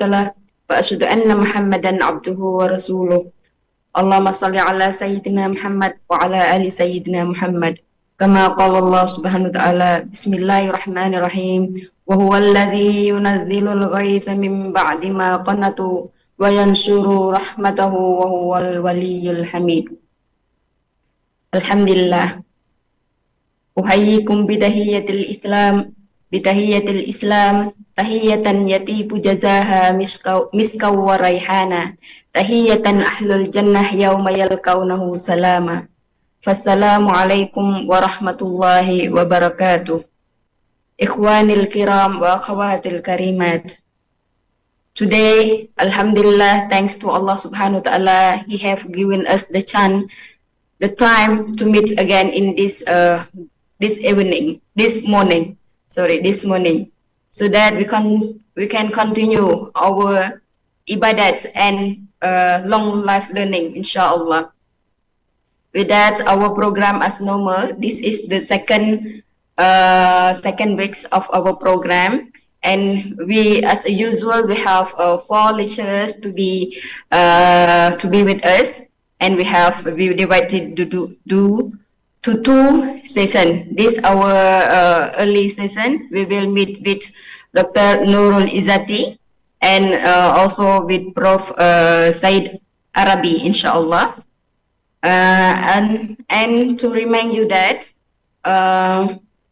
له وأشهد أن محمدا عبده ورسوله اللهم صل على سيدنا محمد وعلى آل سيدنا محمد كما قال الله سبحانه وتعالى بسم الله الرحمن الرحيم وهو الذي ينزل الغيث من بعد ما قنطوا وينشر رحمته وهو الولي الحميد. الحمد لله. أحييكم بتحية الإسلام تحية يطيب جزاها مسكا وريحانا تحية أهل الجنة يوم يلقونه سلاما فالسلام عليكم ورحمة الله وبركاته. إخواني الكرام وأخواتي الكريمات. Today, Alhamdulillah, thanks to Allah subhanahu wa ta'ala, He have given us the chance, the time to meet again in this morning, so that we can continue our ibadat and long life learning, inshallah. With that, our program as normal. This is the second weeks of our program, and we, as usual, we have 4 lecturers to be with us. And we divided to 2 sessions. This our early session. We will meet with Dr. Nurul Izzati and also with Prof. Syed Arabi, inshallah. And to remind you that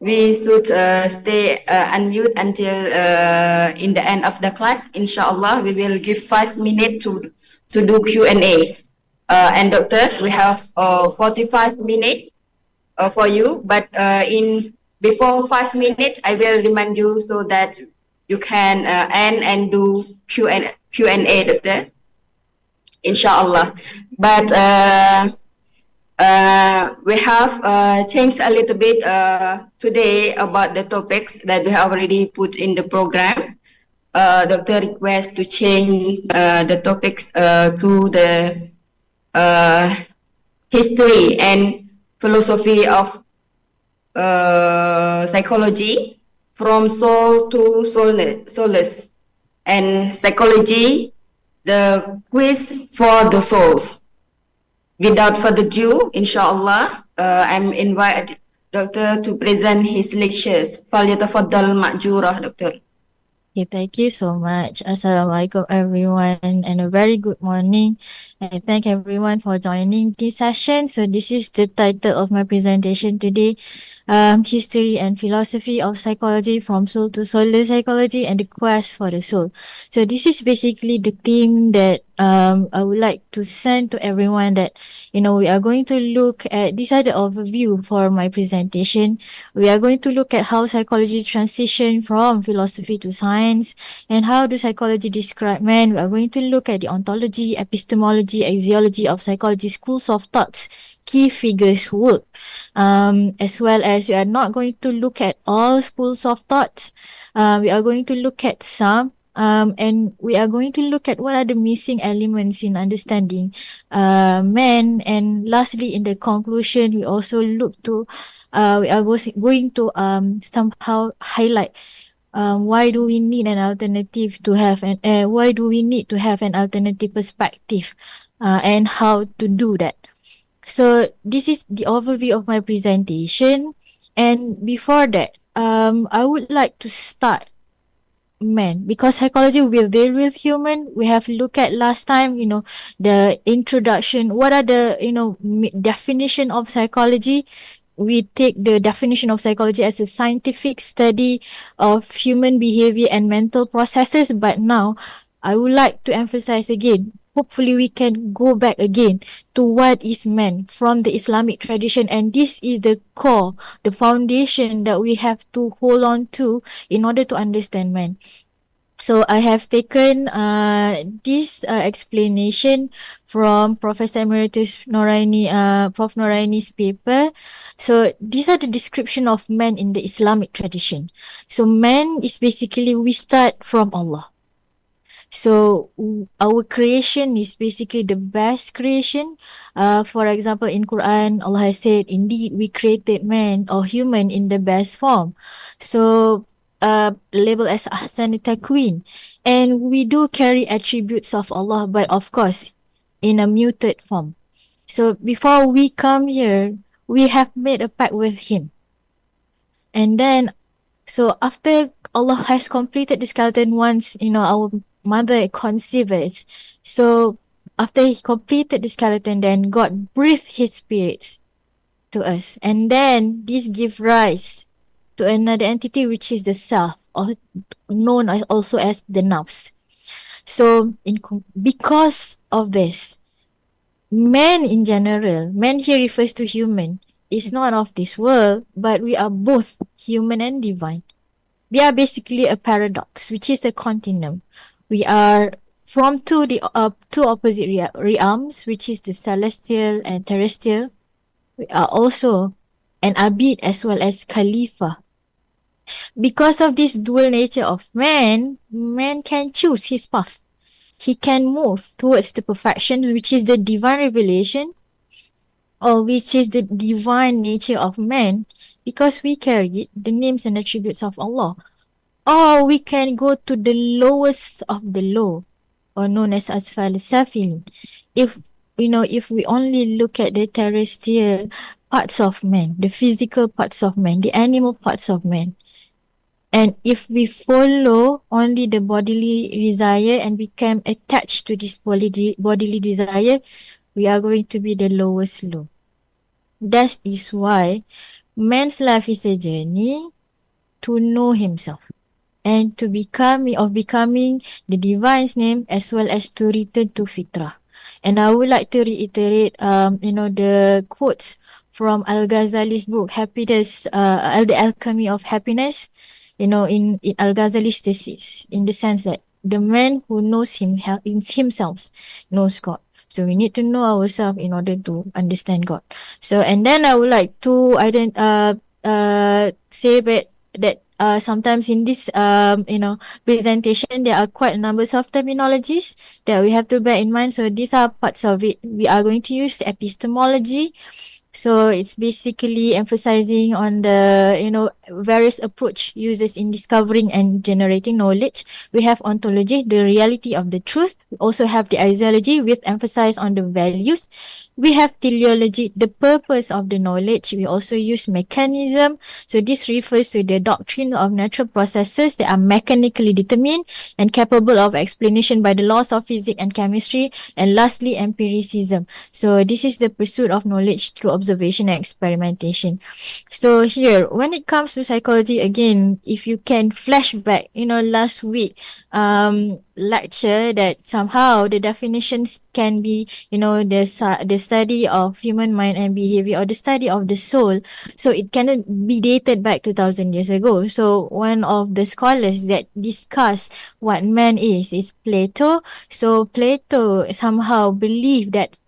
we should stay unmute until in the end of the class, inshallah. We will give 5 minutes to do Q&A. And doctors, we have 45 minutes for you, but before 5 minutes, I will remind you so that you can end and do Q&A, doctor, inshallah. But we have changed a little bit today about the topics that we have already put in the program. Doctor requests to change the topics to the history and philosophy of psychology, from soul to soulless, and psychology, the quiz for the souls. Without further ado, inshallah, I'm invited Doctor to present his lectures. Falyatafaddal ma'jurah, Doctor. Okay, thank you so much. Assalamualaikum everyone, and a very good morning. I thank everyone for joining this session. So this is the title of my presentation today. History and Philosophy of Psychology, from Soul to Soulless Psychology and the Quest for the Soul. So this is basically the theme that I would like to send to everyone, that we are going to look at, these are the overview for my presentation. We are going to look at how psychology transition from philosophy to science, and how do psychology describe man. We are going to look at the ontology, epistemology, axiology of psychology, schools of thoughts, key figures work, as well as we are not going to look at all schools of thoughts. We are going to look at some, and we are going to look at what are the missing elements in understanding man. And lastly, in the conclusion, we also look to we are going to somehow highlight why do we need an alternative to have an why do we need to have an alternative perspective, and how to do that. So this is the overview of my presentation, and before that, I would like to start man, because psychology will deal with human. We have looked at last time, the introduction. What are the definition of psychology? We take the definition of psychology as a scientific study of human behavior and mental processes. But now, I would like to emphasize again, hopefully we can go back again to what is man from the Islamic tradition. And this is the core, the foundation that we have to hold on to in order to understand man. So I have taken this explanation from Professor Emeritus Noraini, Prof. Noraini's paper. So these are the description of man in the Islamic tradition. So man is basically, we start from Allah. So our creation is basically the best creation. For example, in Quran, Allah has said, indeed, we created man or human in the best form. So labeled as Ahsan Takwin. And we do carry attributes of Allah, but of course, in a muted form. So before we come here, we have made a pact with Him. And then, so after Allah has completed the skeleton once, our mother conceived us. So after He completed the skeleton, then God breathed His spirits to us. And then this give rise to another entity, which is the self, or known also as the nafs. So because of this, man in general, man here refers to human, is not of this world, but we are both human and divine. We are basically a paradox, which is a continuum. We are from two opposite realms, which is the celestial and terrestrial. We are also an abid as well as khalifa. Because of this dual nature of man can choose his path. He can move towards the perfection, which is the divine revelation, or which is the divine nature of man, because we carry the names and attributes of Allah. Or we can go to the lowest of the low, or known as asfal safilin. If we only look at the terrestrial parts of man, the physical parts of man, the animal parts of man, and if we follow only the bodily desire and become attached to this bodily desire, we are going to be the lowest low. That is why man's life is a journey to know himself and to becoming the divine's name, as well as to return to fitrah. And I would like to reiterate, the quotes from Al-Ghazali's book, Happiness, The Alchemy of Happiness, in Al-Ghazali's thesis, in the sense that the man who knows himself knows God. So we need to know ourselves in order to understand God. So, and then I would like to say that sometimes in this presentation there are quite numbers of terminologies that we have to bear in mind. So these are parts of it. We are going to use epistemology. So it's basically emphasizing on the various approach uses in discovering and generating knowledge. We have ontology, the reality of the truth. We also have the ideology with emphasis on the values. We have teleology, the purpose of the knowledge. We also use mechanism. So this refers to the doctrine of natural processes that are mechanically determined and capable of explanation by the laws of physics and chemistry. And lastly, empiricism. So this is the pursuit of knowledge through observation and experimentation. So here, when it comes to psychology, again, if you can flash back, last week, lecture, that somehow the definitions can be, the study of human mind and behavior, or the study of the soul. So it cannot be dated back 2,000 years ago. So one of the scholars that discuss what man is Plato. So Plato somehow believed that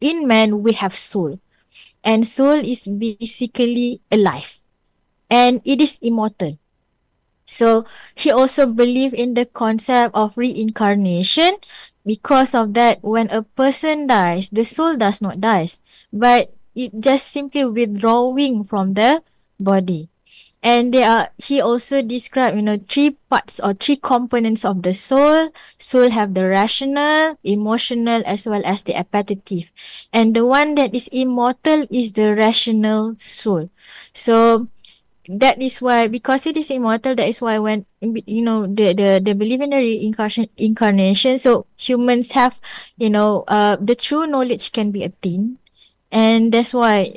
in man we have soul, and soul is basically alive, and it is immortal. So he also believed in the concept of reincarnation. Because of that, when a person dies, the soul does not die, but it just simply withdrawing from the body. And he also described, three parts or three components of the soul. Soul have the rational, emotional, as well as the appetitive. And the one that is immortal is the rational soul. So that is why, because it is immortal, that is why when the belief in the incarnation, so humans have the true knowledge can be attained, and that's why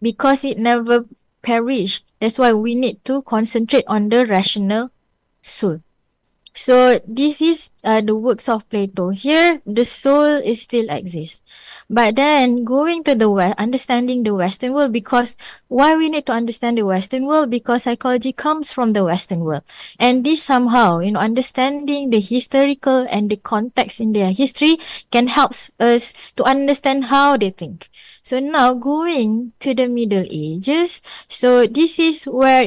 because it never perish, that's why we need to concentrate on the rational soul. So this is the works of Plato. Here, the soul is still exists. But then going to the West, understanding the Western world, because why we need to understand the Western world? Because psychology comes from the Western world. And this somehow, understanding the historical and the context in their history can help us to understand how they think. So now going to the Middle Ages, so this is where,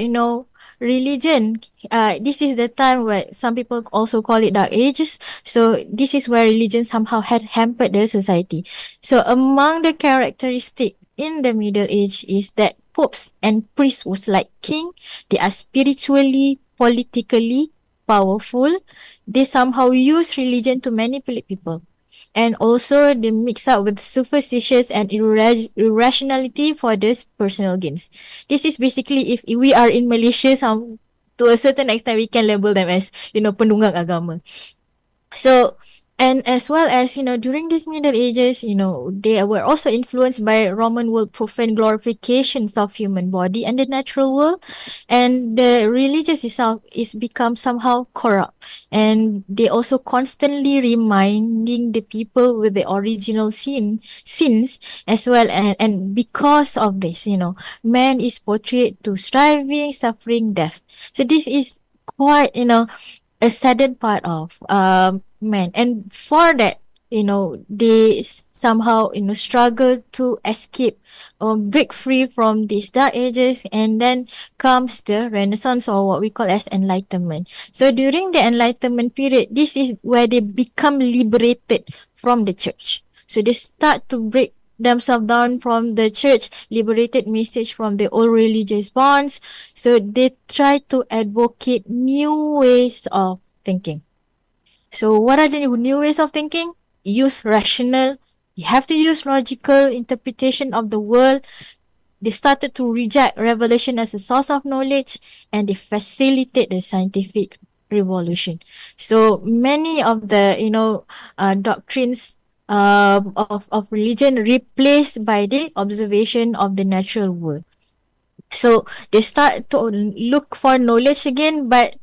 religion, this is the time where some people also call it Dark Ages. So this is where religion somehow had hampered the society. So among the characteristic in the Middle Age is that popes and priests was like king. They are spiritually, politically powerful. They somehow use religion to manipulate people. And also they mix up with superstitious and irrationality for this personal gains. This is basically if we are in Malaysia, some to a certain extent we can label them as, penunggang agama. So, and as well as, during these Middle Ages, they were also influenced by Roman world profane glorifications of human body and the natural world. And the religious itself is become somehow corrupt. And they also constantly reminding the people with the original sins as well. And because of this, man is portrayed to striving, suffering, death. So this is quite, a sudden part of men, and for that, they somehow struggle to escape or break free from these dark ages, and then comes the Renaissance, or what we call as Enlightenment. So during the Enlightenment period, this is where they become liberated from the church. So they start to break themselves down from the church, liberated message from the old religious bonds. So they try to advocate new ways of thinking. So what are the new ways of thinking? Use rational. You have to use logical interpretation of the world. They started to reject revelation as a source of knowledge, and they facilitate the scientific revolution. So many of the doctrines of religion replaced by the observation of the natural world. So they start to look for knowledge again, but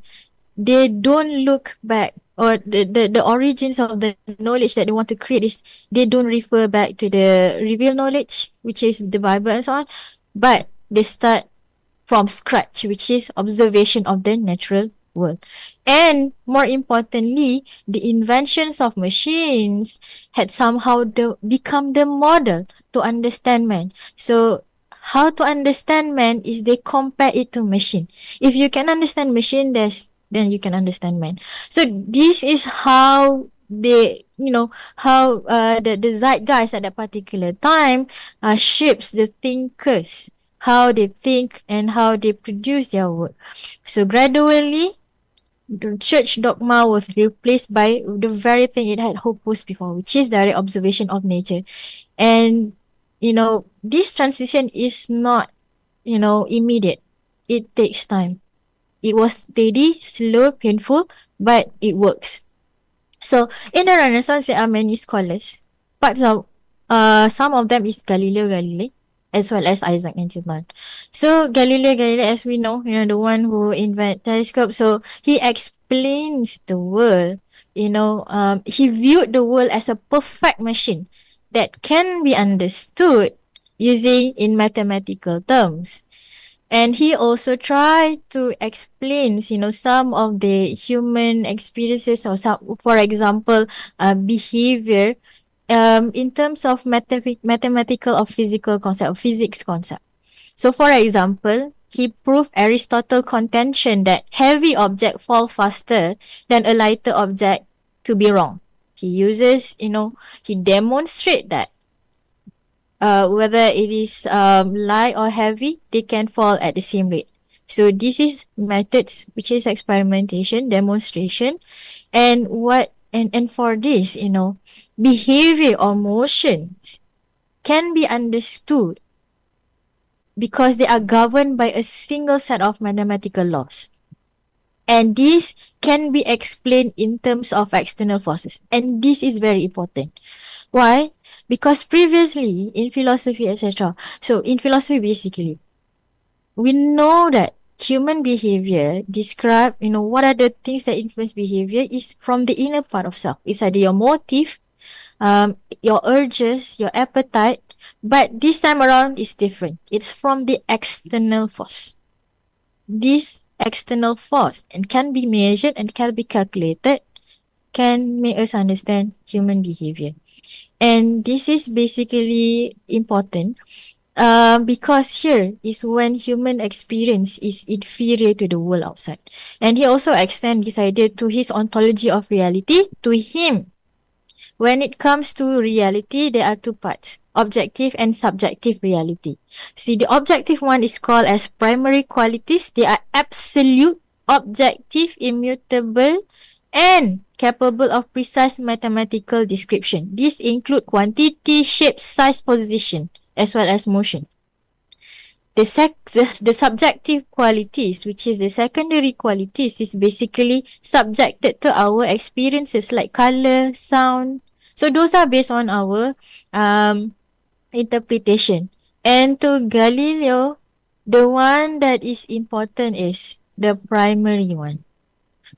they don't look back, or the origins of the knowledge that they want to create is, they don't refer back to the revealed knowledge, which is the Bible and so on, but they start from scratch, which is observation of the natural world. And more importantly, the inventions of machines had somehow become the model to understand man. So how to understand man is they compare it to machine. If you can understand machine, then you can understand man. So this is how they, how the zeitgeist at that particular time shapes the thinkers, how they think and how they produce their work. So gradually, the church dogma was replaced by the very thing it had opposed before, which is direct observation of nature. And, this transition is not, immediate. It takes time. It was steady, slow, painful, but it works. So in the Renaissance, there are many scholars. Parts of some of them is Galileo Galilei, as well as Isaac Newton. So Galileo Galilei, as we know, the one who invented telescope. So he explains the world. He viewed the world as a perfect machine that can be understood using in mathematical terms. And he also tried to explain, some of the human experiences, or some, for example, behavior, in terms of mathematical or physical concept, or physics concept. So, for example, he proved Aristotle's contention that heavy object fall faster than a lighter object to be wrong. He uses, he demonstrate that whether it is light or heavy, they can fall at the same rate. So this is methods, which is experimentation, demonstration, and for this, behavior or motions can be understood because they are governed by a single set of mathematical laws. And this can be explained in terms of external forces. And this is very important. Why? Because previously in philosophy, etc. So in philosophy, basically, we know that human behavior describe, what are the things that influence behavior is from the inner part of self. It's either your motive, your urges, your appetite. But this time around is different. It's from the external force. This external force and can be measured and can be calculated, can make us understand human behavior. And this is basically important because here is when human experience is inferior to the world outside. And he also extends this idea to his ontology of reality. To him, when it comes to reality, there are two parts, objective and subjective reality. See, the objective one is called as primary qualities. They are absolute, objective, immutable, and capable of precise mathematical description. These include quantity, shape, size, position, as well as motion. The subjective qualities, which is the secondary qualities, is basically subjected to our experiences like color, sound. So those are based on our interpretation. And to Galileo, the one that is important is the primary one.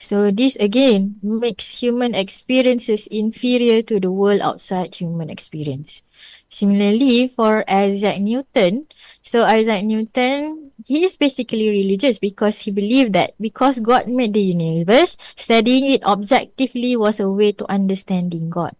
So this again makes human experiences inferior to the world outside human experience. Similarly, for Isaac Newton, he is basically religious because he believed that because God made the universe, studying it objectively was a way to understanding God.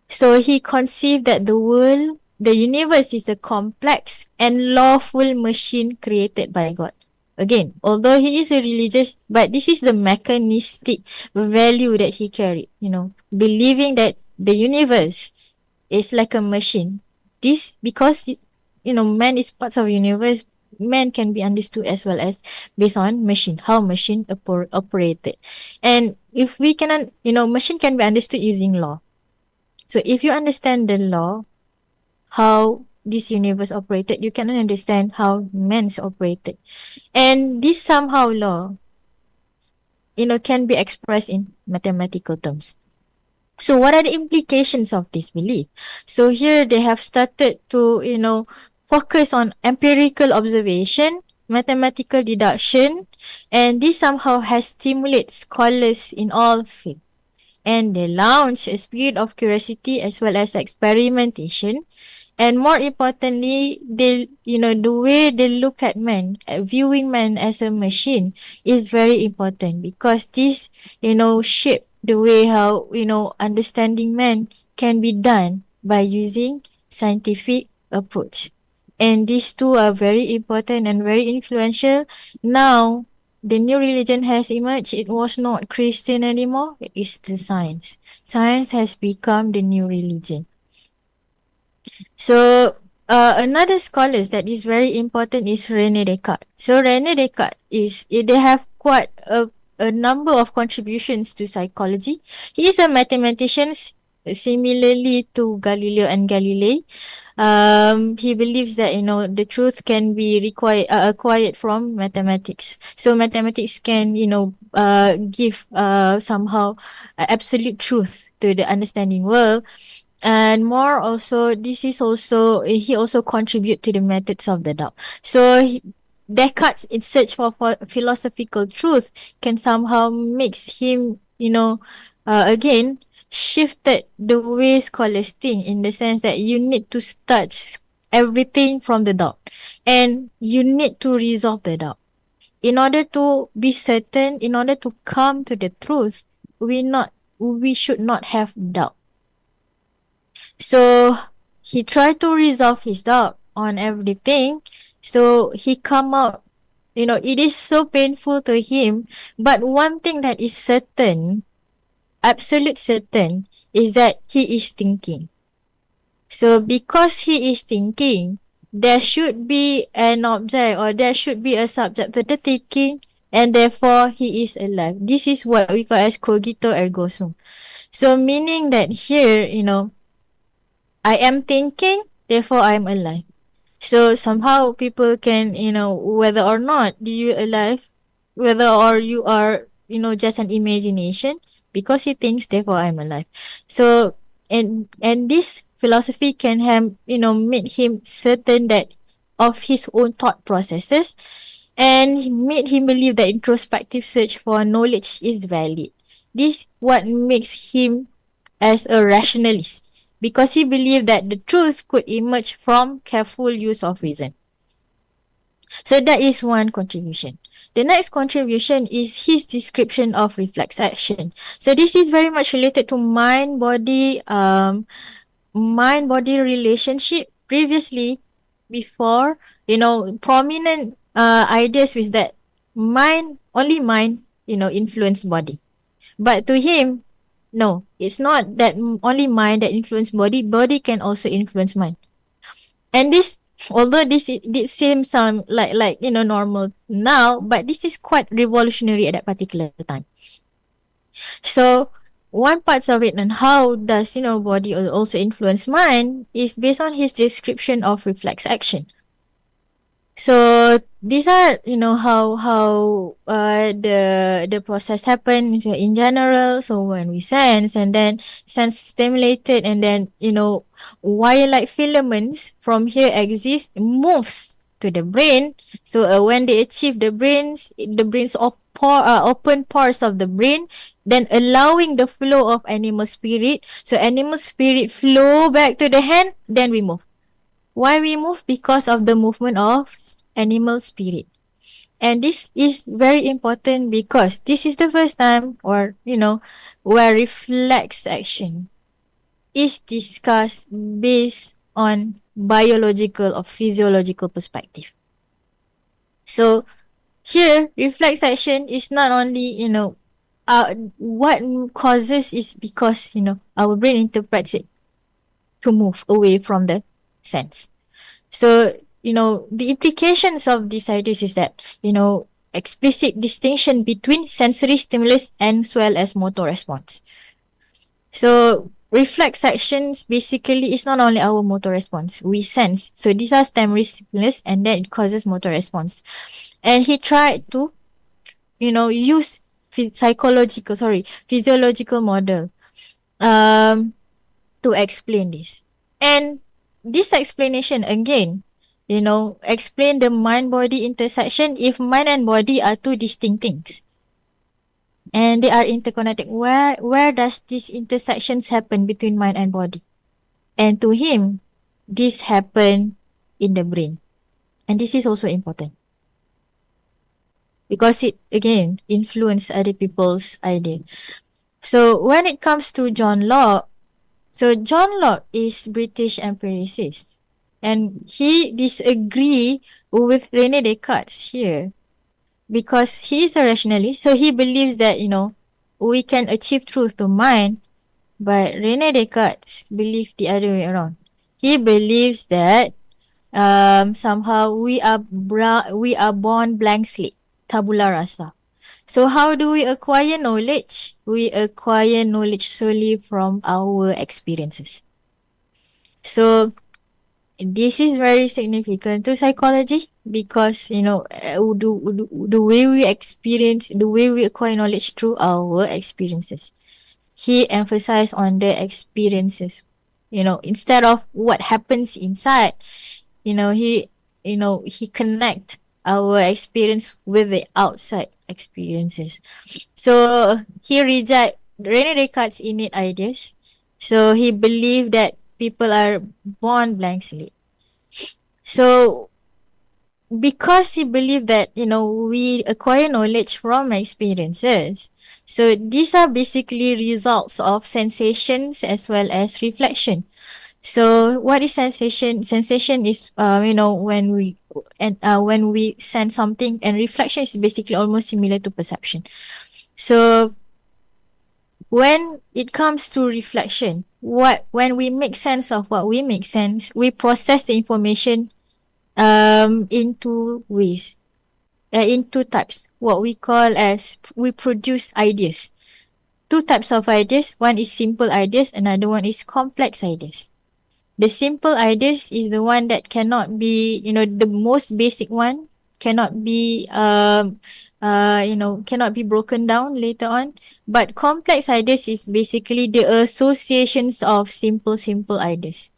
So he conceived that the universe is a complex and lawful machine created by God. Again, although he is a religious, but this is the mechanistic value that he carried, believing that the universe is like a machine. This, because, man is parts of the universe, man can be understood as well as based on machine, how machine operated. And if we cannot, machine can be understood using law. So if you understand the law, how this universe operated, you can understand how man's operated. And this somehow law, can be expressed in mathematical terms. So what are the implications of this belief? So here they have started to, focus on empirical observation, mathematical deduction, and this somehow has stimulated scholars in all fields. And they launch a spirit of curiosity as well as experimentation. And more importantly, the way they look at man, viewing man as a machine is very important because this, shape the way how, understanding man can be done by using scientific approach. And these two are very important and very influential. Now, the new religion has emerged. It was not Christian anymore. It is the science. Science has become the new religion. So, another scholars that is very important is René Descartes. So, René Descartes they have quite a number of contributions to psychology. He is a mathematician, similarly to Galileo and Galilei. He believes that the truth can be acquired from mathematics. So mathematics can give somehow absolute truth to the understanding world. And more also, he also contribute to the methods of the doubt. So Descartes, in search for philosophical truth, can somehow makes him, again, shifted the way scholars think in the sense that you need to start everything from the doubt. And you need to resolve the doubt. In order to be certain, in order to come to the truth, we should not have doubt. So he tried to resolve his doubt on everything. So he come out, it is so painful to him. But one thing that is certain, absolute certain, is that he is thinking. So because he is thinking, there should be an object or there should be a subject to the thinking, and therefore he is alive. This is what we call as cogito ergo sum. So meaning that here, I am thinking, therefore I am alive. So somehow people can, whether or not you alive, whether or you are, just an imagination, because he thinks, therefore I'm alive. So, and this philosophy can have, made him certain that of his own thought processes, and made him believe that introspective search for knowledge is valid. This what makes him as a rationalist, because he believed that the truth could emerge from careful use of reason. So that is one contribution. The next contribution is his description of reflex action. So this is very much related to mind-body relationship. Previously, before, prominent ideas with that only mind, influence body. But to him, no, it's not that only mind that influence body. Body can also influence mind. And this, although this seems like normal now, but this is quite revolutionary at that particular time. So one parts of it and how does body also influence mind is based on his description of reflex action. So these are how the process happens in general. So when we sense and then sense stimulated and then wire-like filaments from here exist moves to the brain. So when they achieve the brain's open parts of the brain, then allowing the flow of animal spirit. So animal spirit flow back to the hand, then we move. Why we move? Because of the movement of animal spirit. And this is very important because this is the first time where reflex action is discussed based on biological or physiological perspective. So here, reflex action is not only, what causes is because, our brain interprets it to move away from the sense. So, the implications of these ideas is that, explicit distinction between sensory stimulus and as well as motor response. So, reflex actions basically is not only our motor response. We sense. So, these are sensory stimulus and then it causes motor response. And he tried to, use physiological model to explain this. And this explanation again, explain the mind-body intersection if mind and body are two distinct things. And they are interconnected. Where does these intersections happen between mind and body? And to him, this happen in the brain. And this is also important. Because it, again, influence other people's idea. So when it comes to John Locke, so John Locke is British empiricist. And he disagree with René Descartes here. Because he is a rationalist, so he believes that, we can achieve truth to mind, but René Descartes believed the other way around. He believes that somehow we are born blank slate, tabula rasa. So how do we acquire knowledge? We acquire knowledge solely from our experiences. So this is very significant to psychology because the way we experience, the way we acquire knowledge through our experiences. He emphasized on the experiences, instead of what happens inside. He connect our experience with the outside experiences. So he reject René Descartes' innate ideas. So he believed that people are born blank slate. So because he believed that, we acquire knowledge from experiences. So these are basically results of sensations as well as reflection. So what is sensation? Sensation is, when we sense something, and reflection is basically almost similar to perception. So when it comes to reflection, when we make sense of what we make sense, we process the information in two ways, in two types. What we call as we produce ideas. Two types of ideas. One is simple ideas, another one is complex ideas. The simple ideas is the one that cannot be, the most basic one cannot be cannot be broken down later on. But complex ideas is basically the associations of simple ideas.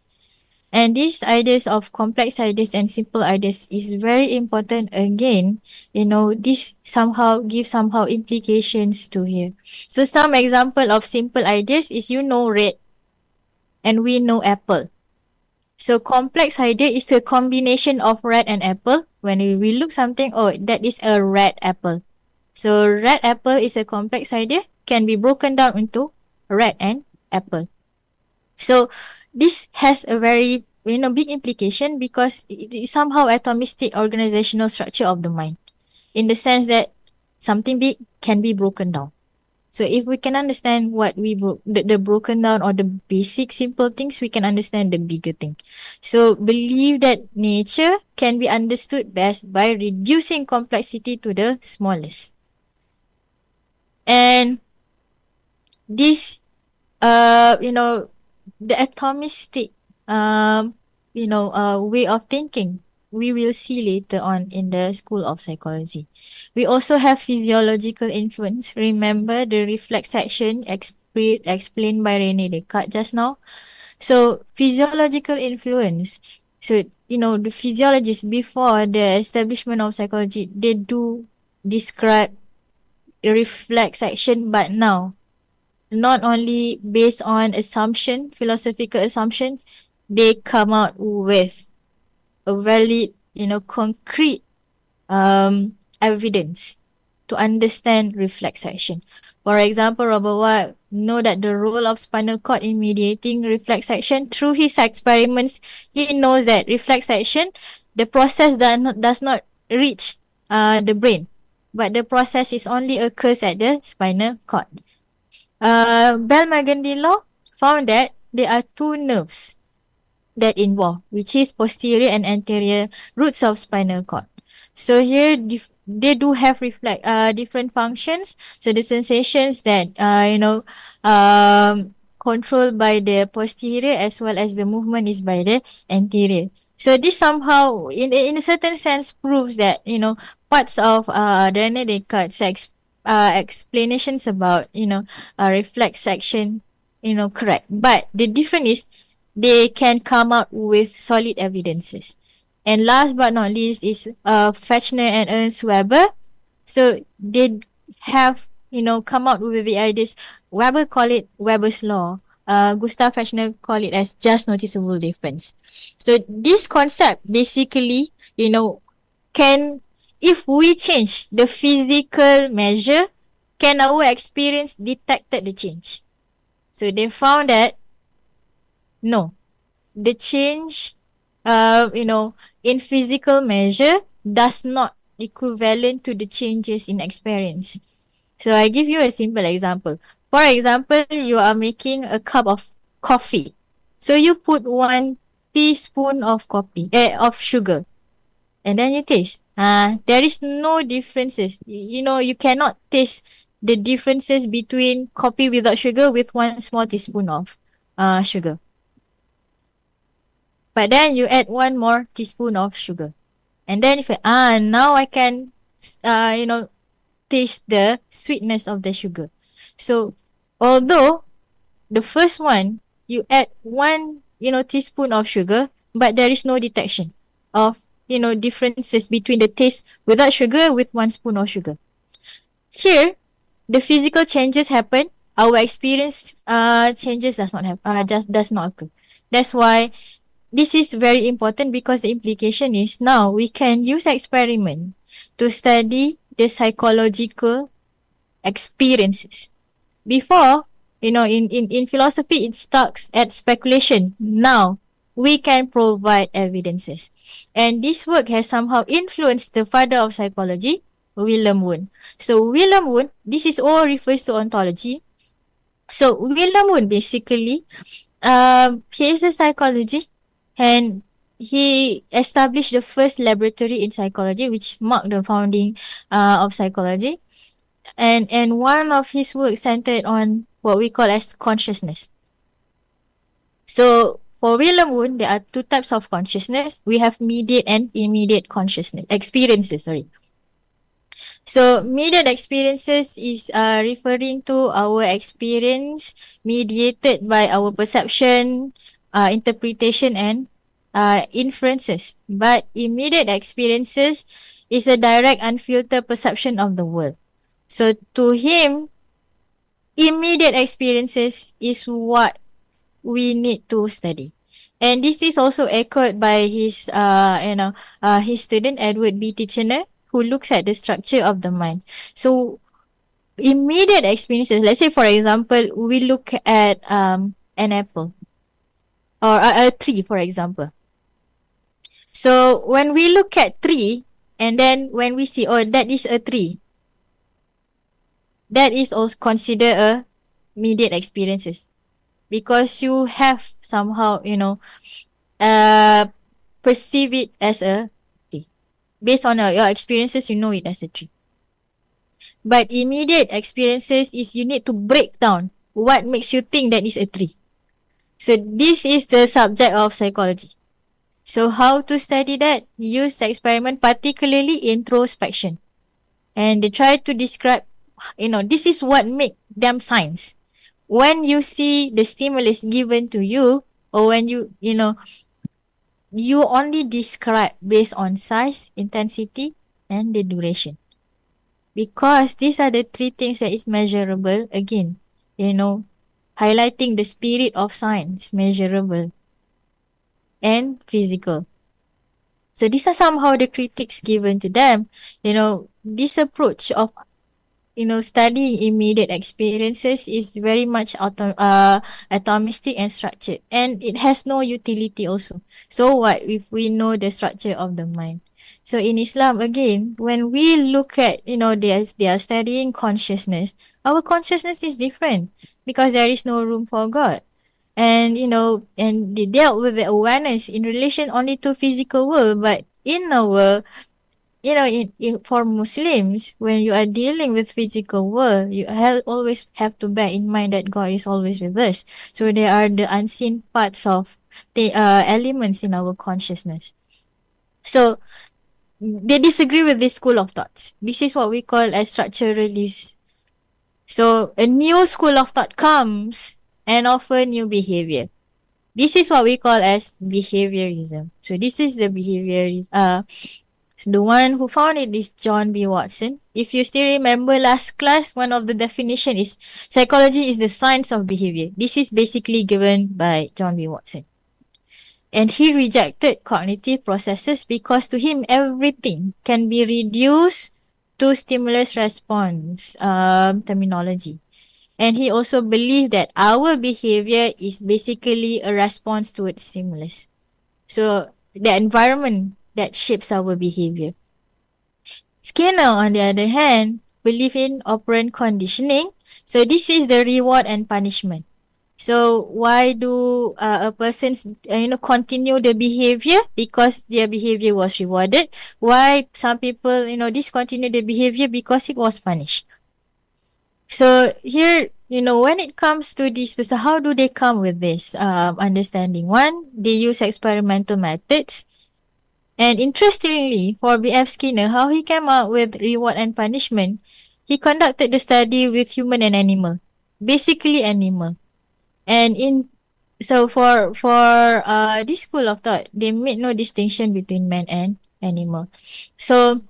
And these ideas of complex ideas and simple ideas is very important again. This gives implications to here. So some example of simple ideas is red and we know apple. So complex idea is a combination of red and apple. When we look something, that is a red apple. So red apple is a complex idea, can be broken down into red and apple. So this has a very big implication because it is somehow atomistic organizational structure of the mind, in the sense that something big can be broken down. So if we can understand what we broke, the broken down or the basic simple things, we can understand the bigger thing. So believe that nature can be understood best by reducing complexity to the smallest. And this, the atomistic, way of thinking, we will see later on in the School of Psychology. We also have physiological influence. Remember the reflex section explained by Rene Descartes just now? So physiological influence. So, the physiologists before the establishment of psychology, they do describe the reflex section, but now not only based on assumption, philosophical assumption, they come out with a valid, concrete evidence to understand reflex action. For example, Robert Watt know that the role of spinal cord in mediating reflex action through his experiments. He knows that reflex action, the process does not reach the brain, but the process is only occurs at the spinal cord. Bell-Magandillo found that there are two nerves that involve, which is posterior and anterior roots of spinal cord. So here they do have different functions. So the sensations that controlled by the posterior as well as the movement is by the anterior. So this somehow in a certain sense proves that parts of Rene Descartes' explanations about reflex section correct, but the difference is they can come up with solid evidences. And last but not least is Fechner and Ernst Weber. So they have come out with the ideas. Weber call it Weber's law. Gustav Fechner call it as just noticeable difference. So this concept basically can, if we change the physical measure, can our experience detected the change? So they found that no, the change, in physical measure does not equivalent to the changes in experience. So I give you a simple example. For example, you are making a cup of coffee. So you put 1 teaspoon of of sugar, and then you taste. There is no differences. You cannot taste the differences between coffee without sugar with 1 small teaspoon of sugar. But then you add 1 more teaspoon of sugar. And then if now I can taste the sweetness of the sugar. So although the first one you add 1 teaspoon of sugar, but there is no detection of differences between the taste without sugar with 1 spoon of sugar. Here the physical changes happen, our experience changes does not does not occur. That's why this is very important, because the implication is now we can use experiment to study the psychological experiences. Before, in philosophy, it starts at speculation. Now, we can provide evidences. And this work has somehow influenced the father of psychology, William Wundt. So, William Wundt, this is all refers to ontology. So, William Wundt basically, he is a psychologist, and he established the first laboratory in psychology, which marked the founding of psychology. And one of his work centered on what we call as consciousness. So for William Wundt, there are 2 types of consciousness. We have mediate and immediate consciousness experiences. So mediate experiences is referring to our experience mediated by our perception, interpretation, and inferences. But immediate experiences is a direct, unfiltered perception of the world. So to him, immediate experiences is what we need to study. And this is also echoed by his student Edward B. Titchener, who looks at the structure of the mind. So immediate experiences, let's say for example, we look at an apple or a tree, for example. So when we look at tree, and then when we see, oh, that is a tree, that is also considered a immediate experiences, because you have somehow, perceive it as a tree. Based on your experiences, you know it as a tree. But immediate experiences is you need to break down what makes you think that is a tree. So this is the subject of psychology. So how to study that? Use the experiment, particularly introspection. And they try to describe, this is what make them science. When you see the stimulus given to you, or when you only describe based on size, intensity, and the duration. Because these are the three things that is measurable. Again, highlighting the spirit of science, measurable and physical. So these are somehow the critiques given to them. This approach of studying immediate experiences is very much atomistic and structured, and it has no utility also. So what if we know the structure of the mind? So in Islam, again, when we look at, they are studying consciousness, our consciousness is different because there is no room for God. And, and they dealt with the awareness in relation only to physical world, but in our for Muslims, when you are dealing with physical world, you always have to bear in mind that God is always with us. So there are the unseen parts of the elements in our consciousness. So they disagree with this school of thoughts. This is what we call as structuralist. So a new school of thought comes and offer new behavior. This is what we call as behaviorism. So this is the behaviorism. The one who found it is John B. Watson. If you still remember last class, one of the definition is psychology is the science of behavior. This is basically given by John B. Watson. And he rejected cognitive processes because to him everything can be reduced to stimulus response terminology. And he also believed that our behavior is basically a response to its stimulus. So the environment that shapes our behavior. Skinner, on the other hand, believe in operant conditioning. So this is the reward and punishment. So why do a person, continue the behavior? Because their behavior was rewarded. Why some people, discontinue the behavior? Because it was punished. So here, when it comes to this, so how do they come with this understanding? One, they use experimental methods. And interestingly, for B.F. Skinner, how he came up with reward and punishment, he conducted the study with human and animal, basically animal. And for this school of thought, they made no distinction between man and animal. So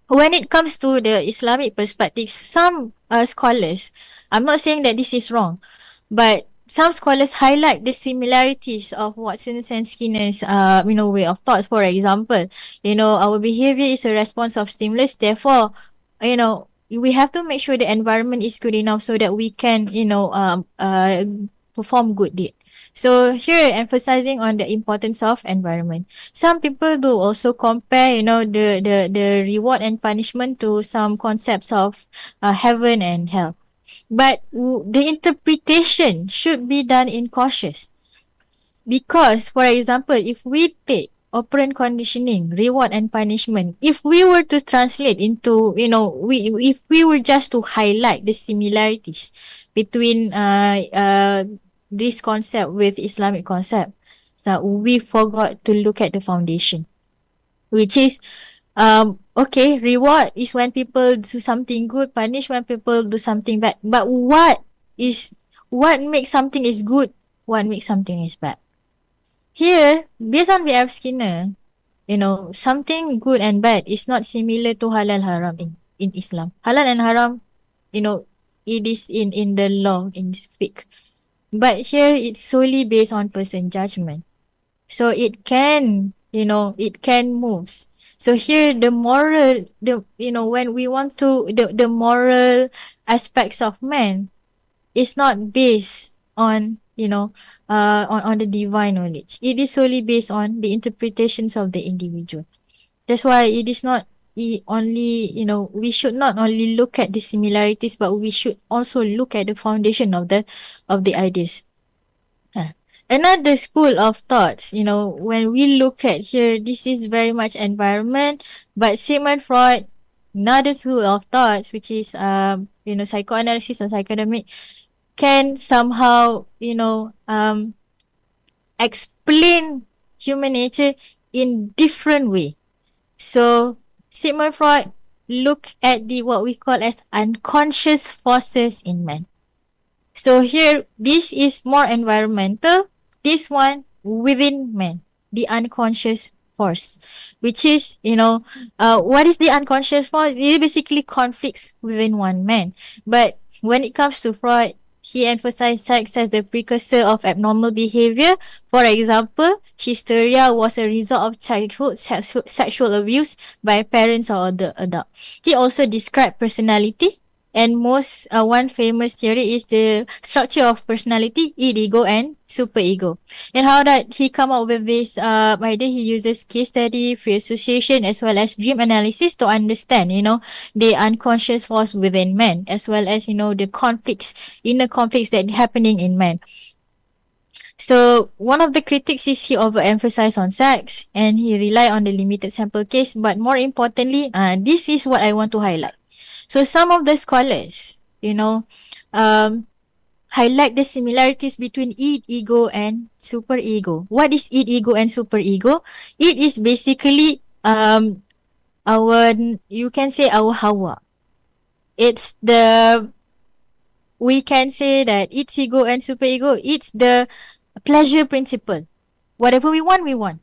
when it comes to the Islamic perspective, some scholars, I'm not saying that this is wrong, but some scholars highlight the similarities of Watson's and Skinner's, way of thoughts. For example, our behavior is a response of stimulus. Therefore, we have to make sure the environment is good enough so that we can, perform good deed. So here, emphasizing on the importance of environment. Some people do also compare, the reward and punishment to some concepts of heaven and hell. But the interpretation should be done in cautious. Because, for example, if we take operant conditioning, reward and punishment, if we were to translate into, if we were just to highlight the similarities between this concept with Islamic concept, so we forgot to look at the foundation, which is okay, reward is when people do something good, punish when people do something bad. But what makes something is good, what makes something is bad? Here, based on B.F. Skinner, something good and bad is not similar to halal haram in Islam. Halal and haram, it is in the law, in fiqh. But here it's solely based on person judgment. So it can, it can moves. So here the moral, when we want to, the moral aspects of man is not based on, on the divine knowledge. It is solely based on the interpretations of the individual. That's why it is not only, we should not only look at the similarities, but we should also look at the foundation of the ideas. Huh. Another school of thoughts, when we look at here, this is very much environment, but Sigmund Freud, another school of thoughts, which is psychoanalysis or psychodynamic, can somehow, explain human nature in different way. So Sigmund Freud look at the what we call as unconscious forces in man. So here, this is more environmental. This one within man, the unconscious force, which is, what is the unconscious force? It is basically conflicts within one man. But when it comes to Freud, he emphasized sex as the precursor of abnormal behavior. For example, hysteria was a result of childhood sexual abuse by parents or the adult. He also described personality, and most one famous theory is the structure of personality, id, ego, and superego. And how that he come up with this idea? He uses case study, free association, as well as dream analysis to understand, the unconscious force within man, as well as the conflicts, inner conflicts that happening in man. So one of the critics is he overemphasized on sex and he rely on the limited sample case. But more importantly, this is what I want to highlight. So some of the scholars, highlight the similarities between id, ego, and superego. What is id, ego, and superego? It is basically you can say our hawa. It's we can say that it's ego and superego. It's the pleasure principle. Whatever we want, we want.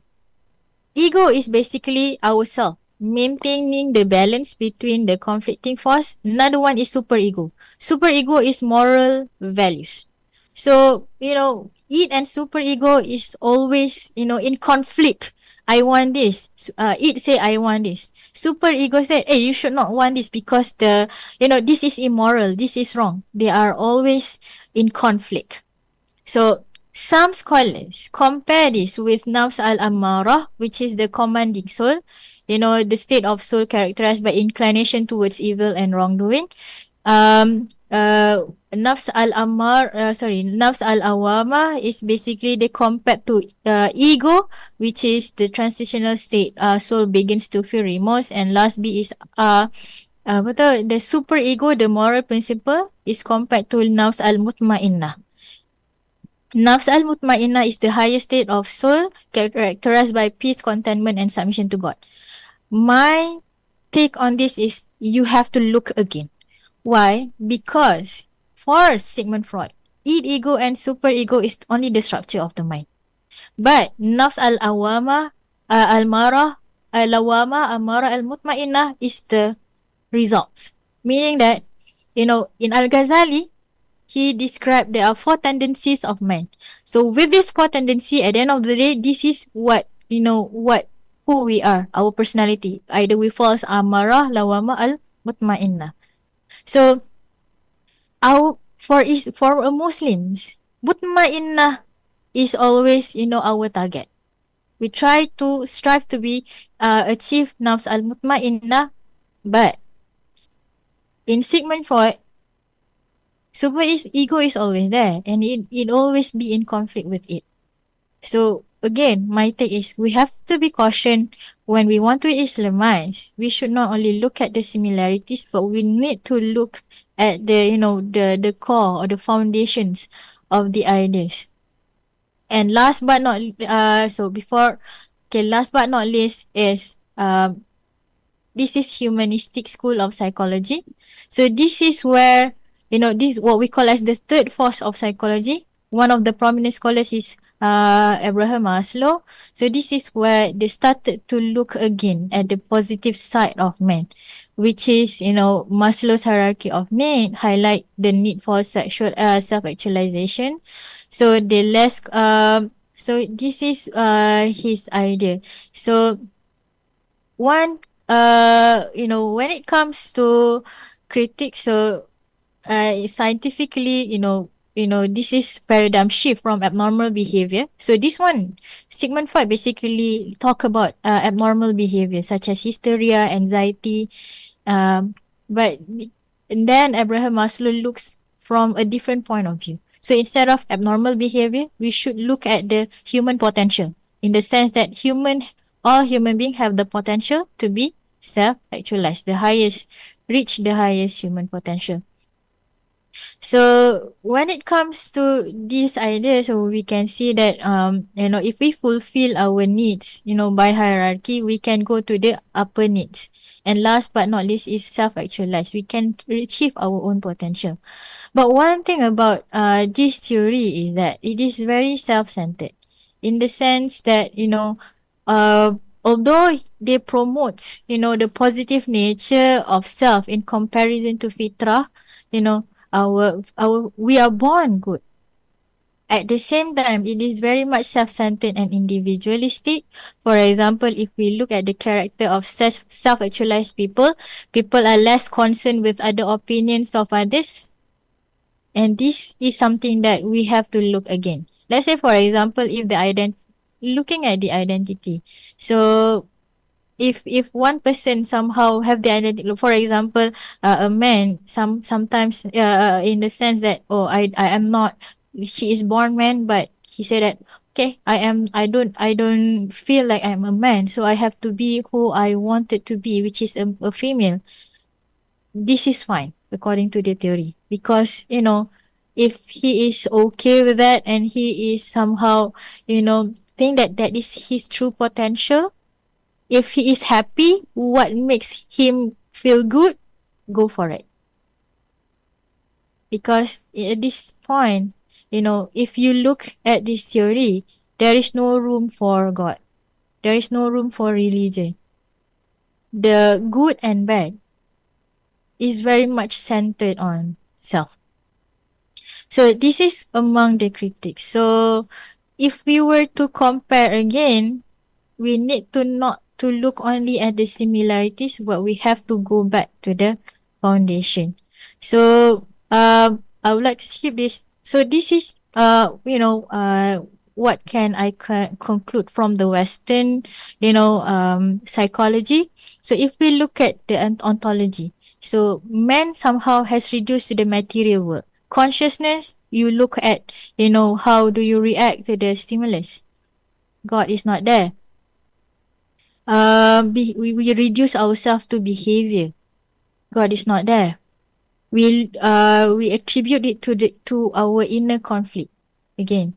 Ego is basically ourself, maintaining the balance between the conflicting force. Another one is superego. Superego is moral values. So, id and superego is always, in conflict. I want this. Id say I want this. Superego said, hey, you should not want this because this is immoral. This is wrong. They are always in conflict. So some scholars compare this with nafs al-ammarah, which is the commanding soul, the state of soul characterized by inclination towards evil and wrongdoing. Nafs al-awwama is basically they compared to ego, which is the transitional state. Soul begins to feel remorse, and last B is the super ego, the moral principle, is compared to nafs al-mutmainnah. Nafs al-mutmainnah is the highest state of soul characterized by peace, contentment, and submission to God. My take on this is you have to look again. Why? Because for Sigmund Freud, id, ego, and superego is only the structure of the mind. But nafs al-awwama, al-mara, al-awwama, al-mara, al-mutmainnah is the results. Meaning that, in Al-Ghazali, he described there are 4 tendencies of man. So with this 4 tendency, at the end of the day, this is what, who we are, our personality. Either we falls amarah, lawama, al-mutmainnah. So, for Muslims, mutmainnah is always, our target. We try to strive to be, achieve nafs al-mutmainnah, but in Sigmund Freud, ego is always there and it always be in conflict with it. So again, my take is we have to be cautioned when we want to Islamize. We should not only look at the similarities, but we need to look at the core or the foundations of the ideas. And last but not least is this is humanistic school of psychology. So this is where this is what we call as the third force of psychology. One of the prominent scholars is Abraham Maslow. So this is where they started to look again at the positive side of man, which is Maslow's hierarchy of need highlight the need for sexual self-actualization. So the less so this is his idea. So one when it comes to critics, so scientifically, this is paradigm shift from abnormal behavior. So this one, Sigmund Freud basically talk about abnormal behavior such as hysteria, anxiety, um, but and then Abraham Maslow looks from a different point of view. So instead of abnormal behavior, we should look at the human potential in the sense that all human beings have the potential to be self-actualized, reach the highest human potential. So when it comes to these ideas, so we can see that if we fulfill our needs, by hierarchy, we can go to the upper needs. And last but not least is self-actualized. We can achieve our own potential. But one thing about this theory is that it is very self-centered in the sense that, uh, although they promote, the positive nature of self in comparison to fitrah, we are born good. At the same time, it is very much self-centered and individualistic. For example, if we look at the character of self-actualized people, people are less concerned with other opinions of others. And this is something that we have to look again. Let's say, for example, if looking at the identity. So if one person somehow have the identity, for example, a man sometimes in the sense that I am not, he is born man, but he said that okay, I don't feel like I'm a man, so I have to be who I wanted to be, which is a female. This is fine according to the theory, because if he is okay with that and he is somehow think that that is his true potential, if he is happy, what makes him feel good, go for it. Because at this point, if you look at this theory, there is no room for God. There is no room for religion. The good and bad is very much centered on self. So this is among the critics. So if we were to compare again, we need to not to look only at the similarities, but we have to go back to the foundation. So I would like to skip this. So this is what can I conclude from the Western psychology. So if we look at the ontology, so man somehow has reduced to the material world. Consciousness, you look at how do you react to the stimulus. God is not there. We reduce ourselves to behavior. God is not there. We attribute it to our inner conflict. Again,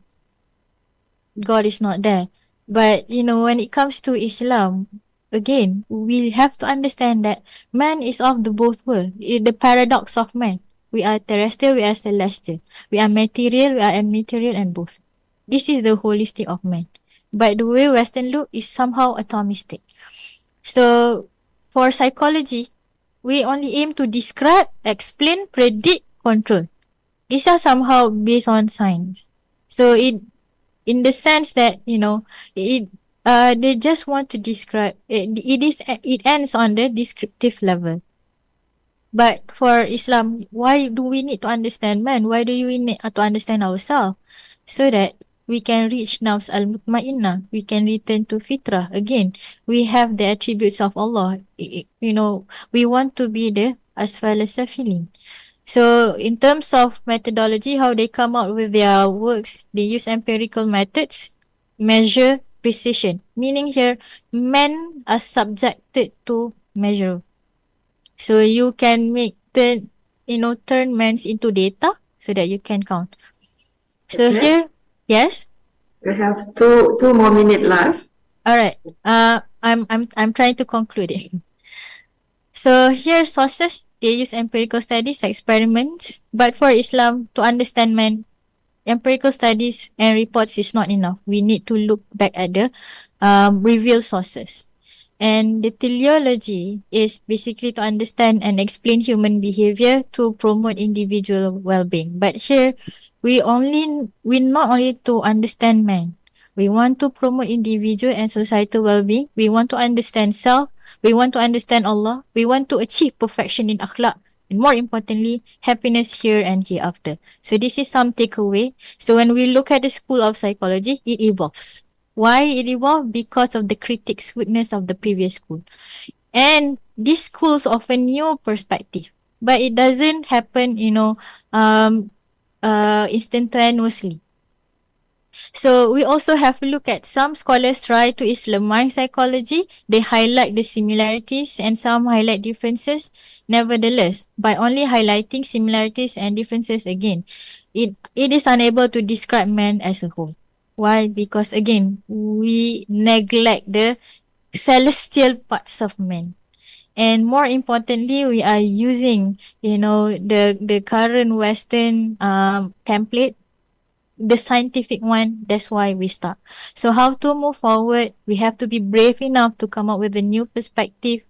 God is not there. But when it comes to Islam, again, we have to understand that man is of the both world. The paradox of man. We are terrestrial, we are celestial. We are material, we are immaterial, and both. This is the holistic of man. But the way Western look is somehow atomistic. So for psychology, we only aim to describe, explain, predict, control. These are somehow based on science. So in the sense that they just want to describe it ends on the descriptive level. But for Islam, why do we need to understand man? Why do we need to understand ourselves? So that we can reach nafs al-mutmainnah. We can return to fitrah. Again, we have the attributes of Allah. We want to be the asfal safilin. So in terms of methodology, how they come out with their works, they use empirical methods, measure precision. Meaning here, men are subjected to measure. So you can turn mens into data so that you can count. So Okay. here, yes. We have two more minutes left. All right. I'm trying to conclude it. So here sources, they use empirical studies, experiments. But for Islam, to understand man, empirical studies and reports is not enough. We need to look back at the revealed sources. And the teleology is basically to understand and explain human behavior to promote individual well-being. But here, we not only to understand man. We want to promote individual and societal well-being. We want to understand self. We want to understand Allah. We want to achieve perfection in akhlaq, and more importantly, happiness here and hereafter. So this is some takeaway. So when we look at the school of psychology, it evolves. Why it evolved? Because of the critics' witness of the previous school. And these schools offer new perspective, but it doesn't happen, instantaneously. So we also have to look at some scholars try to Islamize psychology. They highlight the similarities and some highlight differences. Nevertheless, by only highlighting similarities and differences again, it is unable to describe man as a whole. Why? Because again, we neglect the celestial parts of man. And more importantly, we are using, the current Western template, the scientific one. That's why we start. So how to move forward? We have to be brave enough to come up with a new perspective.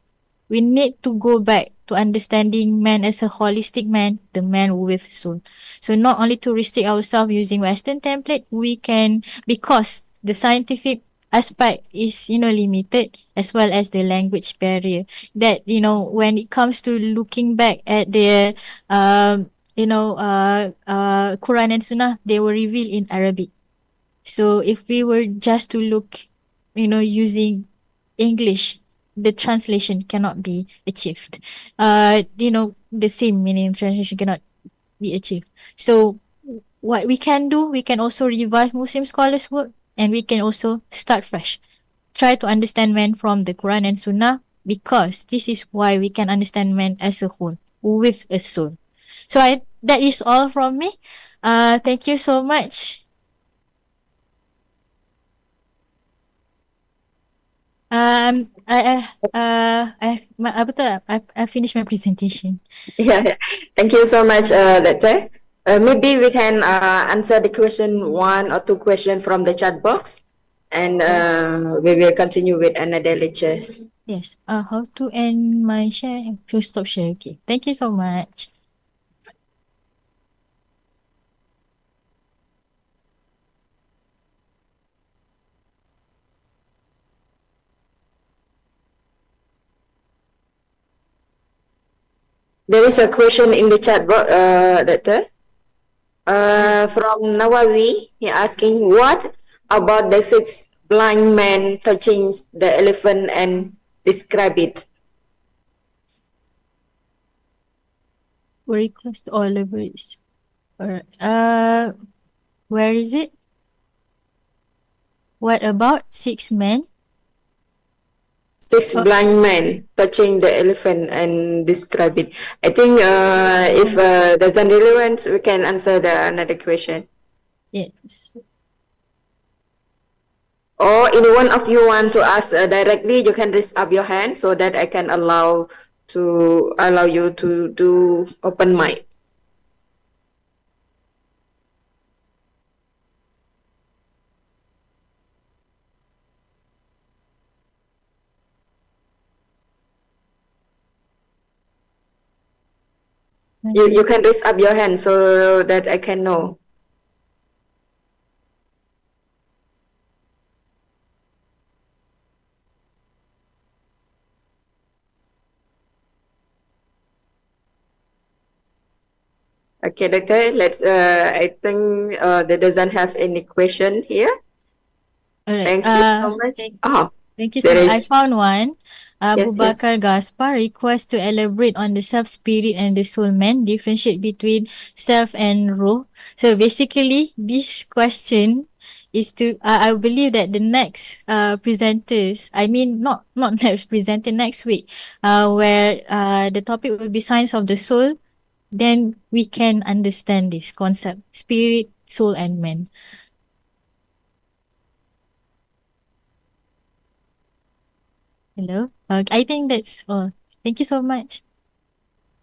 We need to go back to understanding man as a holistic man, the man with soul. So not only to restrict ourselves using Western template, we can, because the scientific aspect is, limited, as well as the language barrier. That, when it comes to looking back at the Quran and Sunnah, they were revealed in Arabic. So if we were just to look, using English, the translation cannot be achieved. The same meaning translation cannot be achieved. So what we can do, we can also revise Muslim scholars' work, and we can also start fresh. Try to understand man from the Quran and Sunnah, because this is why we can understand man as a whole with a soul. So that is all from me. Thank you so much. I finished my presentation. Yeah, thank you so much, Dato. Maybe we can answer the question one or two questions from the chat box, and we will continue with another lectures. Yes. How to end my share? To stop share. Okay. Thank you so much. There is a question in the chat box, Dato. From Nawawi, he asking, what about the six blind men touching the elephant and describe it? Very close to all of it. Alright. Where is it? What about 6 men? Six blind men touching the elephant and describe it. I think if there's an relevance, we can answer another question. Yes. Or any one of you want to ask directly, you can raise up your hand so that I can allow you to do open mic. You can raise up your hand so that I can know. Okay, Doctor, let's, I think there doesn't have any question here. Alright. Thank you so much. Thank you so much. I found one. Abu Yes, Bakar Gaspar requests to elaborate on the self spirit and the soul man, differentiate between self and ruh. So basically, this question is to I believe that the next presenters, I mean not next presenter, next week, where the topic will be science of the soul, then we can understand this concept, spirit, soul, and man. Hello. I think that's all. Thank you so much.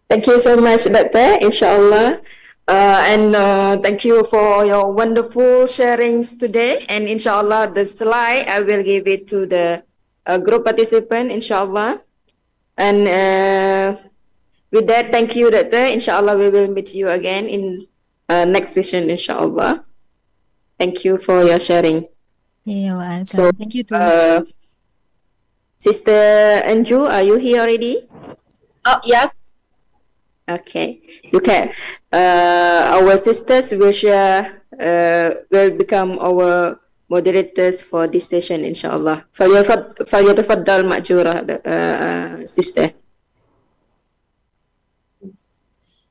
Thank you so much, Doctor, inshallah. And thank you for your wonderful sharings today. And inshallah, the slide, I will give it to the group participant, inshallah. And with that, thank you, Doctor. Inshallah, we will meet you again in next session, inshallah. Thank you for your sharing. You're welcome. So, thank you too. Sister Anju, are you here already? Oh, yes. Okay. You can. Our sisters will share. Will become our moderators for this session, inshallah. فليتفضل مأجورة sister.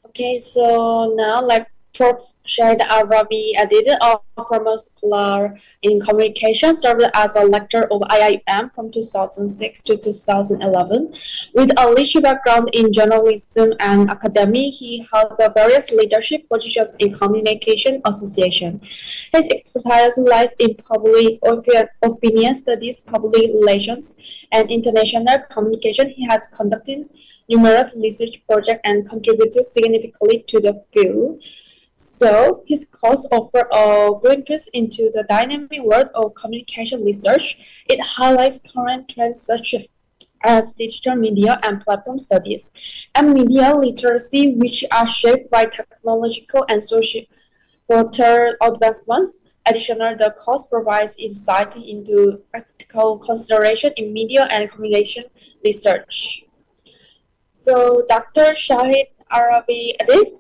Okay, so now like Prof. Syed Arabi, Idid, a former scholar in communication, served as a lecturer of IIM from 2006 to 2011. With a rich background in journalism and academy, he held various leadership positions in communication association. His expertise lies in public opinion studies, public relations, and international communication. He has conducted numerous research projects and contributed significantly to the field. So his course offers a glimpse into the dynamic world of communication research. It highlights current trends such as digital media and platform studies, and media literacy, which are shaped by technological and social advancements. Additionally, the course provides insight into practical consideration in media and communication research. So, Dr. Syed Arabi Idid.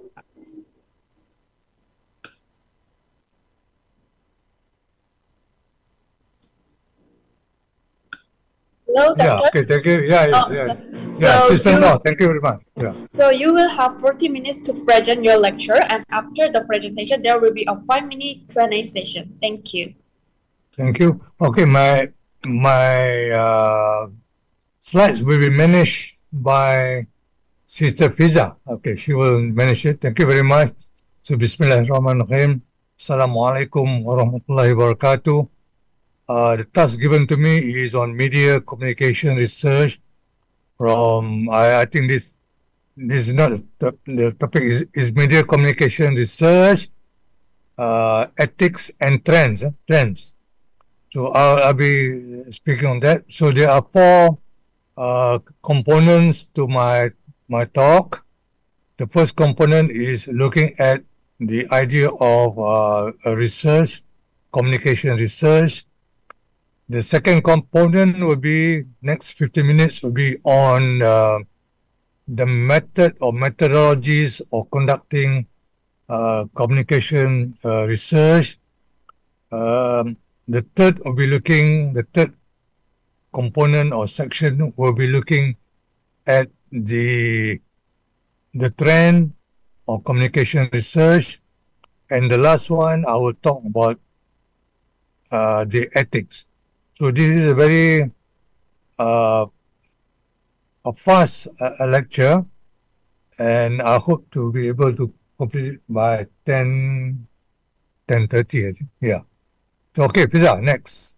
Hello, Yeah, Doctor. okay, thank you. Yeah, Oh, yeah. so Yeah, Sister you, No, thank you very much. Yeah. so you will have 40 minutes to present your lecture, and after the presentation, there will be a 5-minute Q&A session. Thank you. Thank you. Okay, my slides will be managed by Sister Fiza. Okay, she will manage it. Thank you very much. So, Bismillahirrahmanirrahim. Assalamualaikum warahmatullahi wabarakatuh. The task given to me is on media communication research. I think this is not the topic is media communication research, ethics and trends. So I'll be speaking on that. So there are four components to my talk. The first component is looking at the idea of research, communication research. The second component will be next 50 minutes will be on the method or methodologies of conducting communication research. The third component or section will be looking at the trend of communication research, and the last one I will talk about the ethics. So this is a very a fast lecture, and I hope to be able to complete it by 10:30, I think. Yeah. Okay, Fiza, next.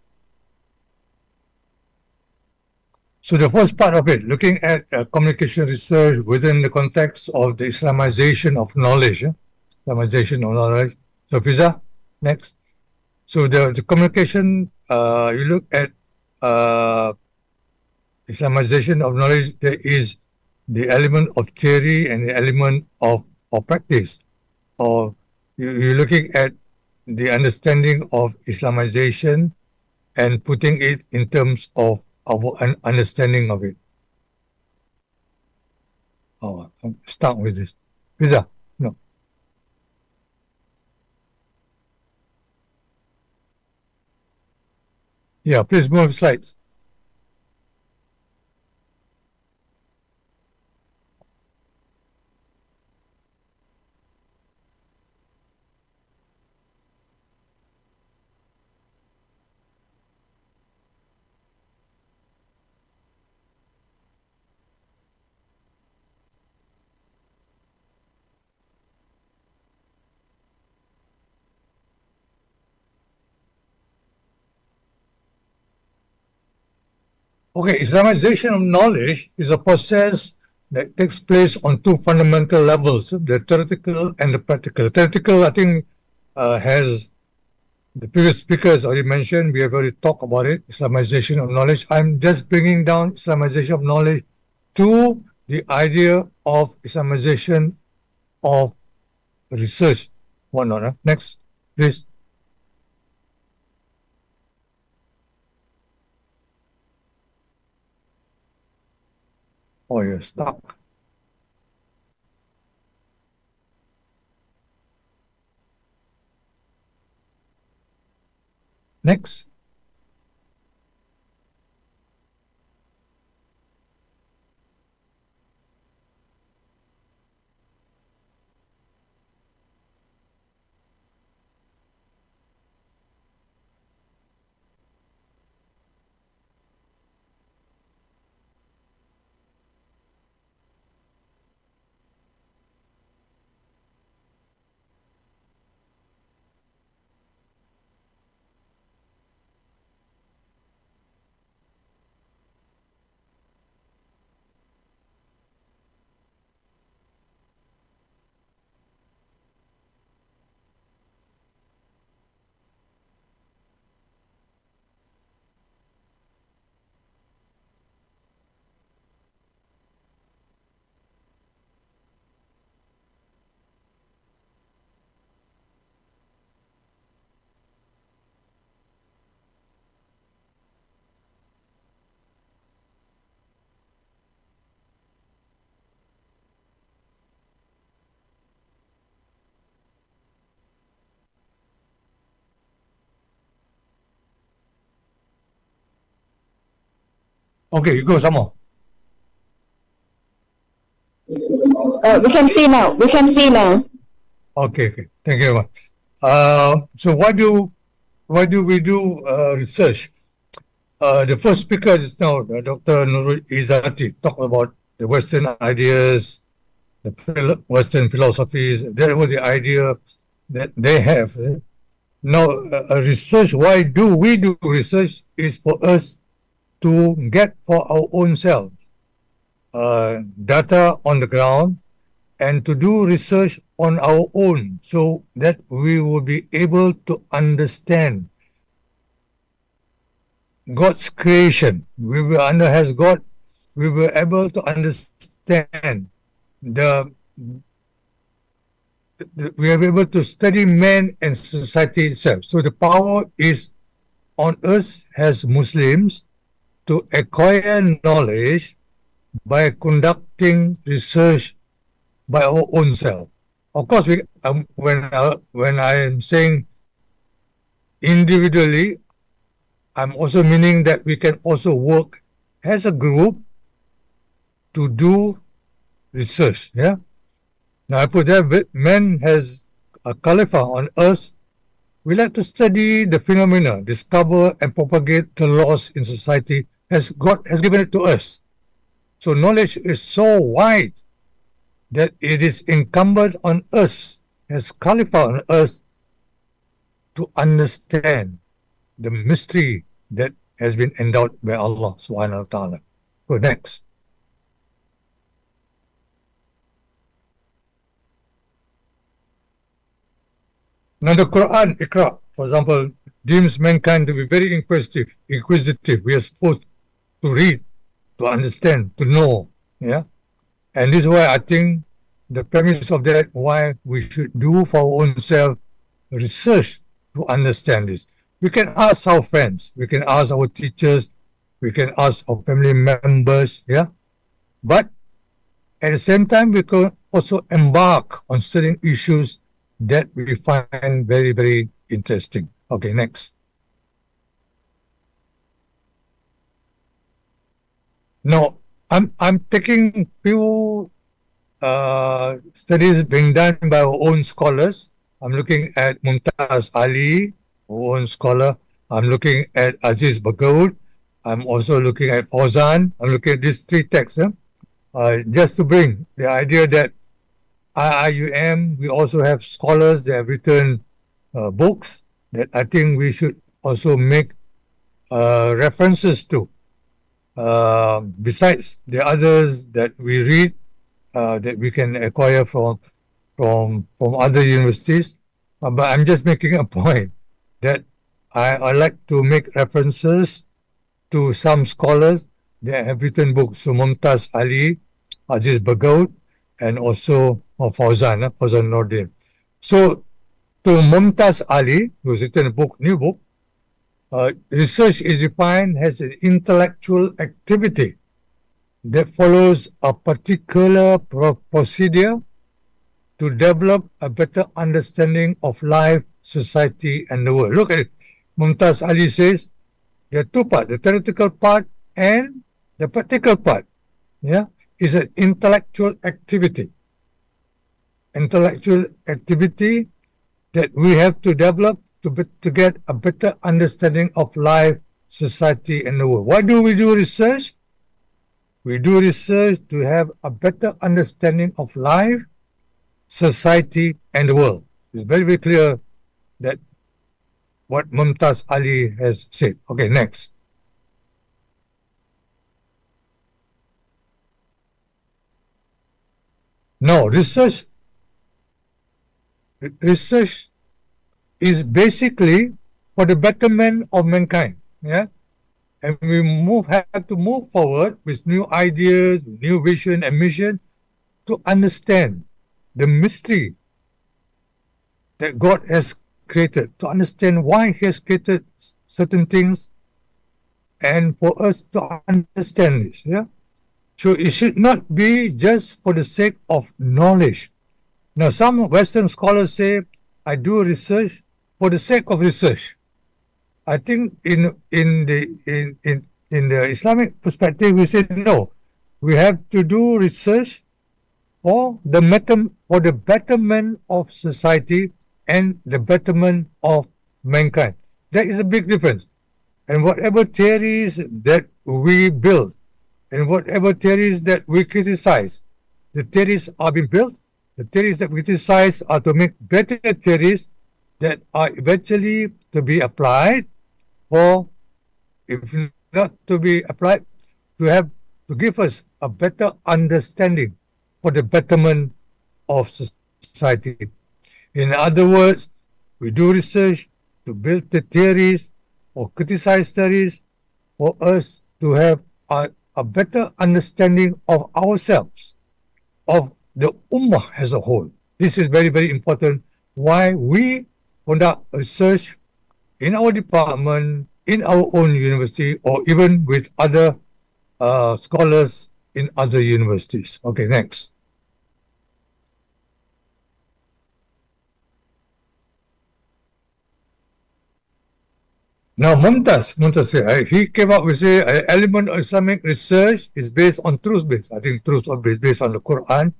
So the first part of it, looking at communication research within the context of the Islamization of knowledge. Islamization of knowledge. So Fiza, next. So the communication, you look at Islamization of knowledge, there is the element of theory and the element of practice. Or you're looking at the understanding of Islamization and putting it in terms of our understanding of it. Oh, I'm stuck with this. Fiza, no. Yeah, please move slides. Okay, Islamization of knowledge is a process that takes place on two fundamental levels, the theoretical and the practical. Theoretical, I think, has the previous speakers already mentioned, we have already talked about it, Islamization of knowledge. I'm just bringing down Islamization of knowledge to the idea of Islamization of research. Whatnot. Next, please. Oh, you're stuck. Next. Okay, you go some more. We can see now. We can see now. Okay. Thank you very much. So why do we do research? The first speaker just now, Dr. Nurul Izzati, talked about the Western ideas, the Western philosophies. That was the idea that they have. Now, research, why do we do research, is for us to get for our own self data on the ground and to do research on our own so that we will be able to understand God's creation. We were able to understand we are able to study man and society itself. So the power is on us as Muslims to acquire knowledge by conducting research by our own self. Of course, when I am saying individually, I'm also meaning that we can also work as a group to do research. Yeah. Now I put that man has a Khalifa on earth. We like to study the phenomena, discover and propagate the laws in society as God has given it to us. So knowledge is so wide that it is incumbent on us as Khalifa on earth to understand the mystery that has been endowed by Allah subhanahu wa ta'ala. Go next. Now the Quran, Iqra, for example, deems mankind to be very inquisitive. We are supposed to read, to understand, to know. Yeah. And this is why I think the premise of that, why we should do for our own self research to understand this. We can ask our friends, we can ask our teachers, we can ask our family members, yeah. But at the same time, we can also embark on certain issues that we find very, very interesting. Okay, next. Now, I'm taking few studies being done by our own scholars. I'm looking at Mumtaz Ali, our own scholar. I'm looking at Aziz Bagoud. I'm also looking at Fauzan. I'm looking at these three texts. Just to bring the idea that IIUM, we also have scholars that have written books that I think we should also make references to. Besides the others that we read, that we can acquire from other universities. But I'm just making a point that I like to make references to some scholars that have written books. So Mumtaz Ali, Aziz Bagoud, and also Fauzan Nordin. So to Mumtaz Ali, who's written a book, new book, research is defined as an intellectual activity that follows a particular procedure to develop a better understanding of life, society, and the world. Look at it. Mumtaz Ali says, there are two parts, the theoretical part and the practical part. Yeah, is an intellectual activity. Intellectual activity that we have to develop to get a better understanding of life, society, and the world. Why do we do research? We do research to have a better understanding of life, society, and the world. It's very, very clear that what Mumtaz Ali has said. Okay, next. Now, research is basically for the betterment of mankind. Yeah, and we have to move forward with new ideas, new vision and mission to understand the mystery that God has created, to understand why He has created certain things, and for us to understand this. Yeah, so it should not be just for the sake of knowledge. Now, some Western scholars say, I do research for the sake of research. I think in the Islamic perspective, we say no. We have to do research for the betterment of society and the betterment of mankind. That is a big difference. And whatever theories that we build and whatever theories that we criticize, the theories are being built. The theories that we criticize are to make better theories that are eventually to be applied, or if not to be applied, to give us a better understanding for the betterment of society. In other words, we do research to build the theories or criticize theories for us to have a better understanding of ourselves, of the Ummah as a whole. This is very, very important. Why we conduct research in our department, in our own university, or even with other scholars in other universities. Okay, next. Now, Mumtaz he came up with an element of Islamic research is based on truth-based. I think truth is based on the Quran.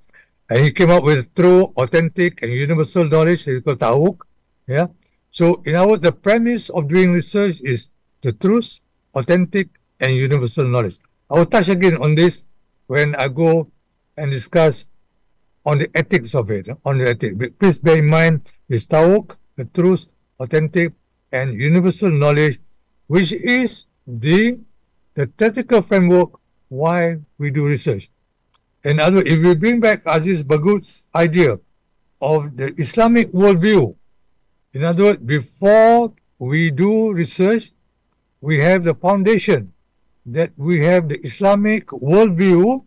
And he came up with true, authentic, and universal knowledge, he called Ta'awuk. Yeah. So, the premise of doing research is the truth, authentic, and universal knowledge. I will touch again on this when I go and discuss on the ethics of it, on the ethics. But please bear in mind, it's Ta'awuk, the truth, authentic, and universal knowledge, which is the theoretical framework why we do research. In other words, if we bring back Aziz Bagut's idea of the Islamic worldview, in other words, before we do research, we have the foundation that we have the Islamic worldview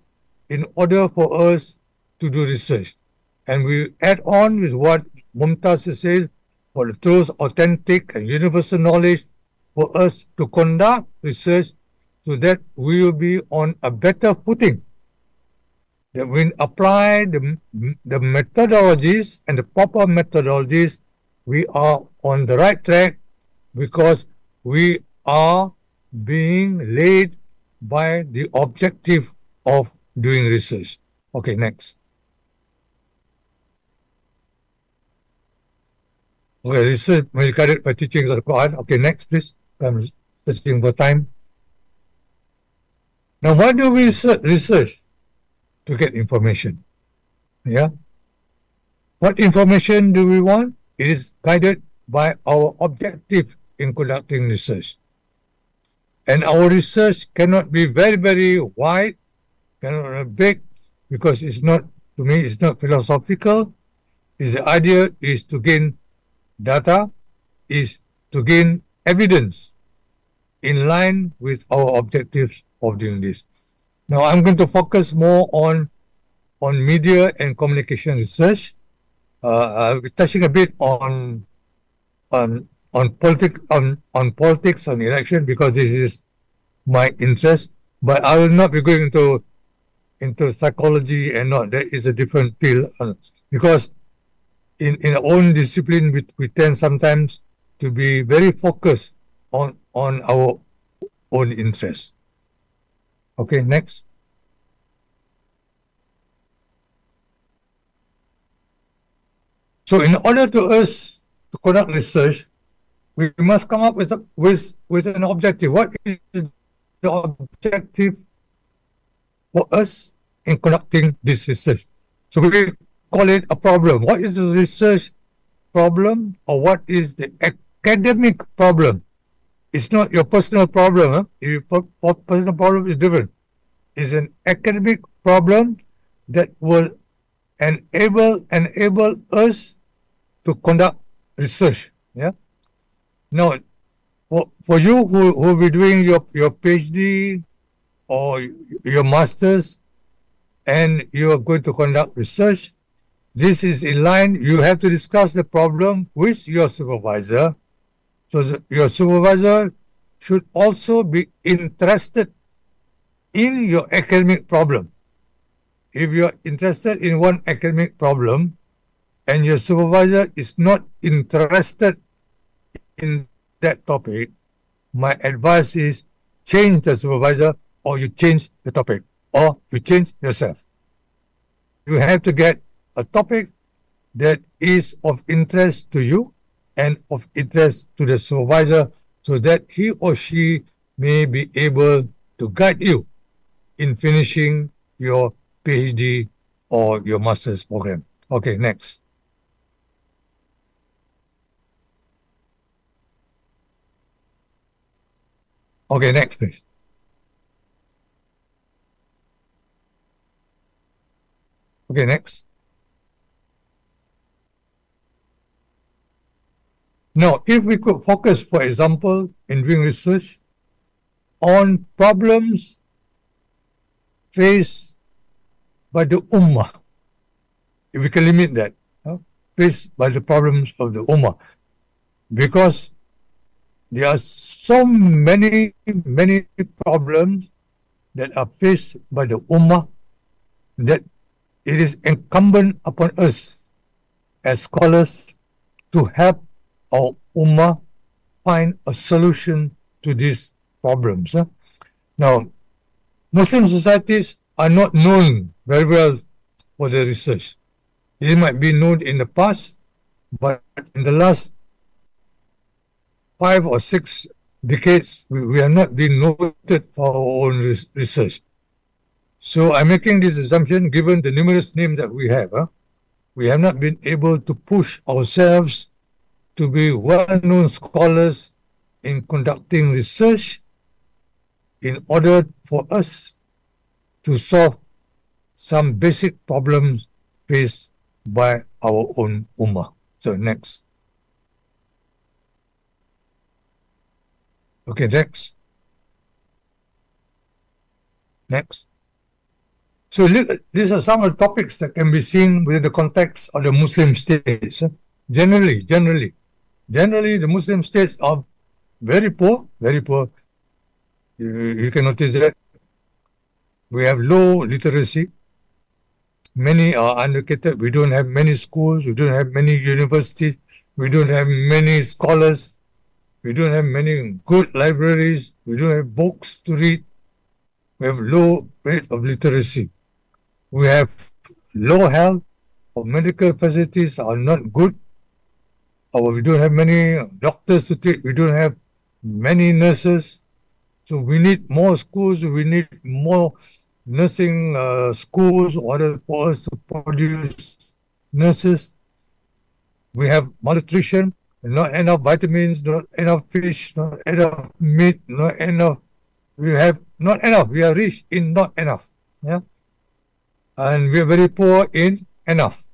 in order for us to do research. And we add on with what Mumtaz says, for the truth, authentic, and universal knowledge, for us to conduct research so that we will be on a better footing. That we apply the methodologies and the proper methodologies, we are on the right track because we are being led by the objective of doing research. Okay, next. Okay, research will be guided by teachings of the Quran. Okay, next, please. I'm searching for time. Now, why do we research? To get information. Yeah. What information do we want? It is guided by our objective in conducting research. And our research cannot be very, very wide, cannot be big, because it's not, to me, it's not philosophical. The idea is to gain data, is to gain evidence in line with our objectives of doing this. Now, I'm going to focus more on media and communication research. I'll be touching a bit on politics, on election, because this is my interest. But I will not be going into psychology and not. That is a different field, because in our own discipline, we tend sometimes to be very focused on our own interests. Okay, next. So in order to us to conduct research, we must come up with an objective. What is the objective for us in conducting this research? So we call it a problem. What is the research problem, or what is the academic problem? It's not your personal problem. Your personal problem is different. It's an academic problem that will enable us to conduct research. Yeah. Now, for you who will be doing your PhD or your masters, and you are going to conduct research, this is in line. You have to discuss the problem with your supervisor. So your supervisor should also be interested in your academic problem. If you are interested in one academic problem and your supervisor is not interested in that topic, my advice is change the supervisor, or you change the topic, or you change yourself. You have to get a topic that is of interest to you and of interest to the supervisor, so that he or she may be able to guide you in finishing your PhD or your master's program. Okay, next. Okay, next, please. Okay, next. Now, if we could focus, for example, in doing research on problems faced by the Ummah, if we can limit that, faced by the problems of the Ummah, because there are so many problems that are faced by the Ummah that it is incumbent upon us as scholars to help our Ummah find a solution to these problems. Now, Muslim societies are not known very well for their research. They might be known in the past, but in the last 5 or 6 decades, we are not being noted for our own research. So I'm making this assumption, given the numerous names that we have not been able to push ourselves to be well-known scholars in conducting research in order for us to solve some basic problems faced by our own Ummah. So next. Okay, next. Next. So these are some of the topics that can be seen within the context of the Muslim states. Generally, the Muslim states are very poor, very poor. You can notice that we have low literacy. Many are uneducated. We don't have many schools. We don't have many universities. We don't have many scholars. We don't have many good libraries. We don't have books to read. We have low rate of literacy. We have low health. Our medical facilities are not good. We don't have many doctors to treat. We don't have many nurses. So we need more schools. We need more nursing schools in order for us to produce nurses. We have malnutrition, not enough vitamins, not enough fish, not enough meat, not enough. We have not enough. We are rich in not enough. Yeah. And we are very poor in enough.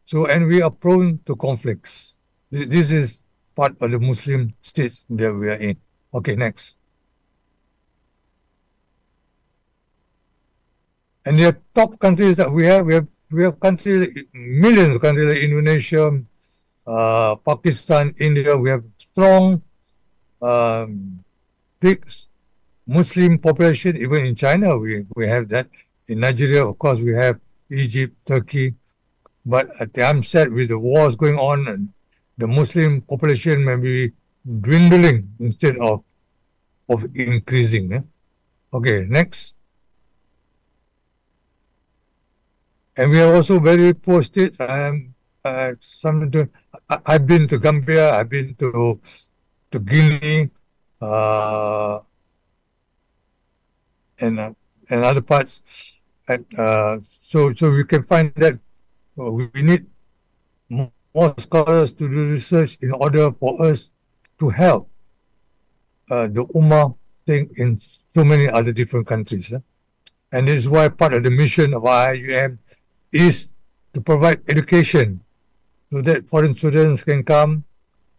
So, and we are prone to conflicts. This is part of the Muslim states that we are in. Okay, next. And the top countries that we have countries, millions of countries like Indonesia, Pakistan, India. We have strong, big Muslim population. Even in China, we have that. In Nigeria, of course, we have Egypt, Turkey. But I'm sad with the wars going on, and the Muslim population may be dwindling instead of increasing. Okay, next. And we are also very poor states. I've been to Gambia, I've been to Guinea, and other parts. And so we can find that we need more scholars to do research in order for us to help the Ummah thing in so many other different countries. And this is why part of the mission of IIUM is to provide education so that foreign students can come,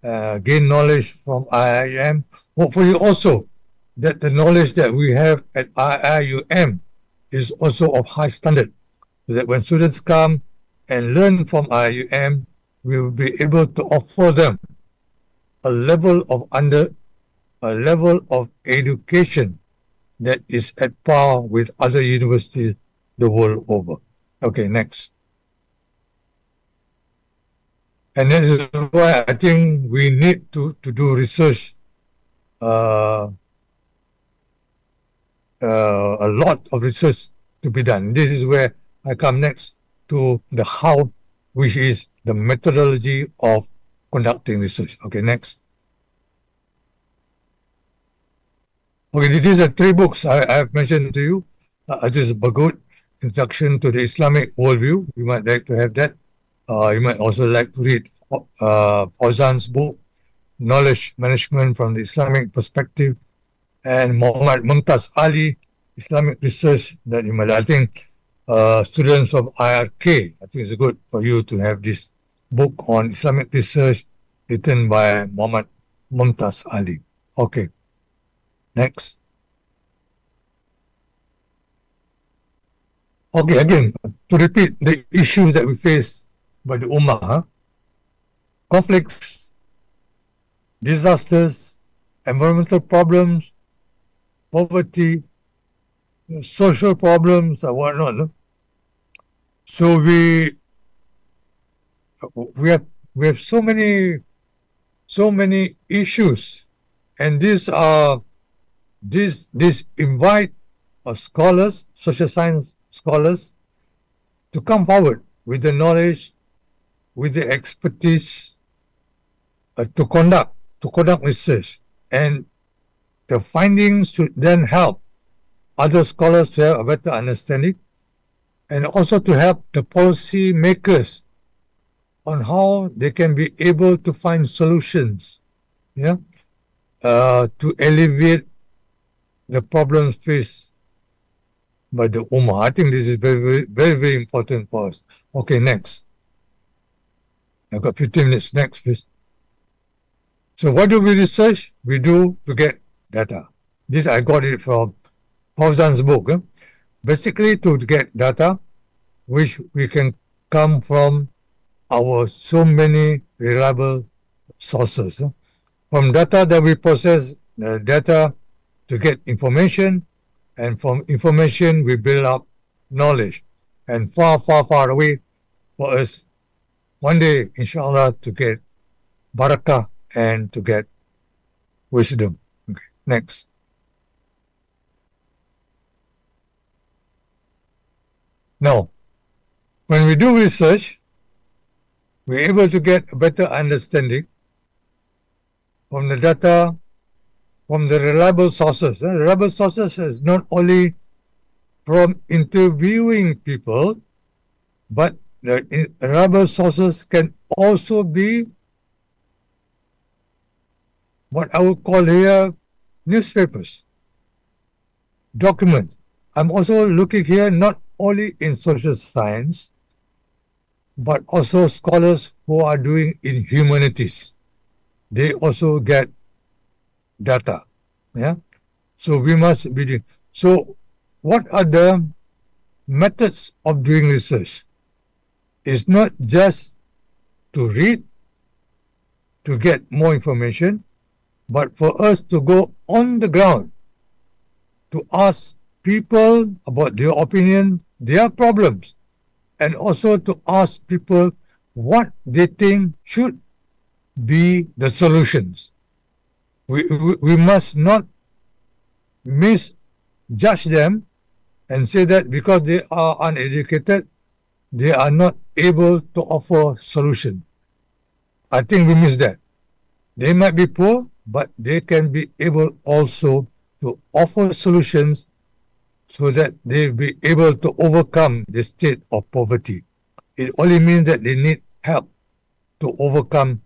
gain knowledge from IIUM. Hopefully also that the knowledge that we have at IIUM is also of high standard, so that when students come and learn from IIUM, we will be able to offer them a level of education that is at par with other universities the world over. Okay, next. And that is why I think we need to do research, a lot of research to be done. This is where I come next to the how, which is the methodology of conducting research. Okay, next. Okay, these are 3 books I have mentioned to you. This is Bagut, Introduction to the Islamic Worldview. You might like to have that. You might also like to read Fauzan's book, Knowledge Management from the Islamic Perspective, and Muhammad Mumtaz Ali, Islamic Research, that you might, I think, students of IRK, I think it's good for you to have this book on Islamic research written by Muhammad Mumtaz Ali. Okay, next. Okay, again, to repeat the issues that we face by the Ummah, conflicts, disasters, environmental problems, poverty, social problems, and whatnot. So we have so many issues, and these invite scholars, social science scholars, to come forward with the knowledge, with the expertise, to conduct research, and the findings should then help other scholars to have a better understanding, and also to help the policy makers on how they can be able to find solutions, to alleviate the problems faced by the Ummah. I think this is very, very, very, very important for us. Okay, next. I've got 15 minutes. Next, please. So what do we research? We do to get data. This I got it from Fauzan's book. Basically to get data, which we can come from our so many reliable sources. From data that we process, data to get information, and from information we build up knowledge. And far, far, far away for us, one day, inshallah, to get barakah and to get wisdom. Okay, next. Now, when we do research, we're able to get a better understanding from the data, from the reliable sources. Reliable sources is not only from interviewing people, but the reliable sources can also be what I would call here newspapers, documents. I'm also looking here not only in social science, but also scholars who are doing in humanities. They also get data. So we must be doing. So what are the methods of doing research? It's not just to read, to get more information, but for us to go on the ground, to ask people about their opinion, their problems, and also to ask people what they think should be the solutions. we must not misjudge them and say that because they are uneducated, they are not able to offer solution. I think we miss that. They might be poor, but they can be able also to offer solutions so that they will be able to overcome the state of poverty. It only means that they need help to overcome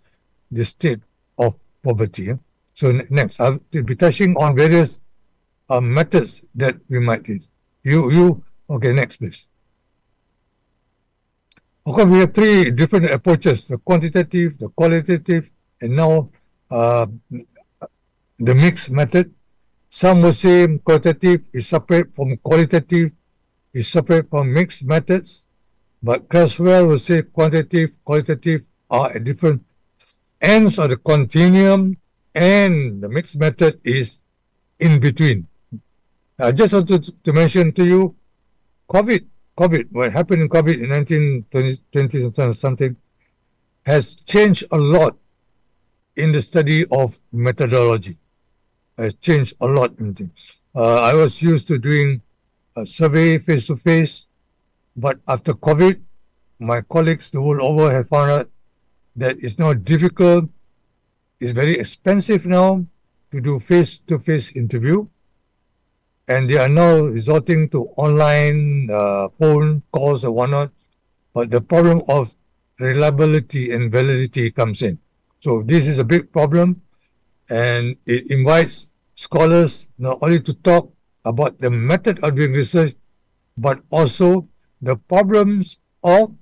the state of poverty. So next, I'll be touching on various methods that we might use. Okay, next please. Okay, we have three different approaches, the quantitative, the qualitative, and now the mixed method. Some will say qualitative is separate from qualitative, is separate from mixed methods, but Creswell will say quantitative, qualitative are at different ends of the continuum, and the mixed method is in between. I just wanted to mention to you, COVID, what happened in COVID in 1920 something, has changed a lot in the study of methodology. Has changed a lot in things. I was used to doing a survey face-to-face, but after COVID, my colleagues the world over have found out that it's now difficult, it's very expensive now to do face-to-face interview, and they are now resorting to online phone calls or whatnot, but the problem of reliability and validity comes in. So this is a big problem, and it invites scholars not only to talk about the method of doing research, but also the problems of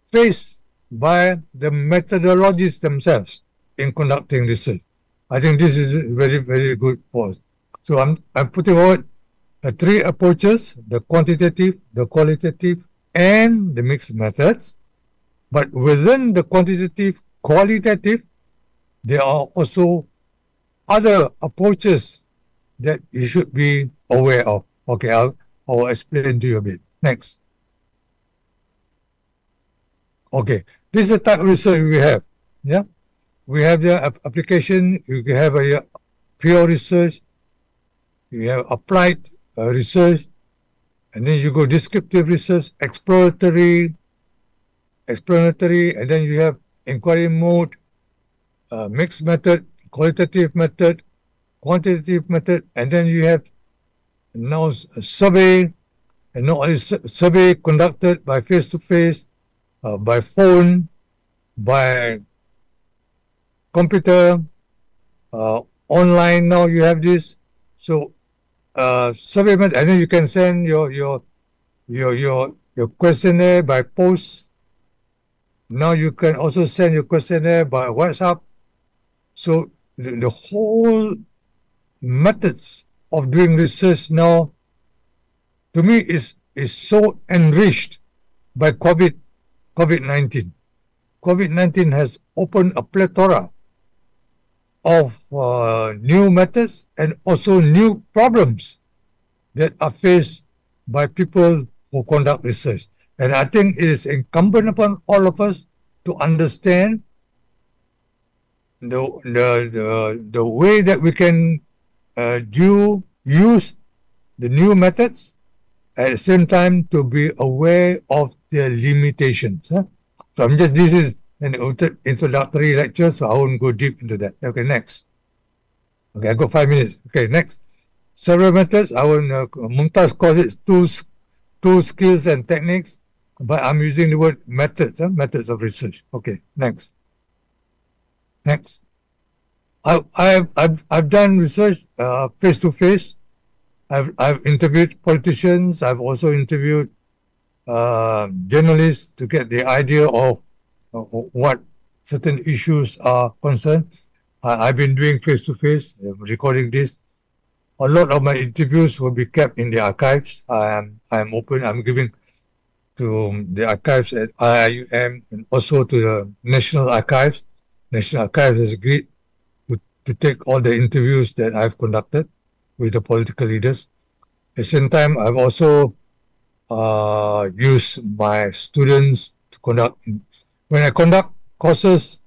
faced by the methodologists themselves in conducting research. I think this is very, very good for us. So I'm putting forward three approaches, the quantitative, the qualitative, and the mixed methods. But within the quantitative, qualitative, there are also other approaches that you should be aware of. Okay, I'll explain to you a bit. Next. Okay, this is the type of research we have. Yeah, we have the application. You can have a pure research. You have applied research, and then you go descriptive research, exploratory, and then you have inquiry mode, mixed method, qualitative method, quantitative method, and then you have now a survey, and not only survey conducted by face-to-face, by phone, by computer, online. Now you have this. So survey method, and then you can send your questionnaire by post. Now you can also send your questionnaire by WhatsApp. So the whole methods of doing research now, to me, is so enriched by COVID-19. COVID-19 has opened a plethora of new methods and also new problems that are faced by people who conduct research. And I think it is incumbent upon all of us to understand the way that we can use the new methods, at the same time to be aware of their limitations. So this is an introductory lecture, so I won't go deep into that. Okay, next. Okay, I got 5 minutes. Okay, next. Several methods. I will Mumtaz calls it two skills and techniques, but I'm using the word methods, methods of research. Okay, next. Next. I've done research face to face. I've interviewed politicians. I've also interviewed journalists to get the idea of what certain issues are concerned. I've been doing face to face, recording this. A lot of my interviews will be kept in the archives. I'm open. I'm giving to the archives at IIUM and also to the National Archives. National Archives has agreed to take all the interviews that I've conducted with the political leaders. At the same time, I've also used my students to conduct. When I conduct courses,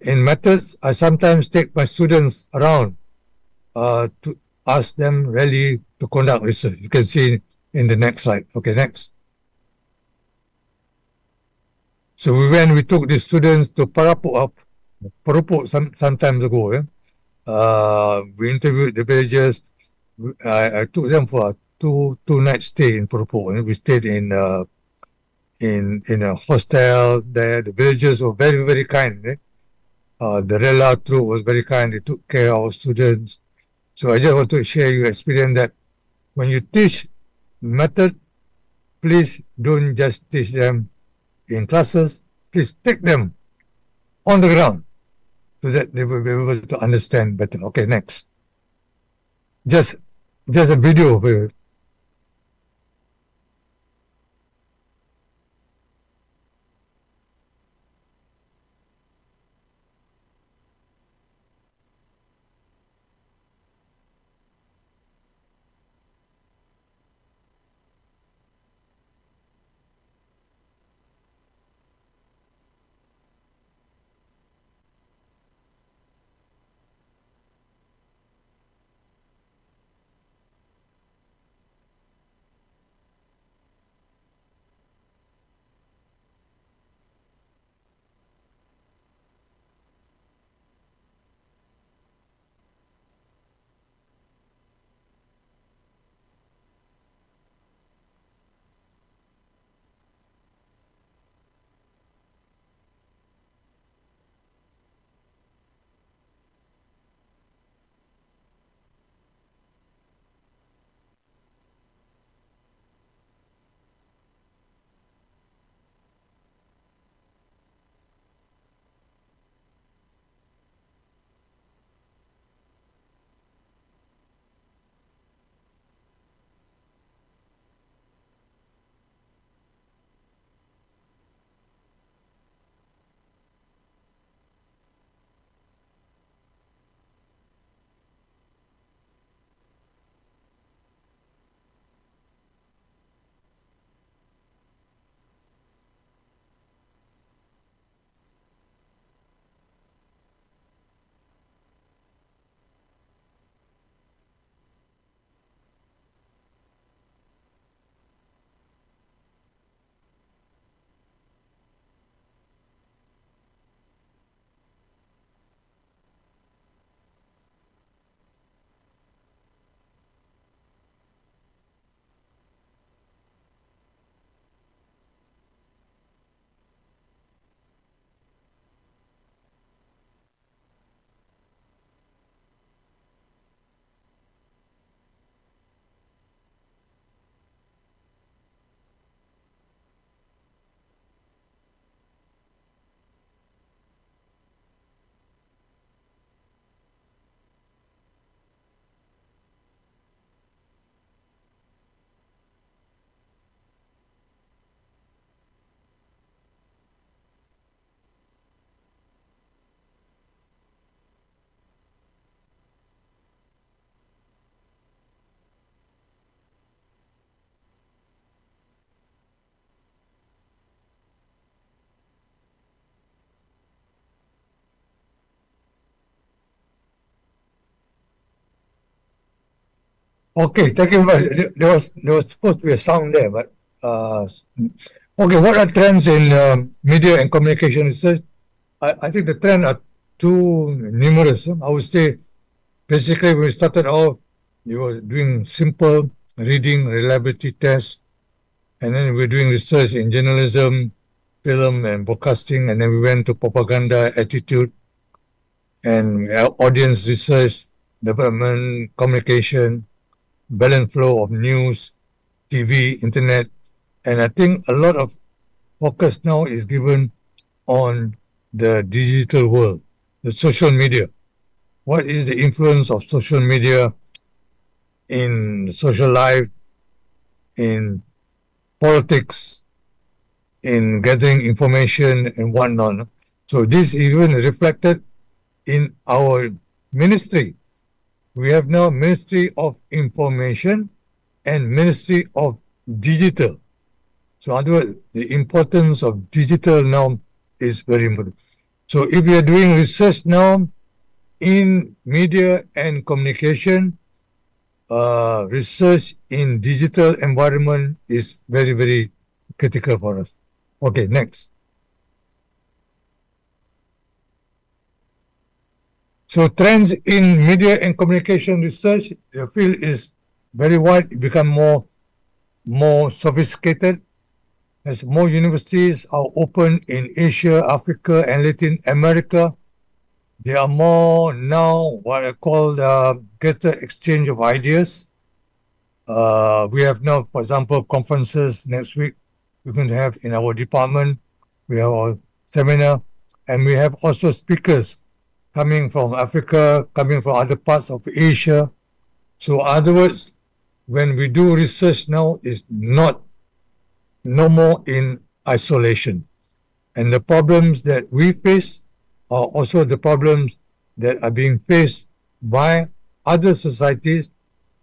in methods, I sometimes take my students around to ask them really to conduct research. You can see in the next slide. Okay, next. So we took the students to Parapuk some time ago. We interviewed the villagers. I took them for a two night stay in Parapuk. We stayed in a hostel there. The villagers were very, very kind. The Rela troop was very kind. They took care of our students. So I just want to share your experience that when you teach method, please don't just teach them in classes. Please take them on the ground so that they will be able to understand better. Okay, next. Just a video for you. Okay, thank you very much. There was supposed to be a sound there, but okay. What are trends in media and communication research? I think the trends are too numerous. I would say basically when we started out, we were doing simple reading reliability tests, and then we were doing research in journalism, film, and broadcasting, and then we went to propaganda, attitude, and audience research, development, communication, balance flow of news, TV, internet, and I think a lot of focus now is given on the digital world, the social media. What is the influence of social media in social life, in politics, in gathering information and whatnot? So this is even reflected in our ministry. We have now Ministry of Information and Ministry of Digital. So in other words, the importance of digital now is very important. So if we are doing research now in media and communication, research in digital environment is very, very critical for us. Okay, next. So trends in media and communication research, the field is very wide, it become more sophisticated as more universities are open in Asia, Africa, and Latin America. There are more now what I call the greater exchange of ideas. We have now, for example, conferences next week we're going to have in our department. We have our seminar, and we have also speakers coming from Africa, coming from other parts of Asia. So, in other words, when we do research now, it's not no more in isolation. And the problems that we face are also the problems that are being faced by other societies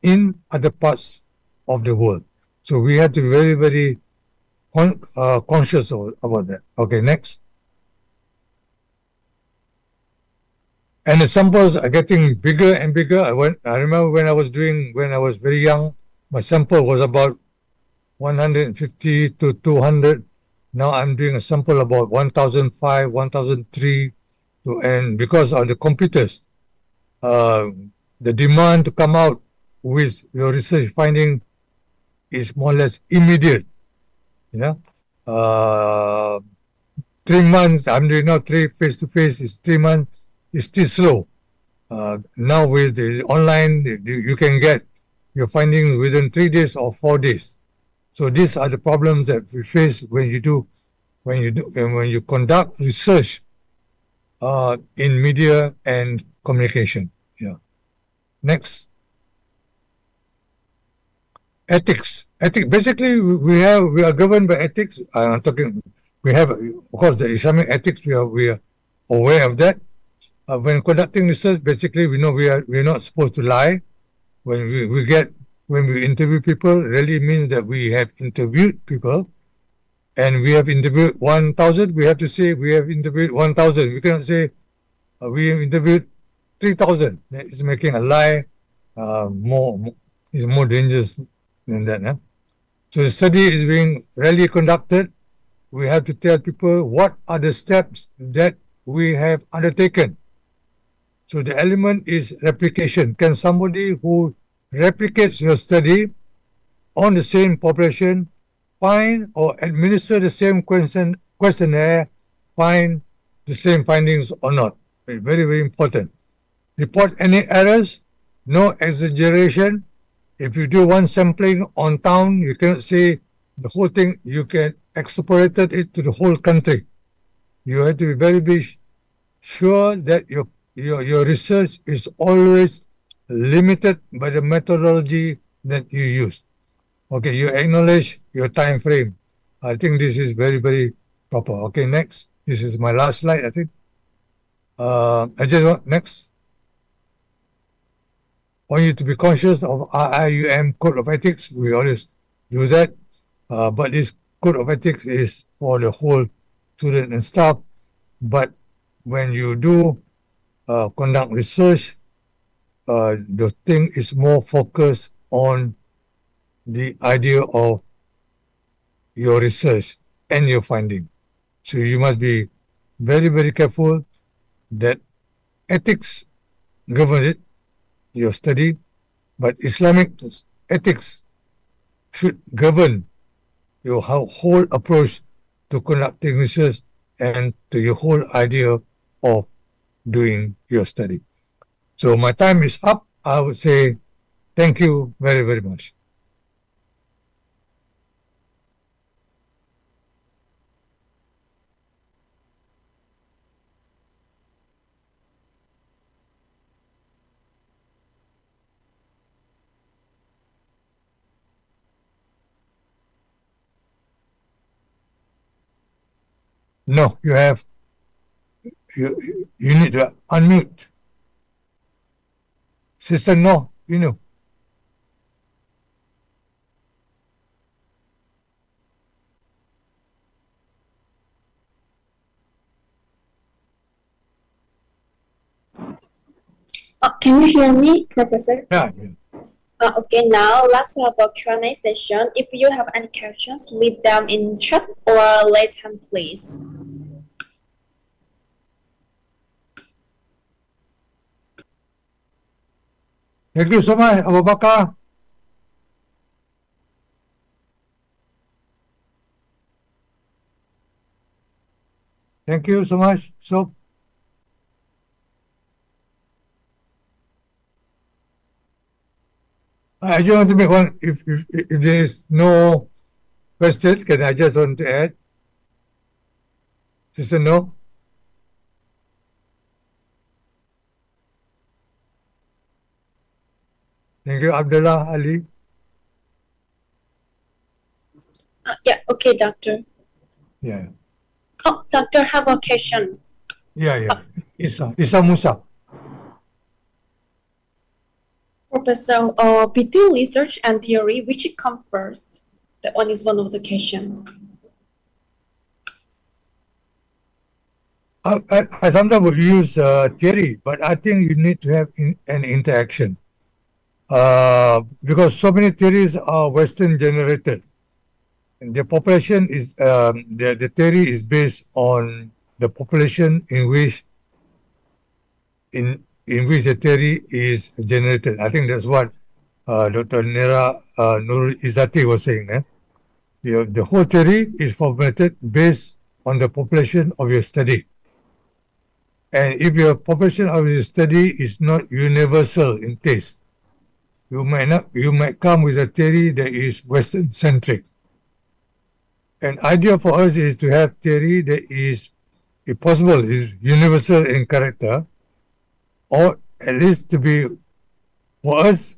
in other parts of the world. So we have to be very, very conscious about that. Okay, next. And the samples are getting bigger and bigger. I remember when I was very young, my sample was about 150 to 200. Now I'm doing a sample about 1005, 1003. And because of the computers, the demand to come out with your research finding is more or less immediate. Yeah. 3 months, I'm doing now 3 face to face, is 3 months, it's still slow. Now with the online, you can get your findings within 3 days or 4 days. So these are the problems that we face when you conduct research in media and communication. Yeah. Next. Ethics. Basically, we are governed by ethics. I'm talking. We have, of course, the Islamic ethics. We are aware of that. When conducting research, basically, we know we are not supposed to lie. When we interview people, really means that we have interviewed people, and we have interviewed 1,000. We have to say we have interviewed 1,000. We cannot say we have interviewed 3,000. That is making a lie is more dangerous than that. So the study is being really conducted. We have to tell people what are the steps that we have undertaken. So the element is replication. Can somebody who replicates your study on the same population find or administer the same questionnaire, find the same findings or not? Very, very important. Report any errors, no exaggeration. If you do one sampling on town, you cannot say the whole thing, you can extrapolate it to the whole country. You have to be very, very sure that your research is always limited by the methodology that you use. Okay, you acknowledge your time frame. I think this is very, very proper. Okay, next. This is my last slide, I think. Next. Want you to be conscious of IIUM Code of Ethics. We always do that. But this Code of Ethics is for the whole student and staff. But when you do conduct research, the thing is more focused on the idea of your research and your finding. So you must be very, very careful that ethics govern it, your study, but Islamic ethics should govern your whole approach to conducting research and to your whole idea of doing your study. So my time is up. I would say thank you very, very much. No, you need to unmute. Sister, no, you know. Can you hear me, Professor? Yeah. Okay, now let's have a Q&A session. If you have any questions, leave them in chat or raise hand, please. Thank you so much, Abu Bakar. Thank you so much. So, I just want to make one. If there is no question, can I just want to add? Sister, no. Thank you, Abdullah Ali. Yeah, okay, Doctor. Yeah. Oh, Doctor, have a question. Yeah. Isa Musa. Professor, between research and theory, which come first? That one is one of the question. I sometimes would use theory, but I think you need to have an interaction. Because so many theories are Western generated. And the population is the theory is based on the population in which the theory is generated. I think that's what Dr. Nurul Izzati was saying. The whole theory is formulated based on the population of your study. And if your population of your study is not universal in taste, you might come with a theory that is Western centric. An idea for us is to have theory that is, if possible, is universal in character, or at least to be, for us,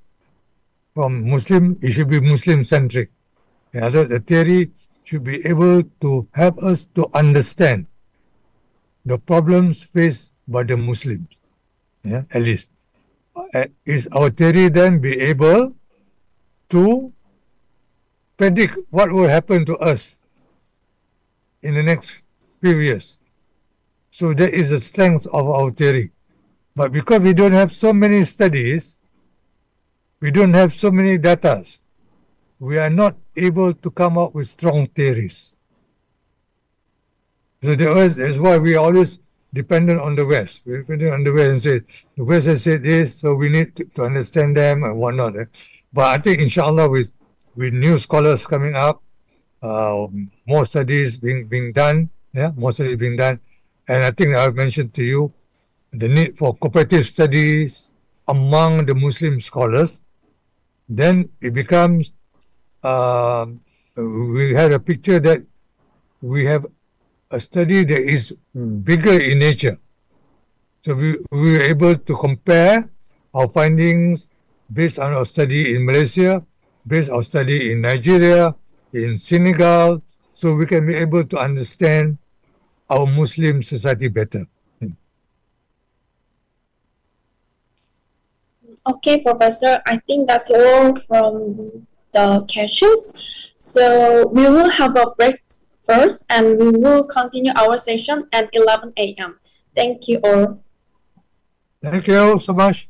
from Muslim, it should be Muslim centric. In other words, the theory should be able to help us to understand the problems faced by the Muslims, at least. Is our theory then be able to predict what will happen to us in the next few years? So that is the strength of our theory. But because we don't have so many studies, we don't have so many data, we are not able to come up with strong theories. So that's why we are always dependent on the West. We're dependent on the West and say, the West has said this, so we need to understand them and whatnot. But I think, inshallah, with new scholars coming up, more studies being done, more studies being done. And I think I've mentioned to you the need for cooperative studies among the Muslim scholars. Then it becomes, we have a picture that we have a study that is bigger in nature. So we were able to compare our findings based on our study in Malaysia, based on our study in Nigeria, in Senegal, so we can be able to understand our Muslim society better. Okay, Professor, I think that's all from the questions. So we will have a break first and we will continue our session at 11 a.m. Thank you all. Thank you so much.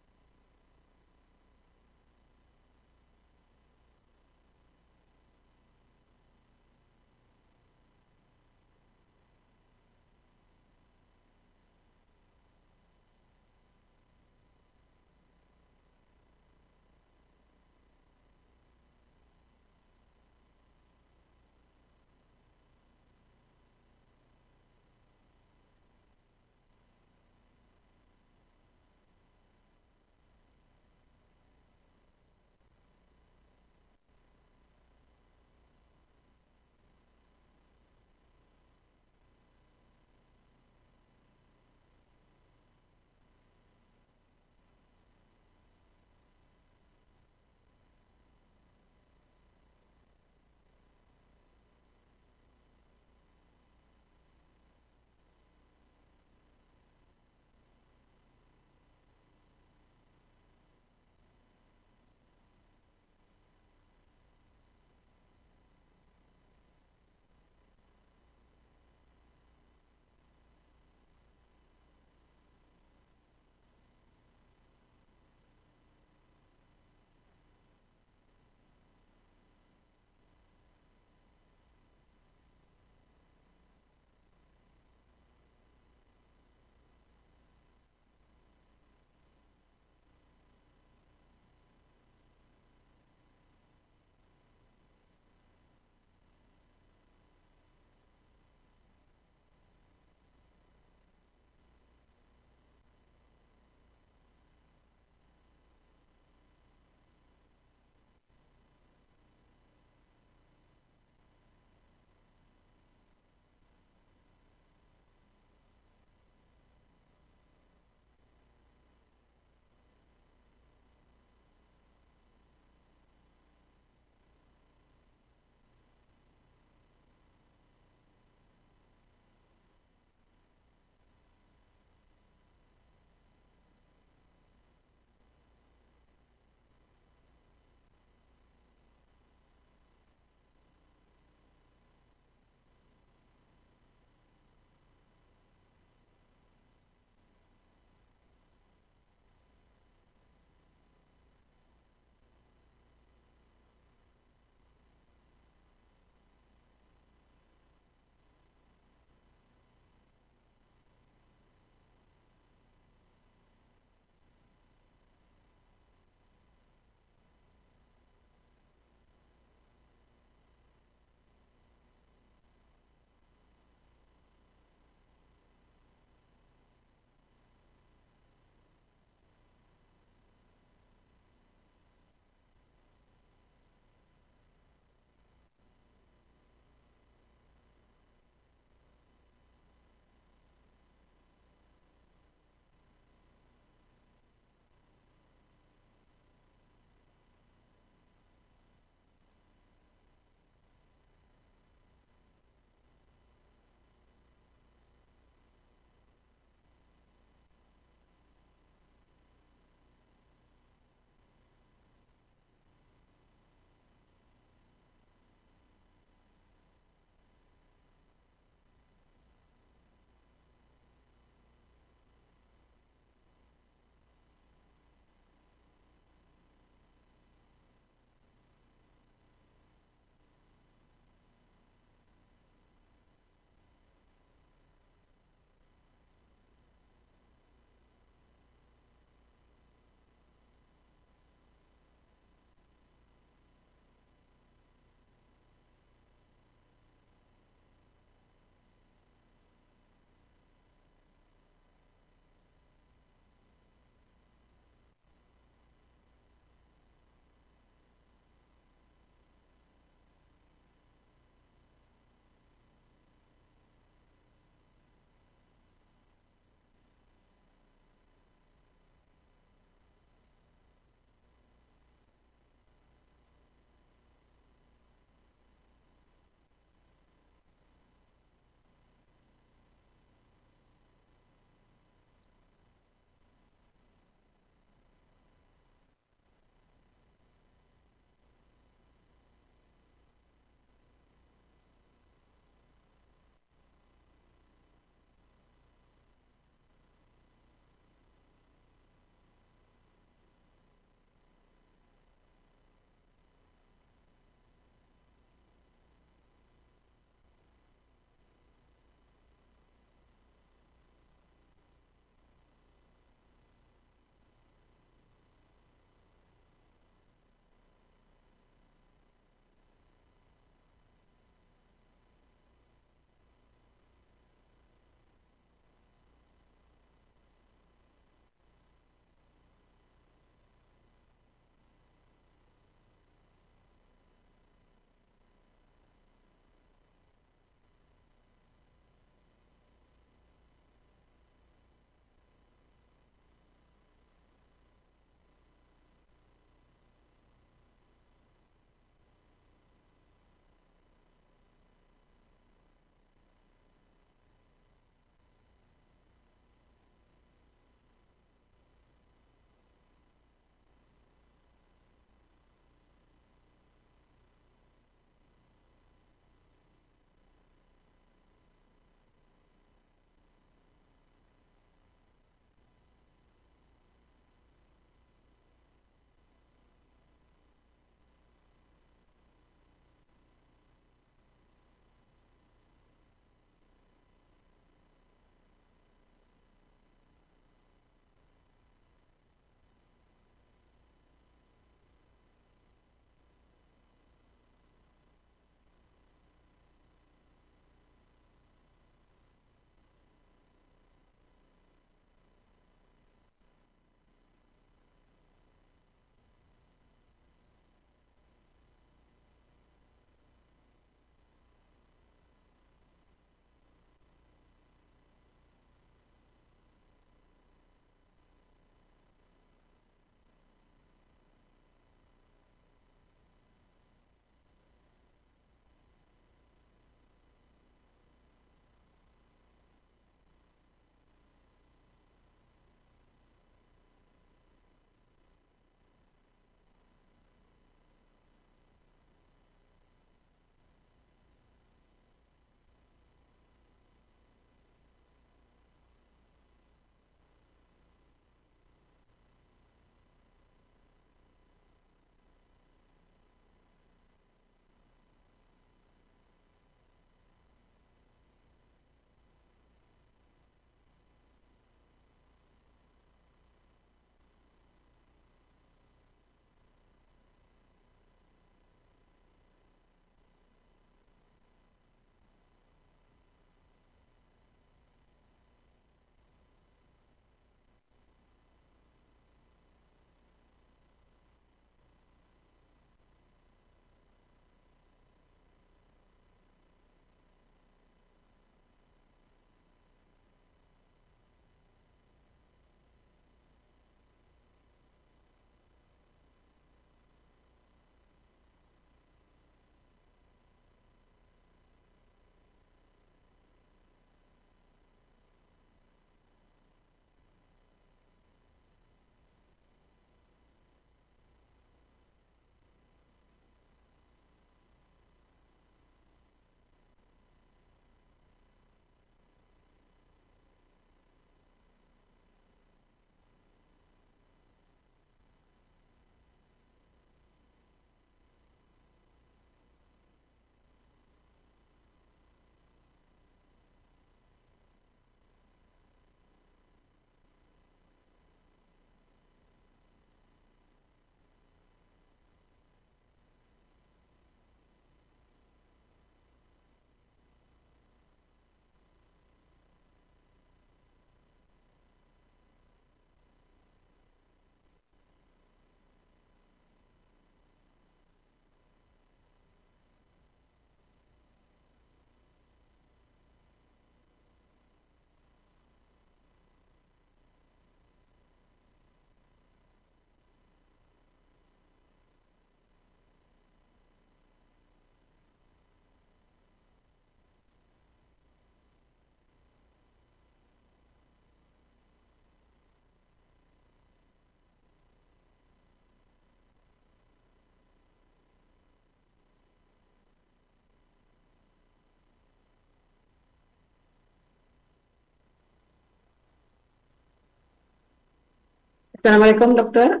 Assalamualaikum, Doctor.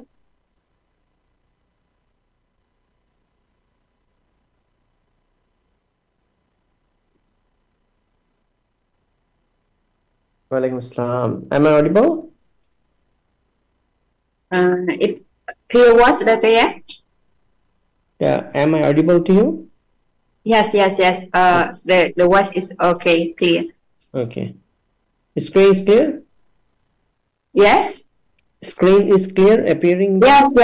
Waalaikumsalam. Am I audible? It clear was Doctor, yeah? Yeah. Am I audible to you? Yes. The voice is okay, clear. Okay. Screen is clear? Yes. Screen is clear appearing? Yes.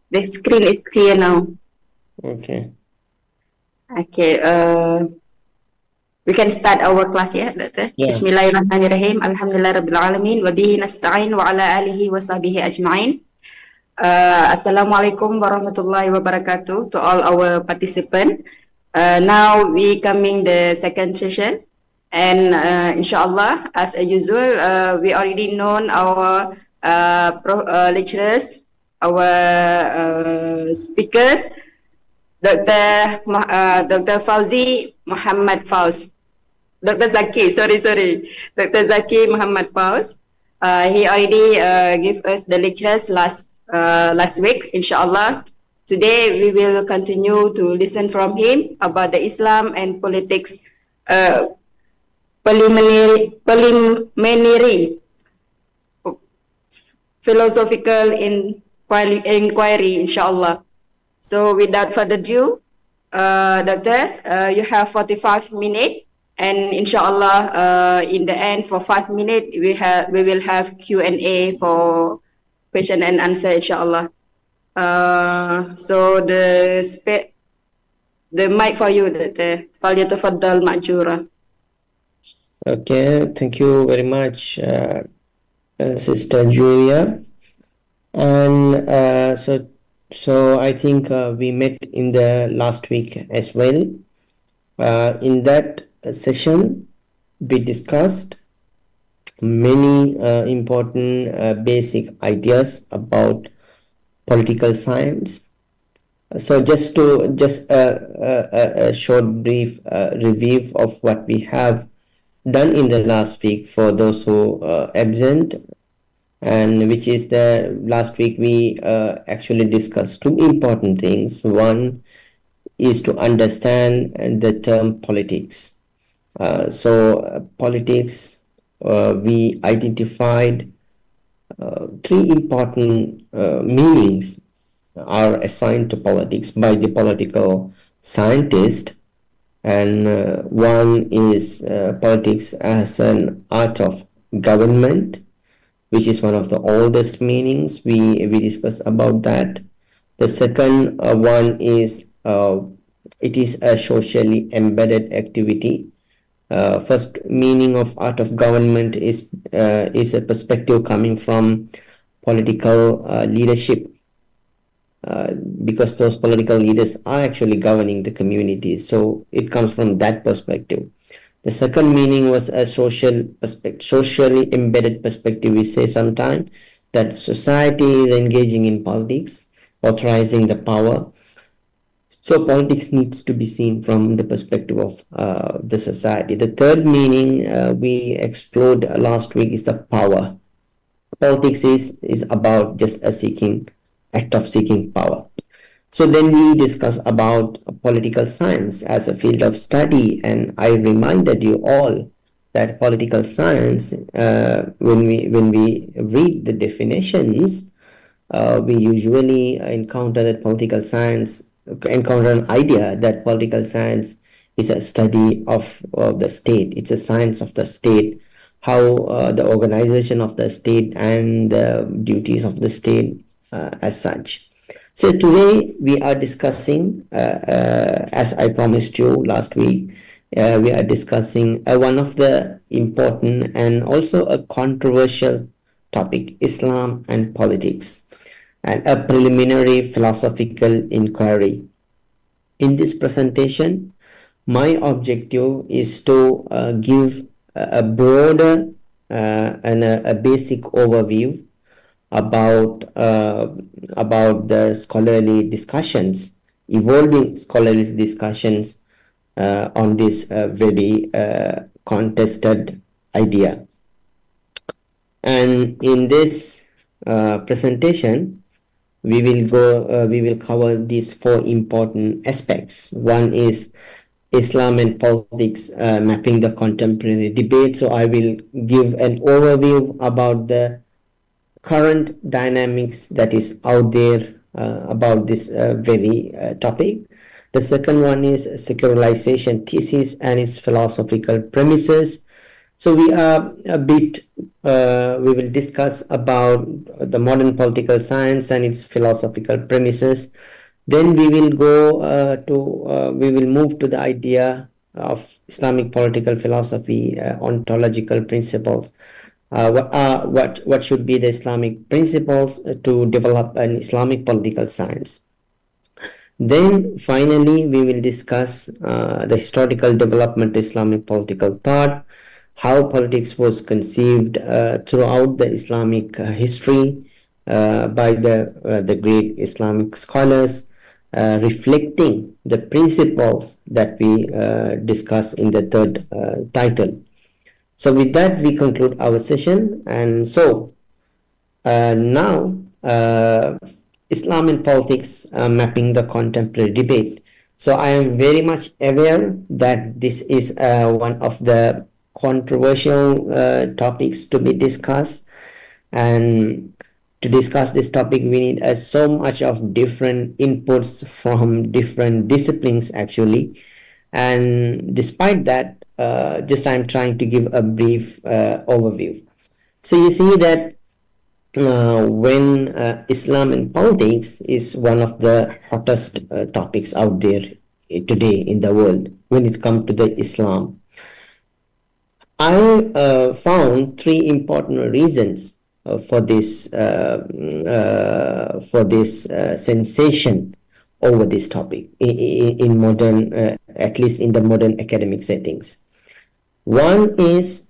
The screen is clear now. Okay. Okay. We can start our class, yeah, Doctor. Yeah. Bismillahirrahmanirrahim. Alhamdulillah Rabbil Alamin. Wa bihi nasta'in wa ala alihi wa sahbihi ajma'in. Assalamualaikum warahmatullahi wabarakatuh to all our participants. Now we coming the second session, and inshallah, as usual, we already known our lecturers, our speakers, Dr. Fauzi Muhammad Fouz, Dr. Zacky, Dr. Zacky Muhammad Fouz. He already gave us the lectures last week, inshallah. Today we will continue to listen from him about the Islam and politics preliminary philosophical inquiry, inshallah. So without further ado, doctors, you have 45 minutes, and inshallah, in the end, for 5 minutes, we will have Q&A for question and answer, inshallah. So the mic for you, Doctor. فليتفضل مأجورا. Okay. Thank you very much, Sister Julia. And so I think we met in the last week as well. In that session, we discussed many important basic ideas about political science. So just a short brief review of what we have done in the last week for those who absent, and which is the last week we actually discussed two important things. One is to understand the term politics. Politics, we identified three important meanings are assigned to politics by the political scientist, and one is politics as an art of government, which is one of the oldest meanings. We discussed about that. The second one is it is a socially embedded activity. First meaning of art of government is a perspective coming from political leadership, because those political leaders are actually governing the community. So it comes from that perspective. The second meaning was a socially embedded perspective. We say sometimes that society is engaging in politics, authorizing the power. So politics needs to be seen from the perspective of the society. The third meaning we explored last week is the power. Politics is about just a act of seeking power. So then we discuss about political science as a field of study, and I reminded you all that political science, when we read the definitions, we usually encounter an idea that political science is a study of the state. It's a science of the state, how the organization of the state and the duties of the state as such. So today we are discussing, as I promised you last week, we are discussing one of the important and also a controversial topic, Islam and politics, and a preliminary philosophical inquiry. In this presentation, my objective is to give a broader and a basic overview about the scholarly discussions, evolving scholarly discussions on this very contested idea. And in this presentation, we will cover these four important aspects. One is Islam and politics, mapping the contemporary debate. So I will give an overview about the current dynamics that is out there about this very topic. The second one is secularization thesis and its philosophical premises. So we will discuss about the modern political science and its philosophical premises. Then we will we will move to the idea of Islamic political philosophy, ontological principles. What should be the Islamic principles to develop an Islamic political science? Then finally, we will discuss the historical development of Islamic political thought, how politics was conceived throughout the Islamic history by the great Islamic scholars, reflecting the principles that we discuss in the third title. So with that, we conclude our session. And so now, Islam and politics mapping the contemporary debate. So I am very much aware that this is one of the controversial topics to be discussed. And to discuss this topic, we need so much of different inputs from different disciplines actually. And despite that, just I'm trying to give a brief overview. So you see that when Islam and politics is one of the hottest topics out there today in the world when it comes to the Islam, I found three important reasons for this sensation over this topic in modern, at least in the modern academic settings. One is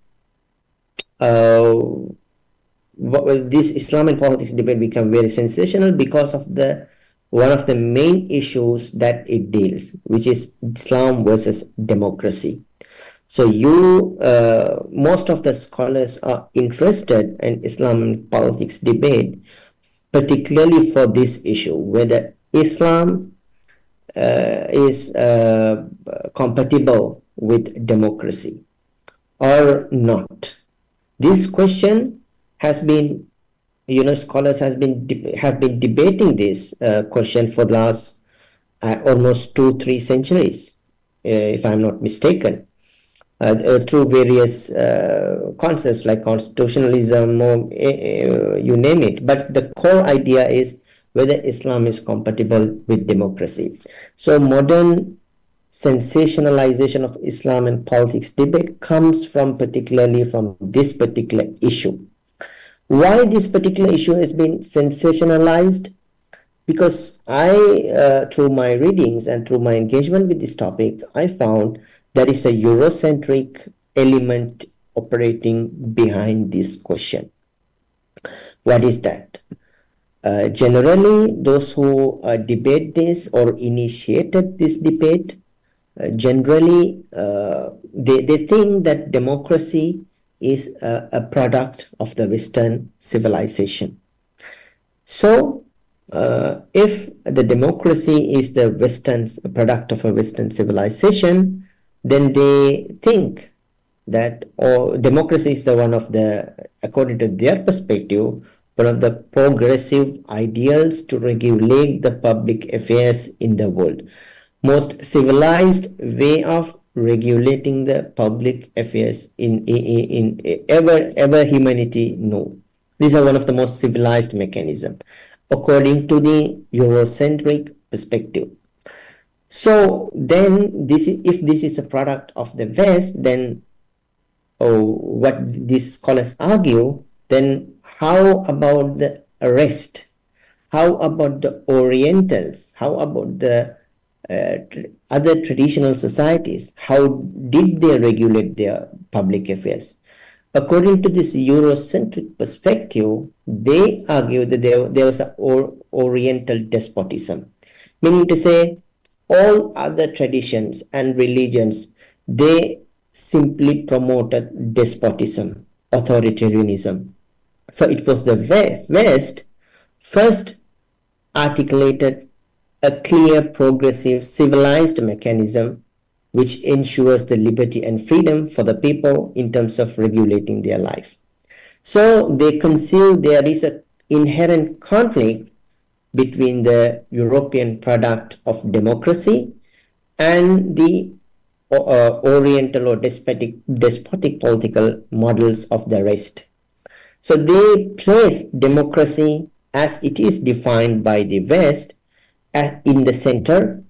this Islam and politics debate become very sensational because of one of the main issues that it deals, which is Islam versus democracy. So most of the scholars are interested in Islam and politics debate, particularly for this issue, whether Islam is compatible with democracy or not. This question has been, scholars have been debating this question for the last almost 2-3 centuries, if I'm not mistaken, through various concepts like constitutionalism or you name it. But the core idea is whether Islam is compatible with democracy. So modern sensationalization of Islam and politics debate comes particularly from this particular issue. Why this particular issue has been sensationalized? Because through my readings and through my engagement with this topic, I found there is a Eurocentric element operating behind this question. What is that? Generally, those who debate this or initiated this debate, generally they think that democracy is a product of the Western civilization. So if the democracy is the product of a Western civilization, then they think that democracy is according to their perspective, one of the progressive ideals to regulate the public affairs in the world. Most civilized way of regulating the public affairs in ever humanity know. These are one of the most civilized mechanisms according to the Eurocentric perspective. So then if this is a product of the West, then what these scholars argue, then how about the rest? How about the Orientals? How about the other traditional societies? How did they regulate their public affairs? According to this Eurocentric perspective, they argue that there was an Oriental despotism, meaning to say all other traditions and religions, they simply promoted despotism, authoritarianism. So it was the West first articulated a clear, progressive, civilized mechanism which ensures the liberty and freedom for the people in terms of regulating their life. So they conceived there is an inherent conflict between the European product of democracy and the Oriental or despotic political models of the West. So they place democracy as it is defined by the West in the center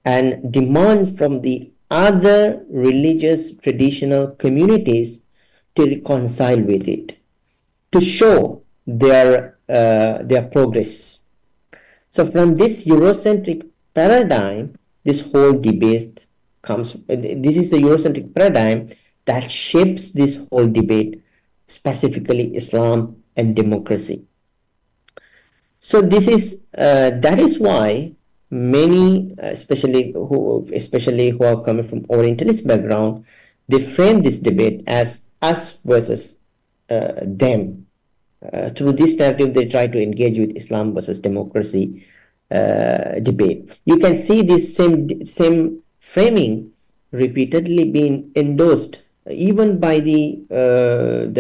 and demand from the other religious traditional communities to reconcile with it, to show their progress. So from this Eurocentric paradigm, this whole debate comes. This is the Eurocentric paradigm that shapes this whole debate, specifically Islam and democracy. So this is that is why many, especially who are coming from Orientalist background, they frame this debate as us versus them. Through this narrative, they try to engage with Islam versus democracy debate. You can see this same framing repeatedly being endorsed even by the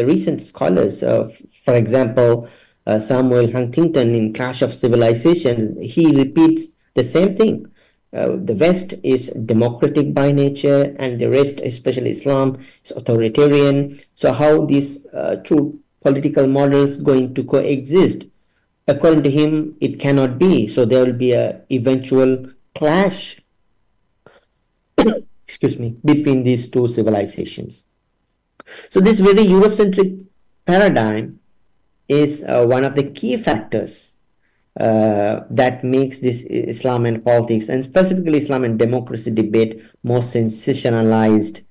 recent scholars. For example, Samuel Huntington in Clash of Civilization, he repeats the same thing. The West is democratic by nature, and the rest, especially Islam, is authoritarian. So how these two political models going to coexist? According to him, it cannot be. So there will be a eventual clash, excuse me, between these two civilizations. So this very Eurocentric paradigm is one of the key factors that makes this Islam and politics, and specifically Islam and democracy debate, more sensationalized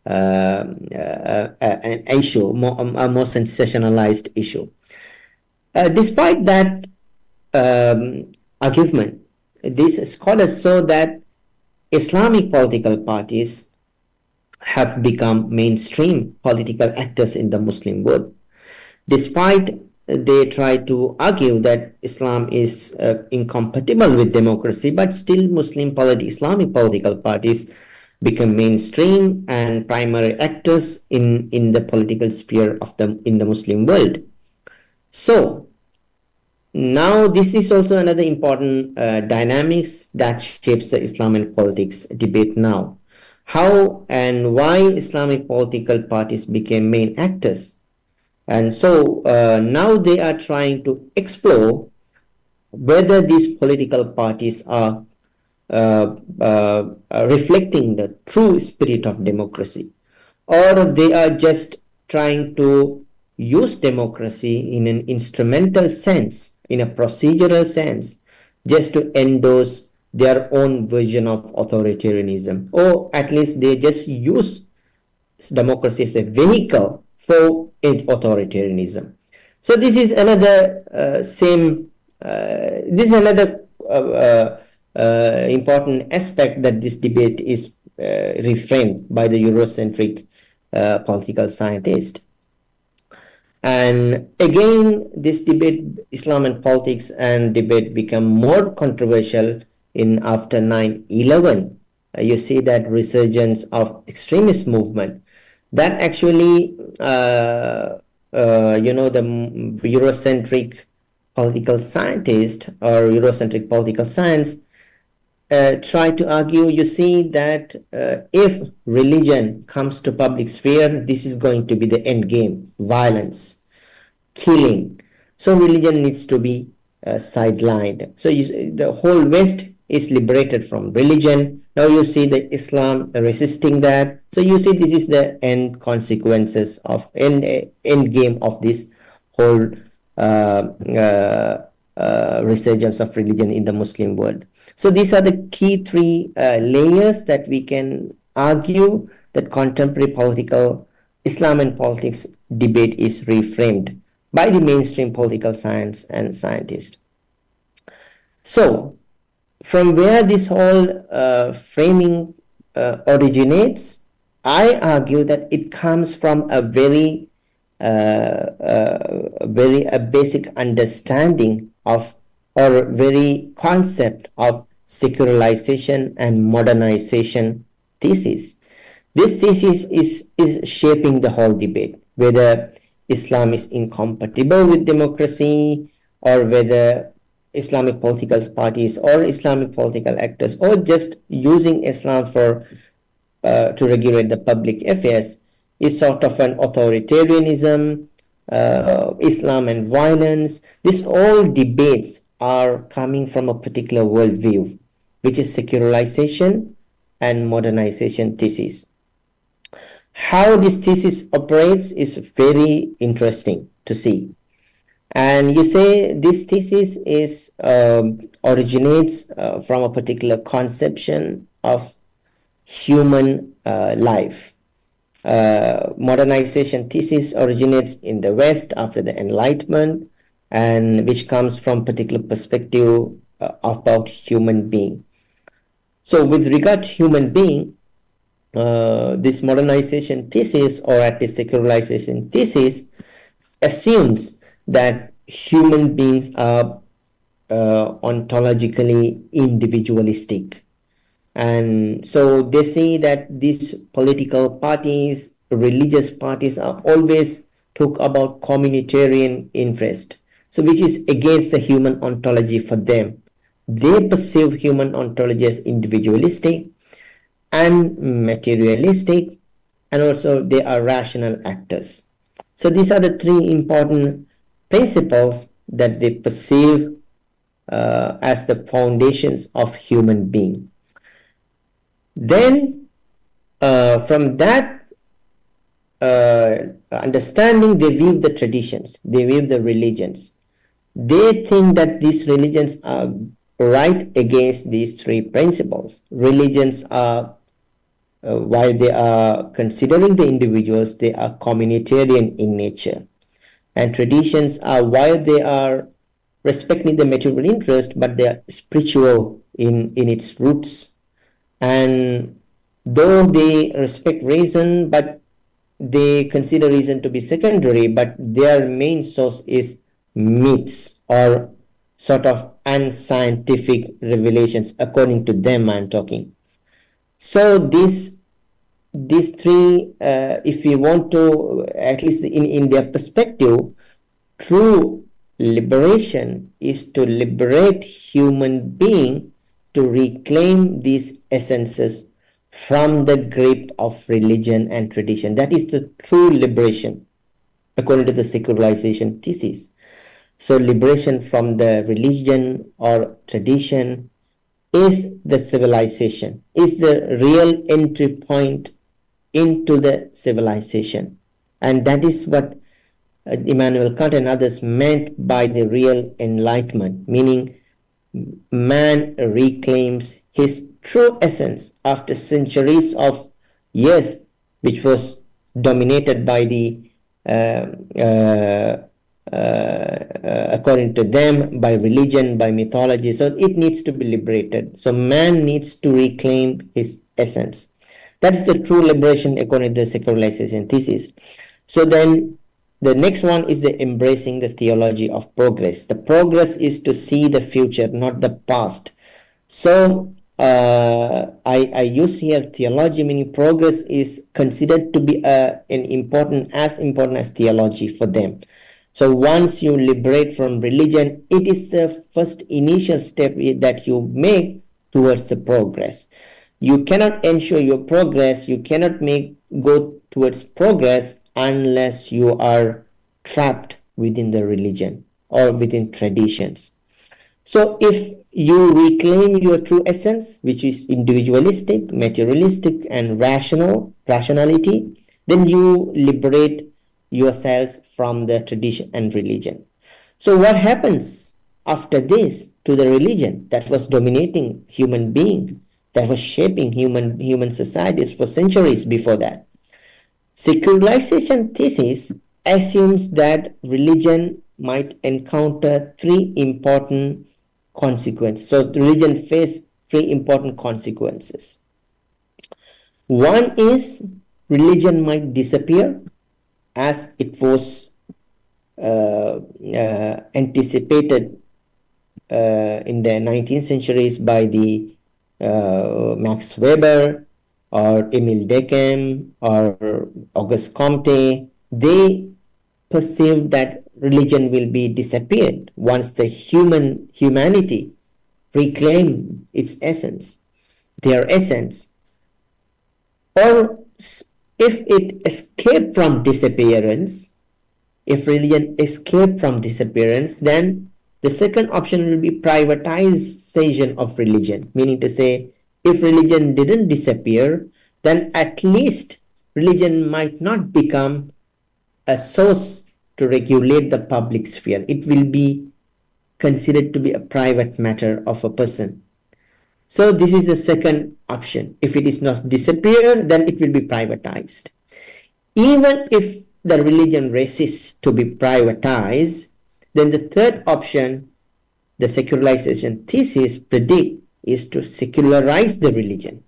an issue, a more sensationalized issue. Despite that argument, these scholars show that Islamic political parties have become mainstream political actors in the Muslim world. Despite they try to argue that Islam is incompatible with democracy, but still Islamic political parties become mainstream and primary actors in the political sphere of in the Muslim world. So now this is also another important dynamics that shapes the Islam and politics debate now. How and why Islamic political parties became main actors. And so now they are trying to explore whether these political parties are reflecting the true spirit of democracy, or they are just trying to use democracy in an instrumental sense, in a procedural sense, just to endorse their own version of authoritarianism, or at least they just use democracy as a vehicle for authoritarianism. So this is another important aspect that this debate is reframed by the Eurocentric political scientist. And again, this debate, Islam and politics and debate, become more controversial in after 9/11. You see that resurgence of extremist movement that actually, the Eurocentric political scientist or Eurocentric political science try to argue, you see that if religion comes to public sphere, this is going to be the end game, violence, killing. So religion needs to be sidelined. So the whole West is liberated from religion. Now you see the Islam resisting that. So you see this is the end consequences of end game of this whole resurgence of religion in the Muslim world. So these are the key three layers that we can argue that contemporary political Islam and politics debate is reframed by the mainstream political science and scientists. So from where this whole framing originates, I argue that it comes from a very very a basic understanding of or very concept of secularization and modernization thesis. This thesis is shaping the whole debate, whether Islam is incompatible with democracy, or whether Islamic political parties or Islamic political actors, or just using Islam for to regulate the public affairs, is sort of an authoritarianism, Islam and violence. These all debates are coming from a particular worldview, which is secularization and modernization thesis. How this thesis operates is very interesting to see. And you say this thesis is originates from a particular conception of human life. Modernization thesis originates in the West after the Enlightenment, and which comes from particular perspective about human being. So with regard to human being, this modernization thesis, or at least secularization thesis, assumes that human beings are ontologically individualistic. And so they say that these political parties, religious parties, are always talk about communitarian interest, so which is against the human ontology for them. They perceive human ontology as individualistic and materialistic, and also they are rational actors. So these are the three important principles that they perceive as the foundations of human being. Then from that understanding, they view the traditions, they view the religions. They think that these religions are right against these three principles. Religions are, while they are considering the individuals, they are communitarian in nature. And traditions are, while they are respecting the material interest, but they are spiritual in its roots. And though they respect reason, but they consider reason to be secondary, but their main source is myths or sort of unscientific revelations, according to them I'm talking. So these three, if we want to, at least in their perspective, true liberation is to liberate human being to reclaim these essences from the grip of religion and tradition. That is the true liberation, according to the secularization thesis. So liberation from the religion or tradition is the civilization, is the real entry point into the civilization. And that is what Immanuel Kant and others meant by the real enlightenment, meaning man reclaims his true essence after centuries of years, which was dominated by the according to them, by religion, by mythology. So it needs to be liberated. So man needs to reclaim his essence. That is the true liberation according to the secularization thesis. So then the next one is the embracing the theology of progress. The progress is to see the future, not the past. So I use here theology, meaning progress is considered to be as important as theology for them. So once you liberate from religion, it is the first initial step that you make towards the progress. You cannot ensure your progress, you cannot go towards progress unless you are trapped within the religion or within traditions. So if you reclaim your true essence, which is individualistic, materialistic, and rationality, then you liberate yourselves from the tradition and religion. So what happens after this to the religion that was dominating human being, that was shaping human societies for centuries before that? Secularization thesis assumes that religion might encounter three important consequences. So religion faces three important consequences. One is religion might disappear as it was anticipated in the 19th centuries by the Max Weber or Emile Durkheim or Auguste Comte. They perceived that religion will be disappeared once the humanity reclaim its essence, their essence, or if it escaped from disappearance, if religion escaped from disappearance, then the second option will be privatization of religion, meaning to say, if religion didn't disappear, then at least religion might not become a source to regulate the public sphere. It will be considered to be a private matter of a person. So this is the second option. If it is not disappear, then it will be privatized. Even if the religion resists to be privatized, then the third option, the secularization thesis predict, is to secularize the religion.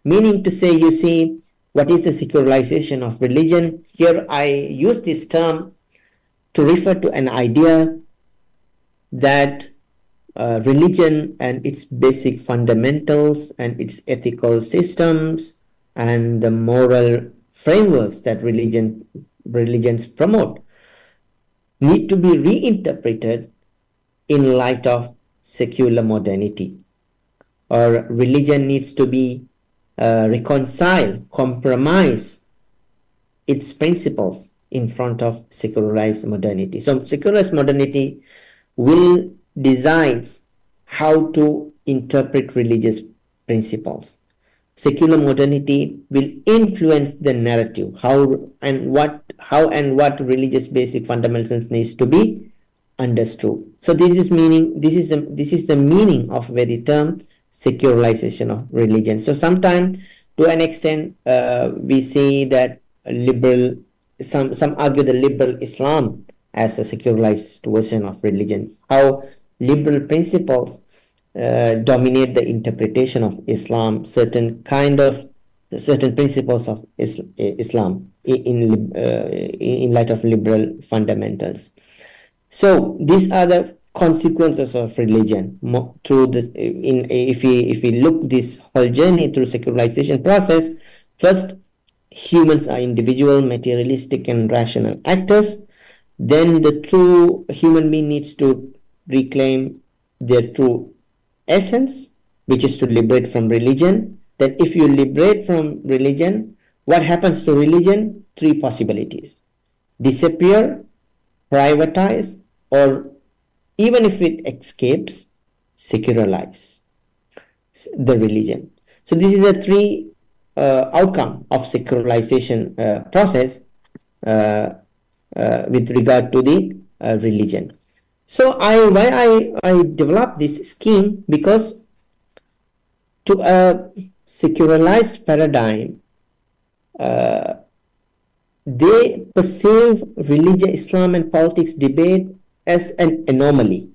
Meaning to say, you see, what is the secularization of religion? Here I use this term to refer to an idea that religion and its basic fundamentals and its ethical systems and the moral frameworks that religions promote need to be reinterpreted in light of secular modernity, or religion needs to be reconcile, compromise its principles in front of secularized modernity. So secularized modernity will decide how to interpret religious principles. Secular modernity will influence the narrative, how and what religious basic fundamentals needs to be understood. So this is the meaning of the term secularization of religion. So sometimes, to an extent, we see that some argue the liberal Islam as a secularized version of religion. How liberal principles dominate the interpretation of Islam, certain principles of Islam in light of liberal fundamentals. So these are the consequences of religion through this. If we look this whole journey through secularization process, first, humans are individual, materialistic, and rational actors. Then the true human being needs to reclaim their true essence, which is to liberate from religion. Then if you liberate from religion, what happens to religion? Three possibilities: disappear, privatize, or even if it escapes, secularize the religion. So this is the three outcome of secularization process with regard to the religion. So I developed this scheme because to a secularized paradigm, they perceive religion, Islam, and politics debate as an anomaly.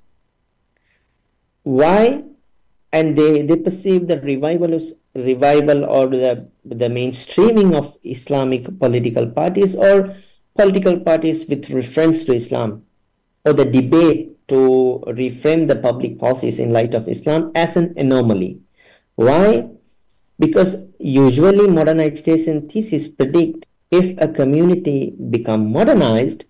Why? And they perceive the revival or the mainstreaming of Islamic political parties or political parties with reference to Islam, or the debate to reframe the public policies in light of Islam as an anomaly. Why? Because usually modernization thesis predict if a community become modernized,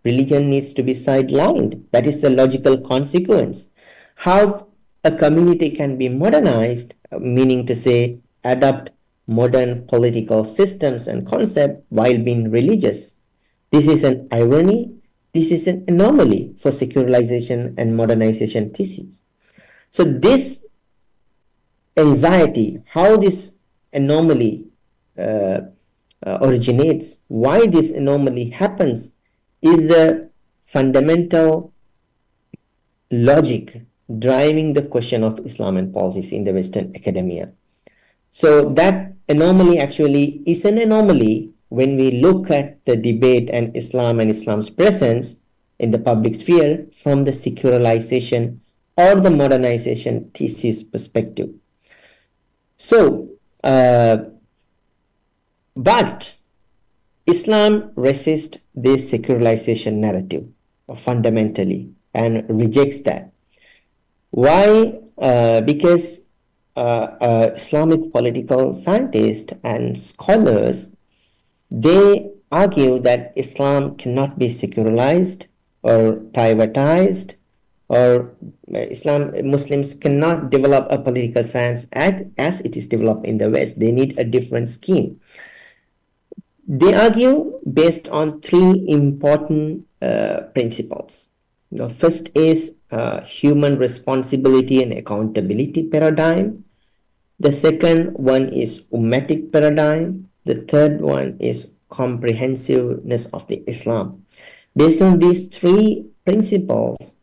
religion needs to be sidelined. That is the logical consequence. How a community can be modernized, meaning to say adopt modern political systems and concepts while being religious. This is an irony. This is an anomaly for secularization and modernization thesis. So this anxiety, how this anomaly originates, why this anomaly happens, is the fundamental logic driving the question of Islam and politics in the Western academia. So that anomaly actually is an anomaly when we look at the debate and Islam's presence in the public sphere from the secularization or the modernization thesis perspective. So, but Islam resists this secularization narrative fundamentally and rejects that. Why? Because Islamic political scientists and scholars, they argue that Islam cannot be secularized or privatized, or Muslims cannot develop a political science as it is developed in the West. They need a different scheme. They argue based on three important principles. First is human responsibility and accountability paradigm. The second one is ummatic paradigm. The third one is comprehensiveness of the Islam. Based on these three principles,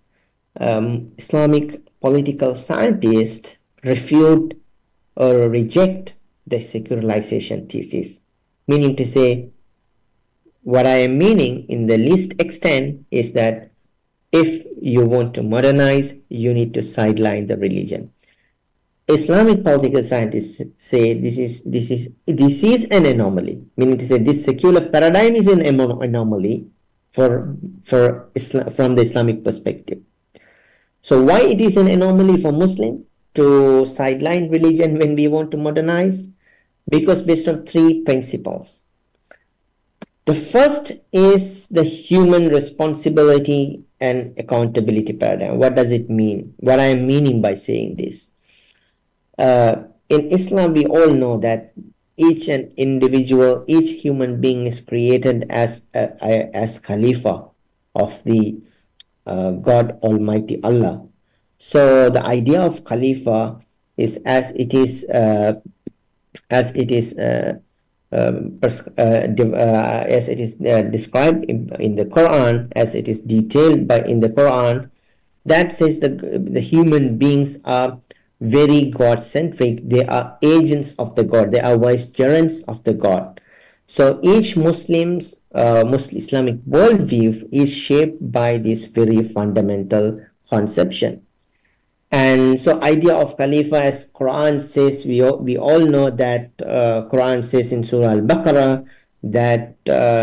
Islamic political scientists refute or reject the secularization thesis. Meaning to say, what I am meaning in the least extent is that if you want to modernize, you need to sideline the religion. Islamic political scientists say this is an anomaly, meaning to say this secular paradigm is an anomaly from the Islamic perspective. So why it is an anomaly for Muslim to sideline religion when we want to modernize? Because based on three principles. The first is the human responsibility and accountability paradigm. What does it mean? What I am meaning by saying this? In Islam, we all know that each human being is created as Khalifa of the God Almighty Allah. So the idea of Khalifa is as it is described in the Quran, as it is detailed in the Quran, that says the human beings are very God-centric. They are agents of the God. They are vicegerents of the God. So each Muslim Islamic worldview is shaped by this very fundamental conception. And so idea of Khalifa, as Quran says, we all know that Quran says in Surah Al-Baqarah that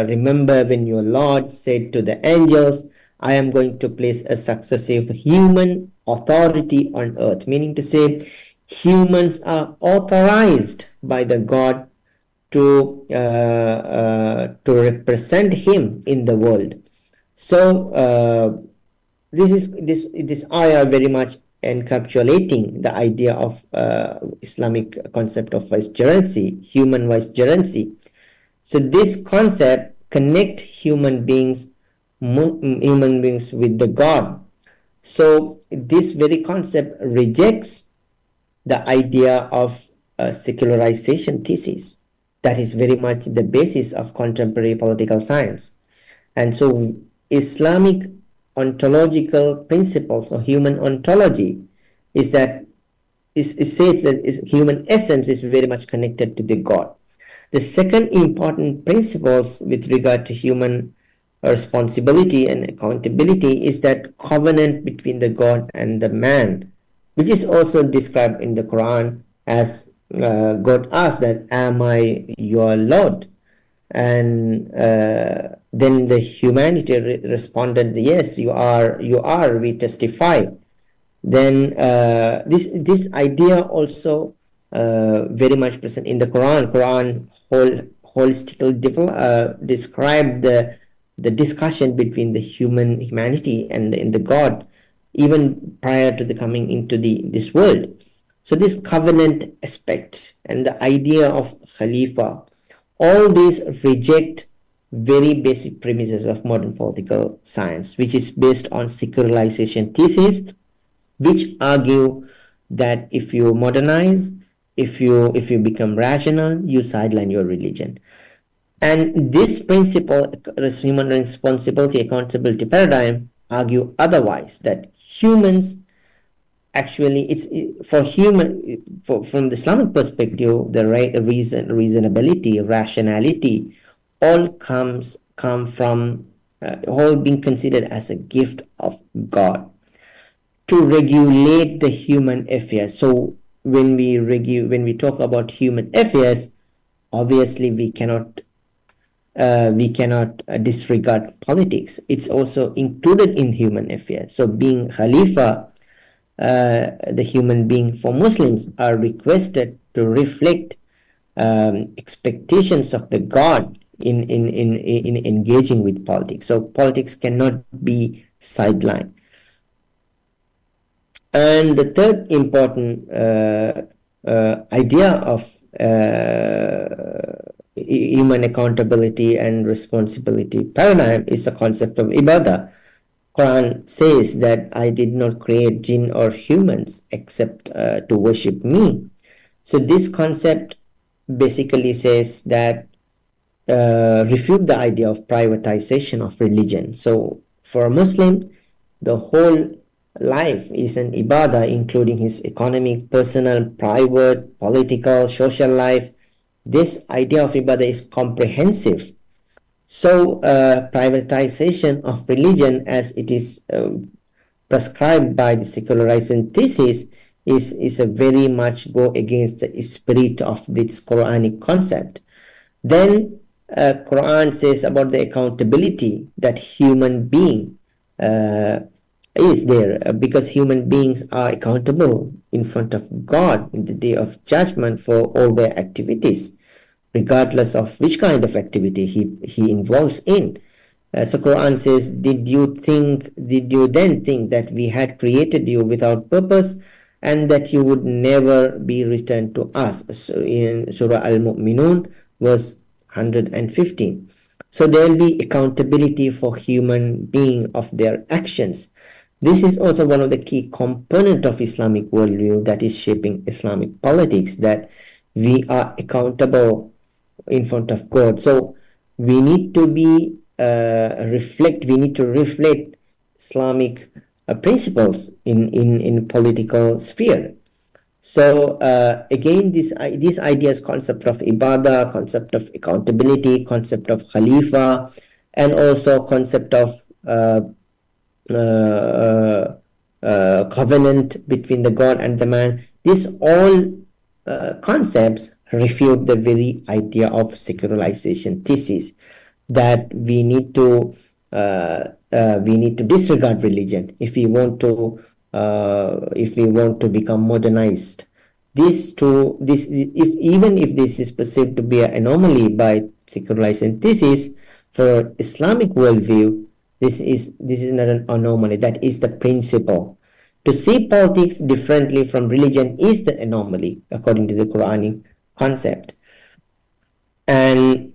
remember when your Lord said to the angels, I am going to place a successive human authority on earth, meaning to say humans are authorized by the God to represent him in the world. So this ayah very much encapsulating the idea of Islamic concept of vicegerency, human vicegerency. So this concept connect human beings with the God. So this very concept rejects the idea of secularization thesis. That is very much the basis of contemporary political science. And so Islamic ontological principles or human ontology is that it says that human essence is very much connected to the God. The second important principles with regard to human responsibility and accountability is that covenant between the God and the man, which is also described in the Quran as God asked that, am I your Lord? And then the humanity responded, yes, you are, we testify. Then this idea also very much present in the Quran holistically described the discussion between the humanity and the God, even prior to the coming into this world. So this covenant aspect and the idea of Khalifa, all these reject very basic premises of modern political science, which is based on secularization thesis, which argue that if you modernize, if you become rational, you sideline your religion. And this principle, human responsibility, accountability paradigm, argue otherwise, that humans actually, from the Islamic perspective, the reasonability, rationality, all come from all being considered as a gift of God to regulate the human affairs. So when we talk about human affairs, obviously we cannot we cannot disregard politics. It's also included in human affairs. So being Khalifa, the human being for Muslims are requested to reflect expectations of the God in engaging with politics. So politics cannot be sidelined. And the third important idea of human accountability and responsibility paradigm is the concept of ibadah. Quran says that I did not create jinn or humans except to worship me. So this concept basically says that refute the idea of privatization of religion. So for a Muslim, the whole life is an ibadah, including his economic, personal, private, political, social life. This idea of ibadah is comprehensive. So privatization of religion, as it is prescribed by the secularization thesis, is a very much go against the spirit of this Quranic concept. Then Quran says about the accountability that human being is there, because human beings are accountable in front of God in the day of judgment for all their activities, regardless of which kind of activity he involves in. So Quran says, did you then think that we had created you without purpose and that you would never be returned to us? So in Surah Al-Mu'minun, verse 115. So there will be accountability for human being of their actions. This is also one of the key components of Islamic worldview that is shaping Islamic politics, that we are accountable in front of God. So we need to be reflect Islamic principles in political sphere. So again, these ideas, concept of ibadah, concept of accountability, concept of khalifa, and also concept of covenant between the God and the man, these all concepts refute the very idea of secularization thesis, that we need to disregard religion if we want to become modernized. Even if this is perceived to be an anomaly by secularization thesis, for Islamic worldview, this is not an anomaly. That is the principle. To see politics differently from religion is the anomaly, according to the Quranic concept. And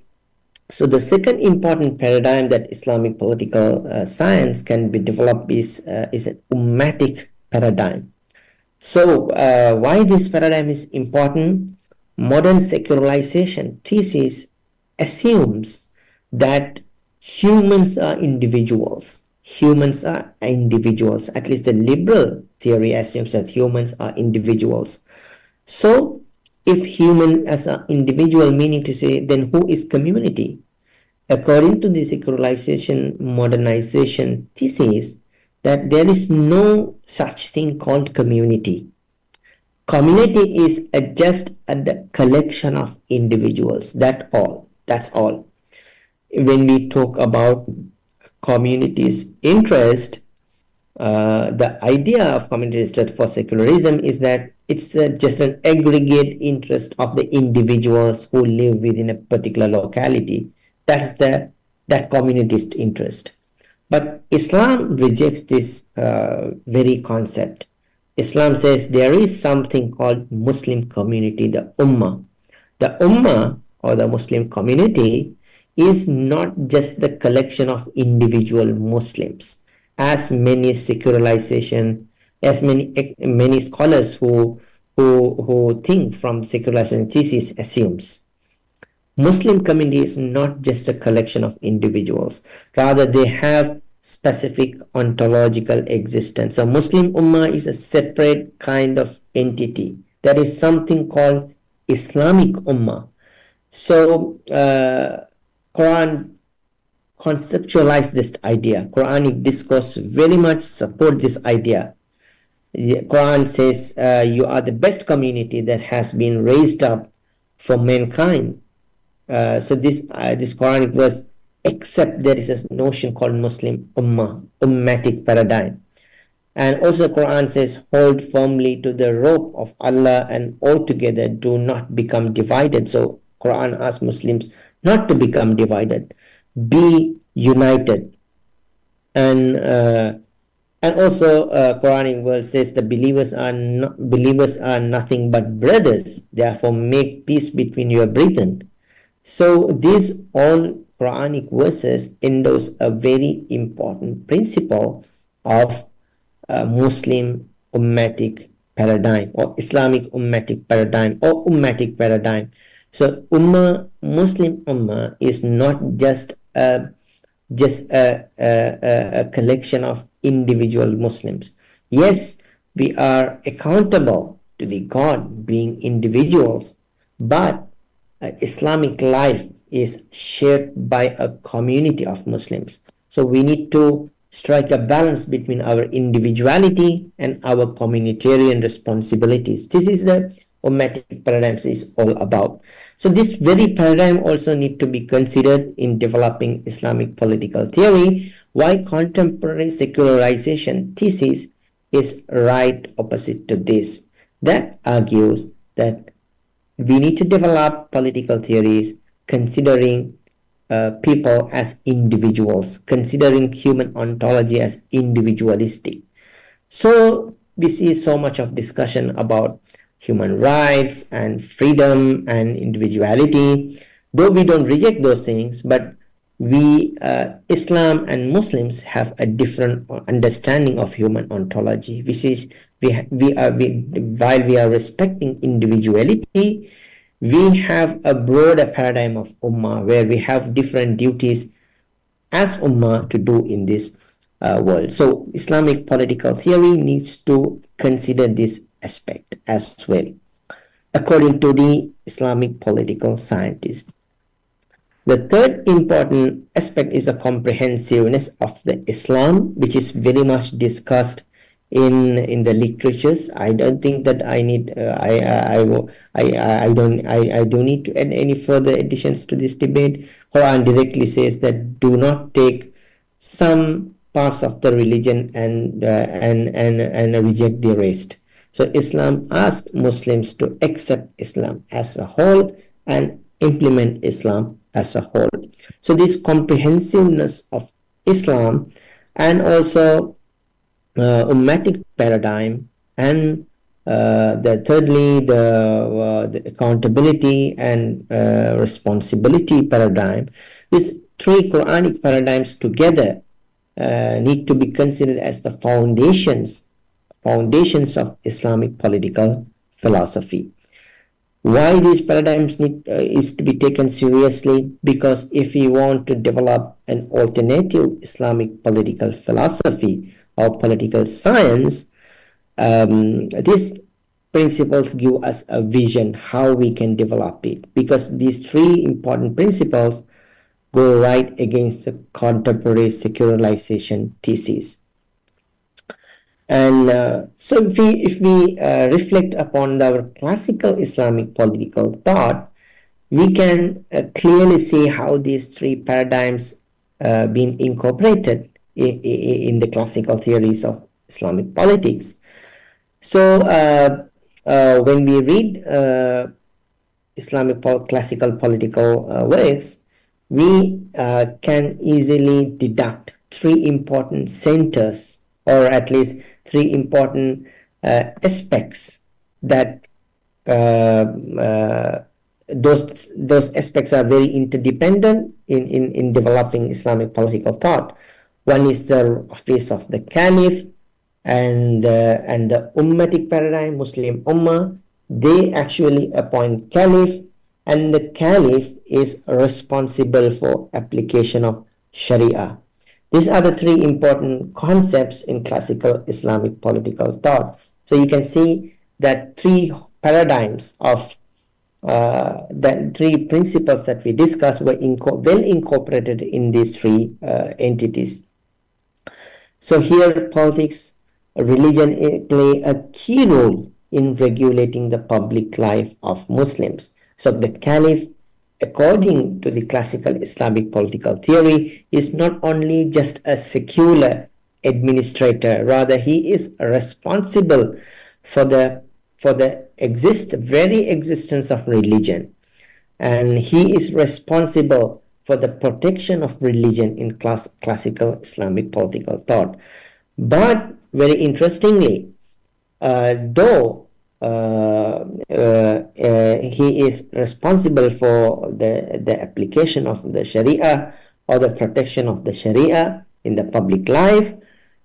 so the second important paradigm that Islamic political science can be developed is an ummatic paradigm. So why this paradigm is important? Modern secularization thesis assumes that humans are individuals. Humans are individuals. At least the liberal theory assumes that humans are individuals. So if human as an individual, meaning to say, then who is community? According to the secularization modernization thesis, that there is no such thing called community. Community is just the collection of individuals. That's all. When we talk about community's interest, the idea of community interest for secularism is that it's just an aggregate interest of the individuals who live within a particular locality. That's that communist interest. But Islam rejects this very concept. Islam says there is something called Muslim community, the Ummah. The Ummah, or the Muslim community, is not just the collection of individual Muslims, as many scholars who think from secularization thesis assumes. Muslim community is not just a collection of individuals. Rather, they have specific ontological existence. So Muslim Ummah is a separate kind of entity. There is something called Islamic Ummah. So Quran conceptualized this idea. Quranic discourse very much support this idea. The Quran says you are the best community that has been raised up for mankind. So this Quranic verse, except there is a notion called Muslim Ummah, Ummatic paradigm. And also the Quran says, hold firmly to the rope of Allah and altogether do not become divided. So Quran asks Muslims not to become divided, be united. And also Quranic verse says the believers are nothing but brothers, therefore make peace between your brethren. So these all Quranic verses endorse a very important principle of Muslim Ummatic paradigm or Islamic Ummatic paradigm or Ummatic paradigm. So Muslim Ummah is not just a collection of individual Muslims. Yes, we are accountable to the God being individuals, but Islamic life is shaped by a community of Muslims. So we need to strike a balance between our individuality and our communitarian responsibilities. This is the Ummatic paradigm is all about. So this very paradigm also need to be considered in developing Islamic political theory, why contemporary secularization thesis is right opposite to this. That argues that we need to develop political theories considering people as individuals, considering human ontology as individualistic. So we see so much of discussion about human rights and freedom and individuality, though we don't reject those things, but we Islam and Muslims have a different understanding of human ontology, which is while we are respecting individuality, we have a broader paradigm of ummah where we have different duties as ummah to do in this world. So Islamic political theory needs to consider this aspect as well, according to the Islamic political scientist. The third important aspect is the comprehensiveness of the Islam, which is very much discussed in the literatures. I don't think that I need I don't need to add any further additions to this debate. Quran directly says that do not take some parts of the religion and reject the rest. So Islam asks Muslims to accept Islam as a whole and implement Islam as a whole. So this comprehensiveness of Islam and also Ummatic paradigm and thirdly the accountability and responsibility paradigm. These three Quranic paradigms together need to be considered as the foundations of Islamic political philosophy. Why these paradigms is to be taken seriously? Because if we want to develop an alternative Islamic political philosophy or political science, these principles give us a vision how we can develop it, because these three important principles go right against the contemporary secularization thesis. And so if we reflect upon our classical Islamic political thought, we can clearly see how these three paradigms been incorporated in the classical theories of Islamic politics. So when we read Islamic classical political works, we can easily deduct three important centers, or at least three important aspects that those aspects are very interdependent in developing Islamic political thought. One is the office of the Caliph and the Ummatic paradigm, Muslim Ummah. They actually appoint Caliph, and the Caliph is responsible for application of Sharia. These are the three important concepts in classical Islamic political thought. So you can see that three paradigms of that three principles that we discussed were well incorporated in these three entities. So here politics, religion play a key role in regulating the public life of Muslims. So the Caliph according to the classical Islamic political theory, is not only just a secular administrator, rather he is responsible for the very existence of religion, and he is responsible for the protection of religion in classical Islamic political thought. But very interestingly, though he is responsible for the application of the Sharia or the protection of the Sharia in the public life,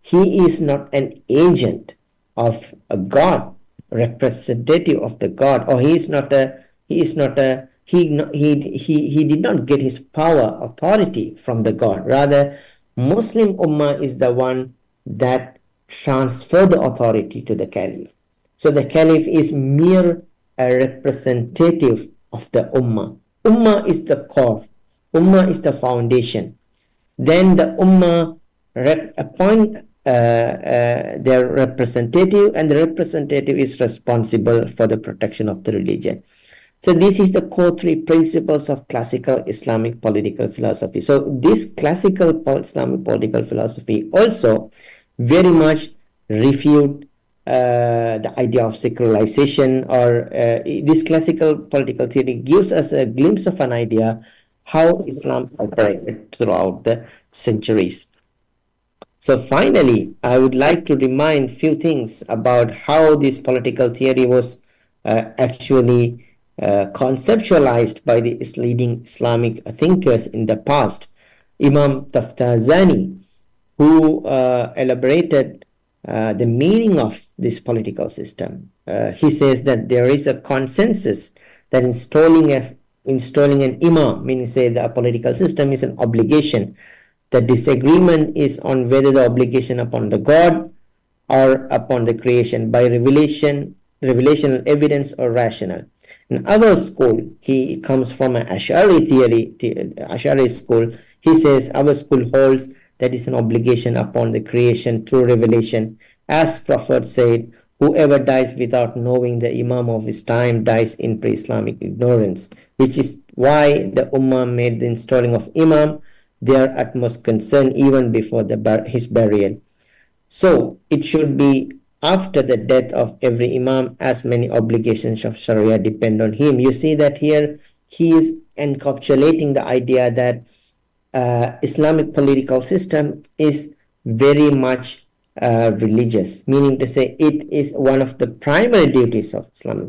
he is not an agent of a God, representative of the God, or he did not get his power, authority from the God. Rather, Muslim Ummah is the one that transfer the authority to the Caliph. So the Caliph is mere a representative of the Ummah. Ummah is the core. Ummah is the foundation. Then the Ummah appoint their representative, and the representative is responsible for the protection of the religion. So this is the core three principles of classical Islamic political philosophy. So this classical Islamic political philosophy also very much refute the idea of secularization, or this classical political theory gives us a glimpse of an idea how Islam operated throughout the centuries. So finally, I would like to remind few things about how this political theory was actually conceptualized by the leading Islamic thinkers in the past. Imam Taftazani, who elaborated the meaning of this political system. He says that there is a consensus that installing an imam, meaning say the political system, is an obligation. The disagreement is on whether the obligation upon the God or upon the creation by revelational evidence or rational. In our school, he comes from an Ash'ari theory, Ash'ari school. He says our school holds that is an obligation upon the creation through revelation. As Prophet said, whoever dies without knowing the Imam of his time dies in pre-Islamic ignorance, which is why the Ummah made the installing of Imam their utmost concern even before his burial. So it should be after the death of every Imam, as many obligations of Sharia depend on him. You see that here he is encapsulating the idea that Islamic political system is very much religious, meaning to say it is one of the primary duties of Islamic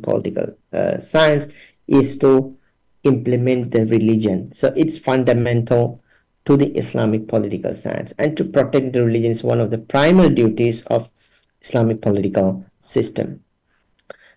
political science is to implement the religion. So it's fundamental to the Islamic political science, and to protect the religion is one of the primary duties of Islamic political system.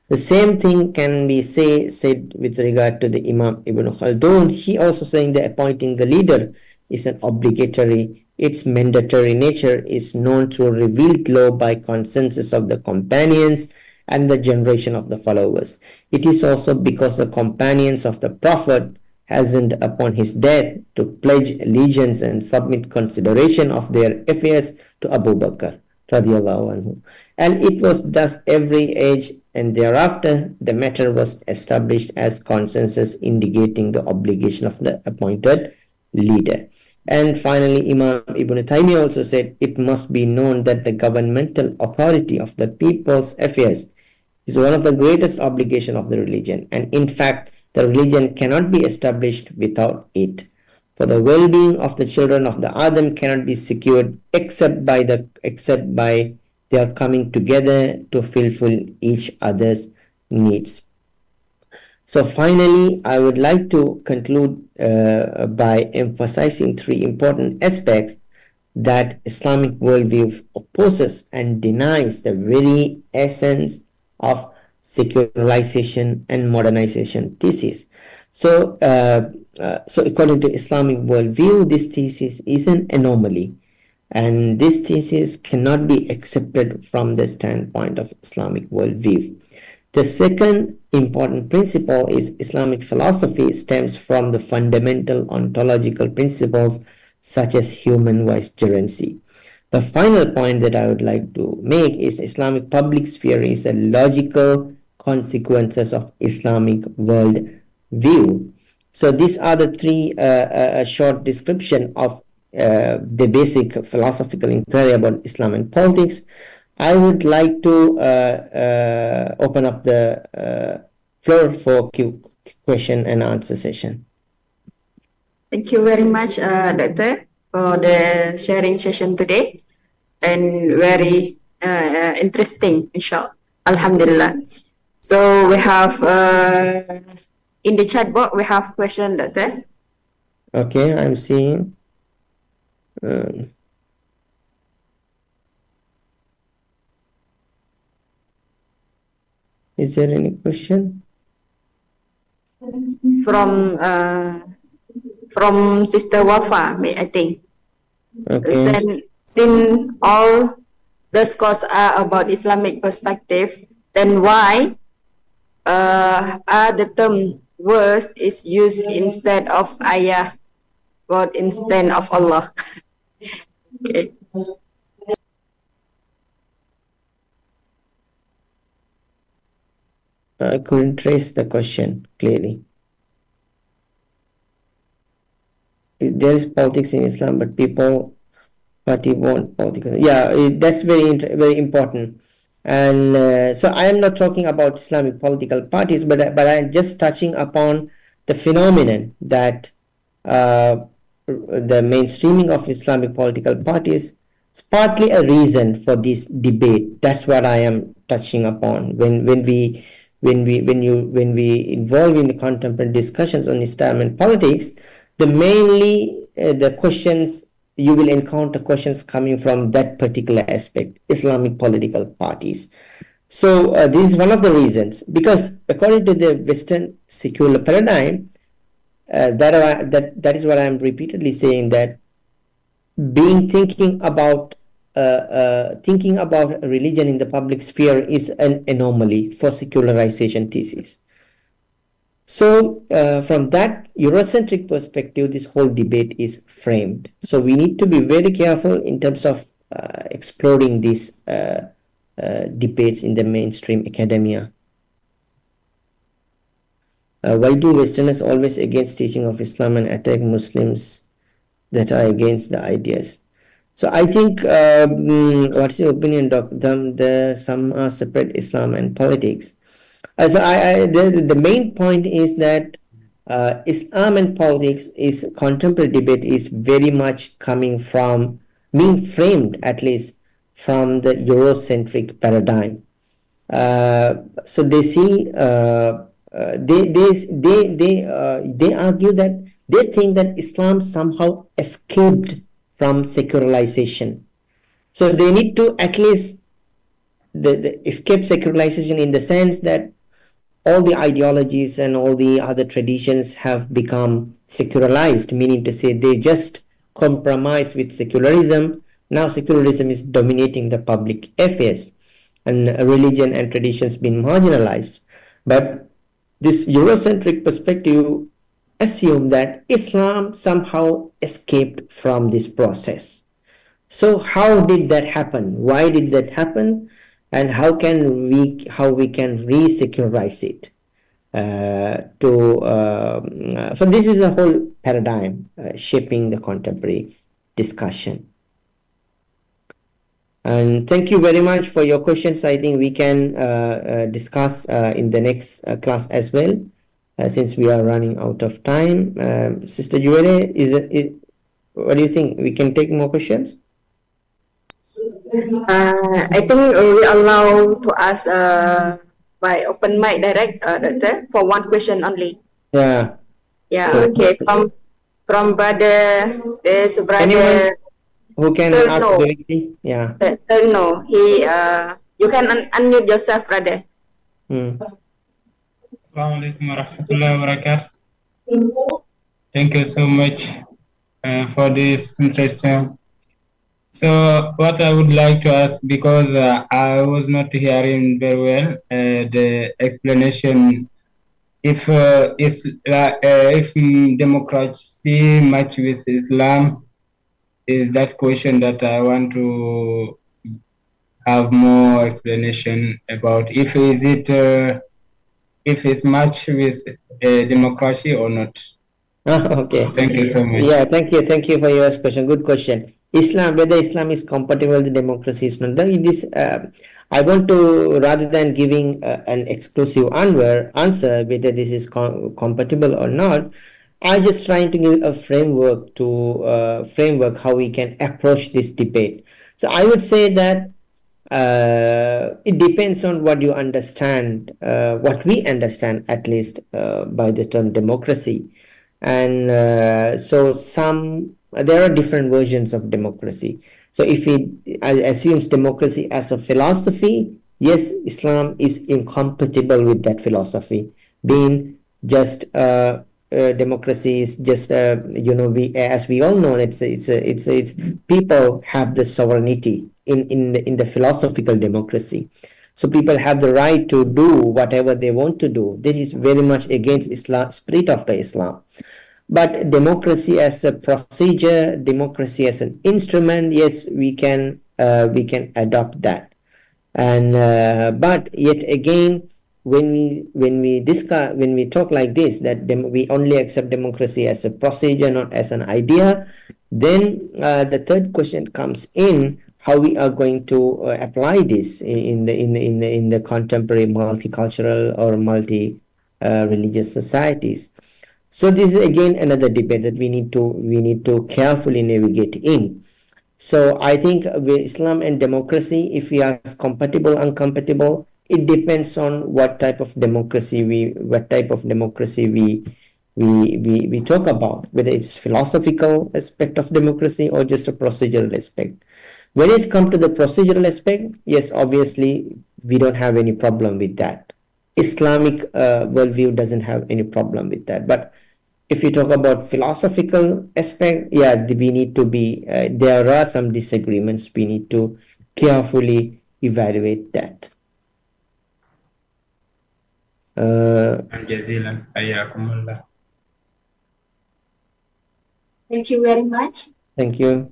The same thing can be said with regard to the Imam Ibn Khaldun. He also saying that appointing the leader is an obligatory. Its mandatory nature is known through revealed law by consensus of the companions and the generation of the followers. It is also because the companions of the Prophet hastened upon his death to pledge allegiance and submit consideration of their affairs to Abu Bakr radiallahu anhu. And it was thus every age and thereafter the matter was established as consensus, indicating the obligation of the appointed leader. And finally, Imam Ibn Taymiyyah also said, it must be known that the governmental authority of the people's affairs is one of the greatest obligation of the religion, and in fact the religion cannot be established without it. For the well-being of the children of the Adam cannot be secured except by their coming together to fulfill each other's needs. So finally, I would like to conclude by emphasizing three important aspects that Islamic worldview opposes and denies the very essence of secularization and modernization thesis. So according to Islamic worldview, this thesis is an anomaly, and this thesis cannot be accepted from the standpoint of Islamic worldview. The second important principle is Islamic philosophy stems from the fundamental ontological principles such as human vicegerency. The final point that I would like to make is Islamic public sphere is a logical consequences of Islamic world view. So these are the three short description of the basic philosophical inquiry about Islam and politics. I would like to open up the floor for question and answer session. Thank you very much, Doctor, for the sharing session today, and very interesting, inshallah. Alhamdulillah. So we have in the chat box we have question, Doctor. Okay, I'm seeing. Is there any question? From Sister Wafa, I think. Okay. Since all the scores are about Islamic perspective, then why are the term verse is used instead of ayah, God instead of Allah? Okay. I couldn't trace the question clearly. There is politics in Islam, but party want politics. Yeah, that's very important. And so I am not talking about Islamic political parties, but I'm just touching upon the phenomenon that the mainstreaming of Islamic political parties is partly a reason for this debate. That's what I am touching upon. When we involve in the contemporary discussions on Islam and politics, the questions you will encounter questions coming from that particular aspect, Islamic political parties. So this is one of the reasons, because according to the Western secular paradigm, that is what I'm repeatedly saying, that thinking about religion in the public sphere is an anomaly for secularization thesis. So from that Eurocentric perspective, this whole debate is framed. So we need to be very careful in terms of exploring these debates in the mainstream academia. Why do Westerners always against teaching of Islam and attack Muslims that are against the ideas? So I think, what's your opinion, Doc? Some are separate Islam and politics. So the main point is that Islam and politics is contemporary debate is very much coming from, being framed at least from the Eurocentric paradigm. So they see they argue that they think that Islam somehow escaped from secularization. So they need to at least the escape secularization in the sense that all the ideologies and all the other traditions have become secularized, meaning to say they just compromise with secularism. Now secularism is dominating the public affairs and religion and traditions being marginalized. But this Eurocentric perspective assume that Islam somehow escaped from this process. So how did that happen? Why did that happen? And how we can re-secularize it? So this is a whole paradigm shaping the contemporary discussion. And thank you very much for your questions. I think we can discuss in the next class as well, since we are running out of time. Sister Juwele, what do you think? We can take more questions? I think we allow to ask by open mic direct, Doctor, for one question only. Yeah. Yeah. So, okay. From brother, there's a brother. Anyone who can ask no. directly? Yeah. No. He you can unmute yourself, brother. Assalamualaikum warahmatullahi wabarakatuh. Thank you so much for this interesting. So what I would like to ask, because I was not hearing very well the explanation, if democracy match with Islam, is that question that I want to have more explanation about. If is it if it's matched with democracy or not. Okay. Thank you so much. Yeah, thank you. Thank you for your question. Good question. Islam, whether Islam is compatible with democracy is not. It is, I want to, rather than giving an exclusive answer whether this is compatible or not, I'm just trying to give a framework how we can approach this debate. So I would say that it depends on what you understand, what we understand at least by the term democracy. And so there are different versions of democracy. So if it assumes democracy as a philosophy, yes, Islam is incompatible with that philosophy. Being just democracy is just as we all know, it's people have the sovereignty in the philosophical democracy. So people have the right to do whatever they want to do. This is very much against Islam, spirit of the Islam. But democracy as a procedure, democracy as an instrument, yes, we can adopt that. And but yet again, when we talk like this, that we only accept democracy as a procedure, not as an idea, then the third question comes in: how we are going to apply this in the contemporary multicultural or multi religious societies. So this is again another debate that we need to carefully navigate in. So I think with Islam and democracy, if we are compatible, incompatible, it depends on what type of democracy we talk about, whether it's philosophical aspect of democracy or just a procedural aspect. When it comes to the procedural aspect, yes, obviously we don't have any problem with that. Islamic worldview doesn't have any problem with that. But if you talk about philosophical aspect, yeah, we need to be, there are some disagreements. We need to carefully evaluate that. Thank you very much. Thank you.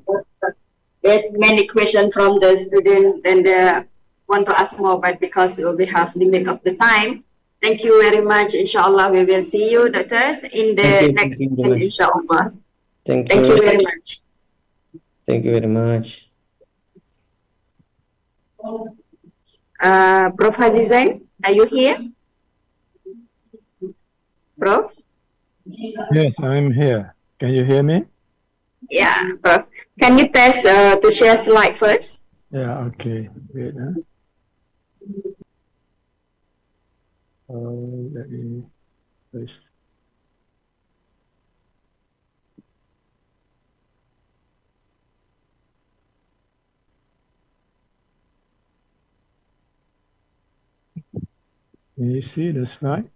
There's many questions from the student and want to ask more, but because we have limit of the time, thank you very much. Inshallah, we will see you, doctors, in the next session, inshallah. Thank you very much. Thank you very much. Prof. Hazizan, are you here? Prof? Yes, I'm here. Can you hear me? Yeah, Prof. Can you test to share slide first? Yeah, okay. Wait, let me first. Can you see the slide?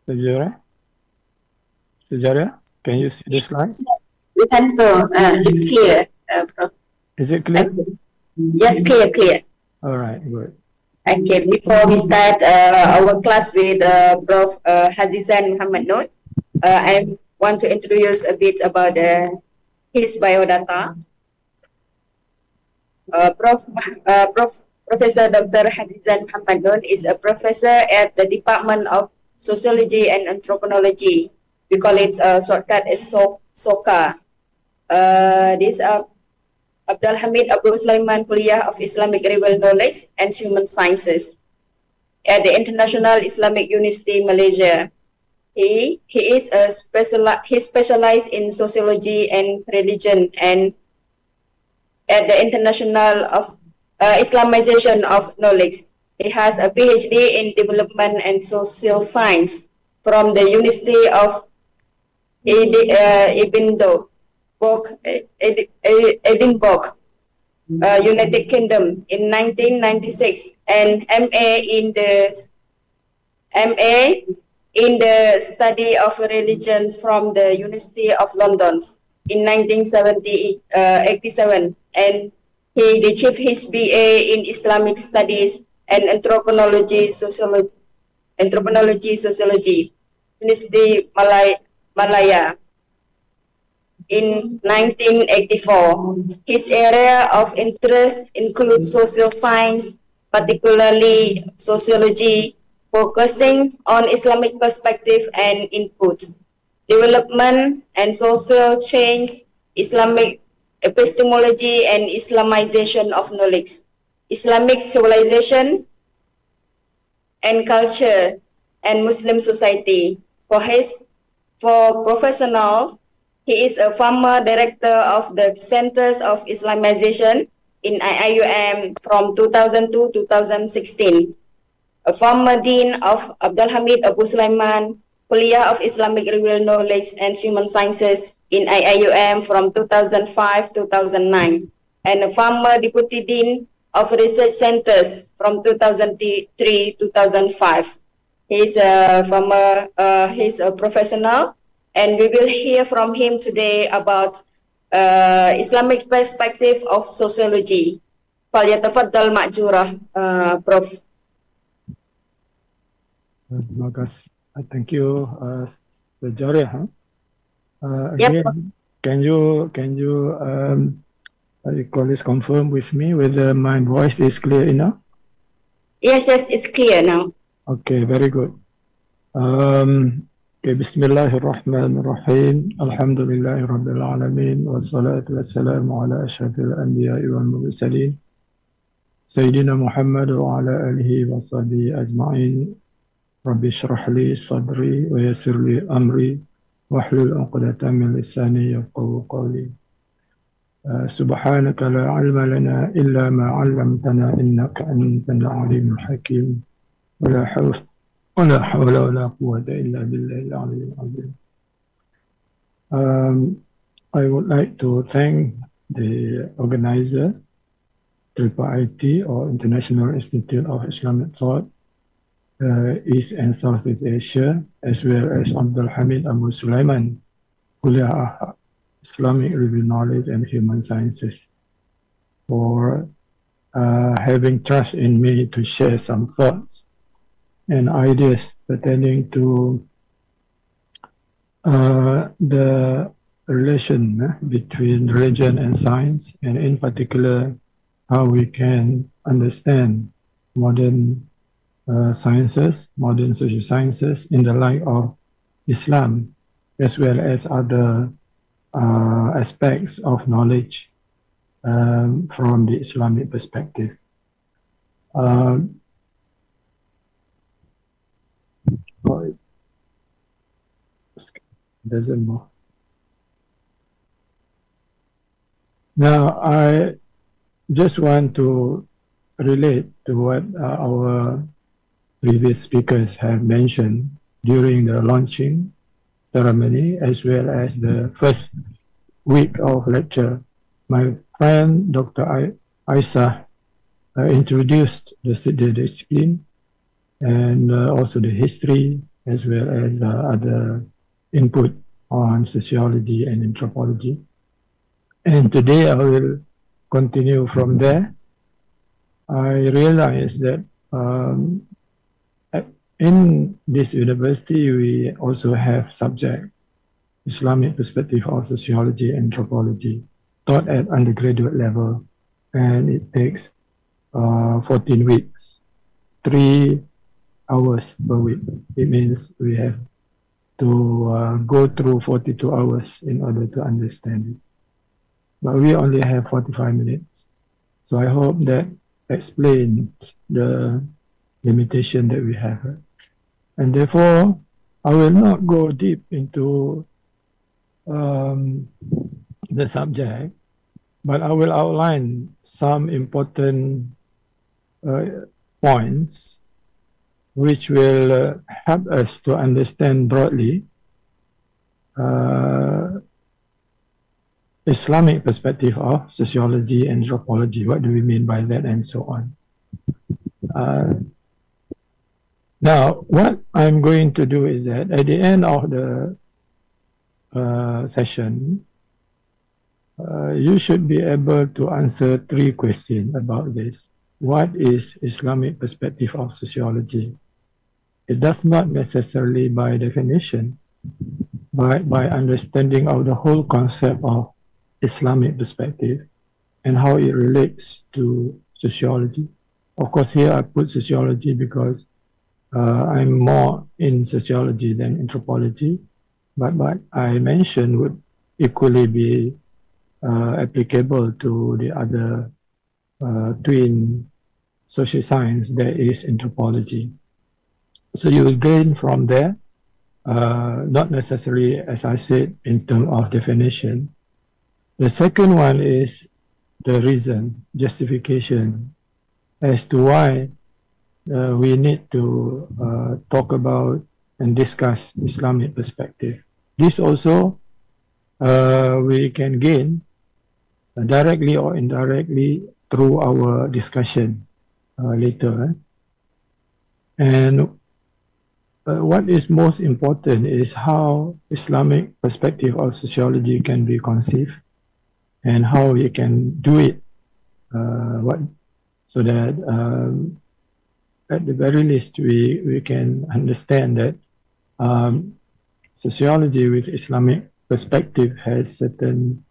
Sejarah, can you see the slide? We can, so it's clear, Prof. Is it clear? Yes, clear. All right, good. Okay, before we start our class with Prof. Hazizan Muhammad Noor, I want to introduce a bit about his biodata. Professor Dr. Hazizan Muhammad Noor is a professor at the Department of Sociology and Anthropology. We call it shortcut as SOCA. This Abdul Hamid Abdul Sulaiman Kuliah of Islamic Rival Knowledge and Human Sciences at the International Islamic University, Malaysia. He specialized in sociology and religion and at the International of Islamization of Knowledge. He has a PhD in Development and Social Science from the University of Edinburgh, United Kingdom in 1996, and MA in the study of religions from the University of London in 1987, and he achieved his BA in Islamic Studies and Anthropology Sociology, University Malaya in 1984. His area of interest includes social science, particularly sociology, focusing on Islamic perspective and input, development and social change, Islamic epistemology and Islamization of knowledge, Islamic civilization and culture, and Muslim society. For professional, he is a former director of the Centers of Islamization in IIUM from 2002 to 2016, a former dean of Abdulhamid Abu Sulaiman Kuliah of Islamic Real Knowledge and Human Sciences in IIUM from 2005 to 2009, and a former deputy dean of research centers from 2003 to 2005. He's a professional, and we will hear from him today about Islamic perspective of sociology. فليتفضل مأجورة Prof. Terima kasih. Thank you, Jari. Yep. Again, can you call this confirm with me whether my voice is clear enough? Yes, it's clear now. Okay, very good. Okay, Bismillahirrahmanirrahim. Alhamdulillahi Rabbil Alamin. Wassalatu wassalamu ala ashrafil anbiya'i wal mursalin. Sayyidina Muhammad wa ala alihi wa sahbihi ajma'in. Rabbi shrah li sadri wa yassir li amri wahlul 'uqdatam min lisani yafqahu qawli. Subhanaka la 'ilma lana illa ma 'allamtana innaka antal 'alimul hakim. ولا حول ولا قوة إلا بالله العلي العظيم. I would like to thank the organizer, IIIT or International Institute of Islamic Thought, East and Southeast Asia, as well as Abdulhamid Abu Sulaiman, Kuliah of Islamic Real Knowledge and Human Sciences, for having trust in me to share some thoughts and ideas pertaining to the relation between religion and science, and in particular how we can understand modern sciences, modern social sciences in the light of Islam, as well as other aspects of knowledge from the Islamic perspective. Doesn't move. Now, I just want to relate to what our previous speakers have mentioned during the launching ceremony, as well as the first week of lecture. My friend, Dr. Isa, introduced the scheme and also the history, as well as other input on sociology and anthropology. And today I will continue from there. I realized that in this university we also have subject Islamic perspective of sociology and anthropology taught at undergraduate level, and it takes 14 weeks, 3 hours per week. It means we have to go through 42 hours in order to understand it. But we only have 45 minutes. So I hope that explains the limitation that we have. And therefore, I will not go deep into the subject, but I will outline some important points which will help us to understand broadly Islamic perspective of sociology and anthropology. What do we mean by that, and so on. Now, what I'm going to do is that at the end of the session, you should be able to answer 3 questions about this. What is Islamic perspective of sociology? It does not necessarily by definition, but by understanding of the whole concept of Islamic perspective and how it relates to sociology, Of course, here I put sociology because I'm more in sociology than anthropology, but what I mentioned would equally be applicable to the other twin social science, that is anthropology. So you will gain from there, not necessarily, as I said, in terms of definition. The second one is the reason, justification as to why we need to talk about and discuss Islamic perspective. This also we can gain directly or indirectly through our discussion later. And what is most important is how Islamic perspective of sociology can be conceived and how we can do it so that at the very least we can understand that sociology with Islamic perspective has certain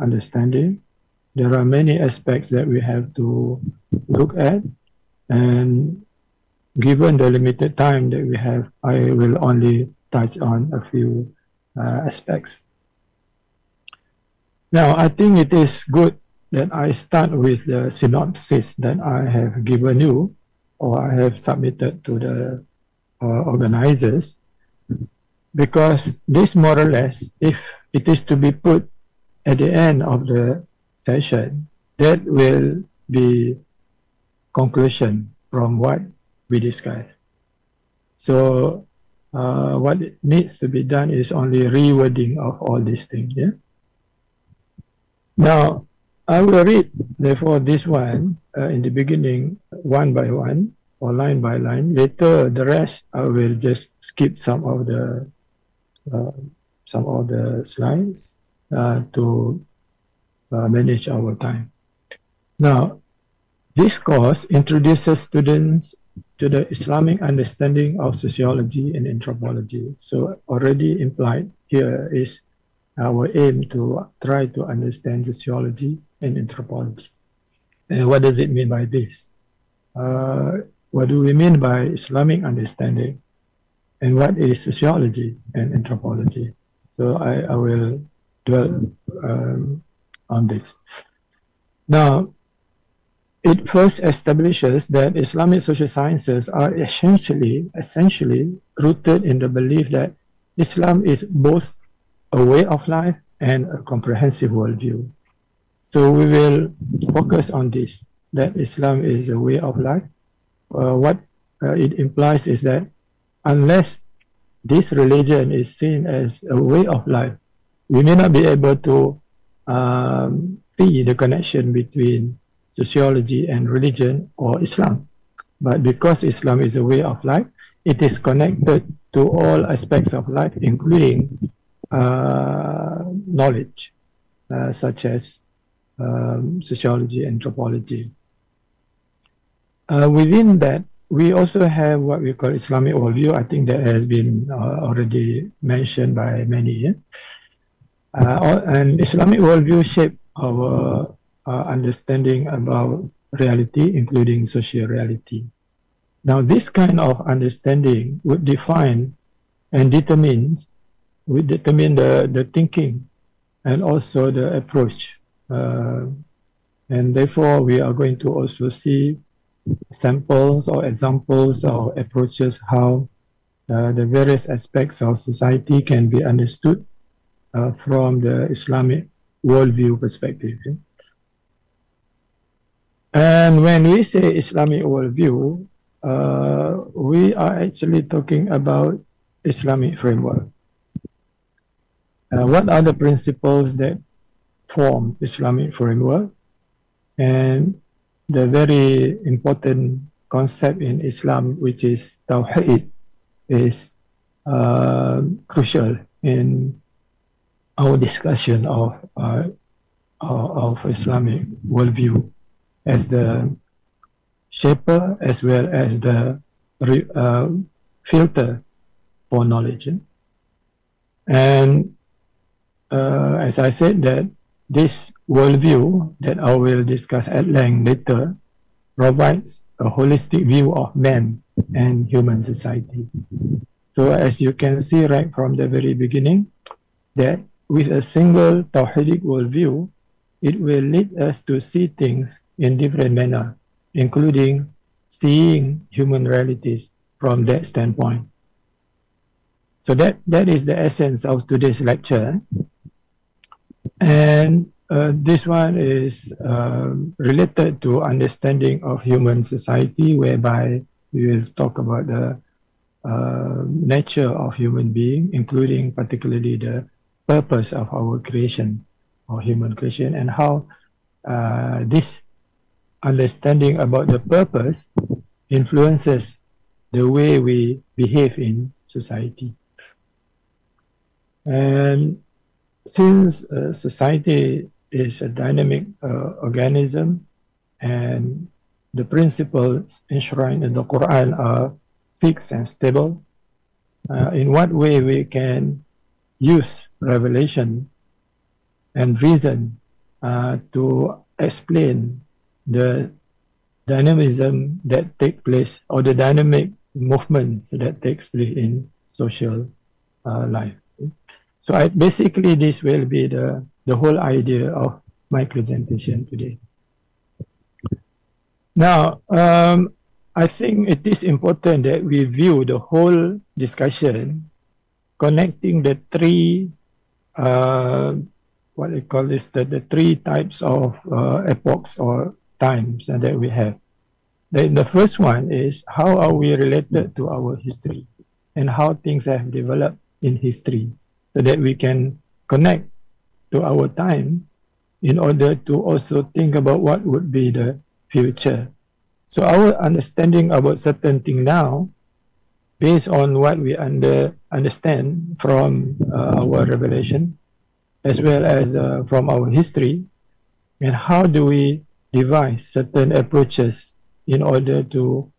understanding. There are many aspects that we have to look at, and given the limited time that we have, I will only touch on a few aspects. Now, I think it is good that I start with the synopsis that I have given you, or I have submitted to the organizers, because this more or less, if it is to be put at the end of the session, that will be conclusion from what we discussed. So what needs to be done is only rewording of all these things. Yeah. Now I will read therefore this one in the beginning one by one or line by line. Later the rest I will just skip some of the slides to manage our time. Now, this course introduces students to the Islamic understanding of sociology and anthropology. So already implied here is our aim to try to understand sociology and anthropology. And what does it mean by this? What do we mean by Islamic understanding? And what is sociology and anthropology? So I will dwell on this. Now, it first establishes that Islamic social sciences are essentially rooted in the belief that Islam is both a way of life and a comprehensive worldview. So we will focus on this, that Islam is a way of life. What it implies is that unless this religion is seen as a way of life, we may not be able to see the connection between sociology and religion or Islam. But because Islam is a way of life, it is connected to all aspects of life, including knowledge, such as sociology, anthropology. Within that, we also have what we call Islamic worldview. I think that has been already mentioned by many. And Islamic worldview shape our understanding about reality, including social reality. Now, this kind of understanding would define and determine the thinking and also the approach. And therefore, we are going to also see samples or examples or approaches how the various aspects of society can be understood from the Islamic worldview perspective. And when we say Islamic worldview, we are actually talking about Islamic framework. What are the principles that form Islamic framework? And the very important concept in Islam, which is Tawheed, is crucial in our discussion of Islamic worldview as the shaper as well as the filter for knowledge. And as I said, that this worldview that I will discuss at length later provides a holistic view of man and human society. So as you can see right from the very beginning, that with a single Tawhidic worldview, it will lead us to see things in different manner, including seeing human realities from that standpoint. So that is the essence of today's lecture. And this one is related to understanding of human society, whereby we will talk about the nature of human being, including particularly the purpose of our creation, or human creation, and how this understanding about the purpose influences the way we behave in society. And since society is a dynamic organism, and the principles enshrined in the Quran are fixed and stable, in what way we can use revelation and reason to explain the dynamism that takes place, or the dynamic movements that takes place in social life. So basically this will be the whole idea of my presentation today. Now, I think it is important that we view the whole discussion connecting the three, what they call this, the three types of epochs or times that we have. The first one is, how are we related to our history and how things have developed in history, so that we can connect to our time in order to also think about what would be the future. So our understanding about certain thing now, based on what we understand from our revelation, as well as from our history, and how do we devise certain approaches in order to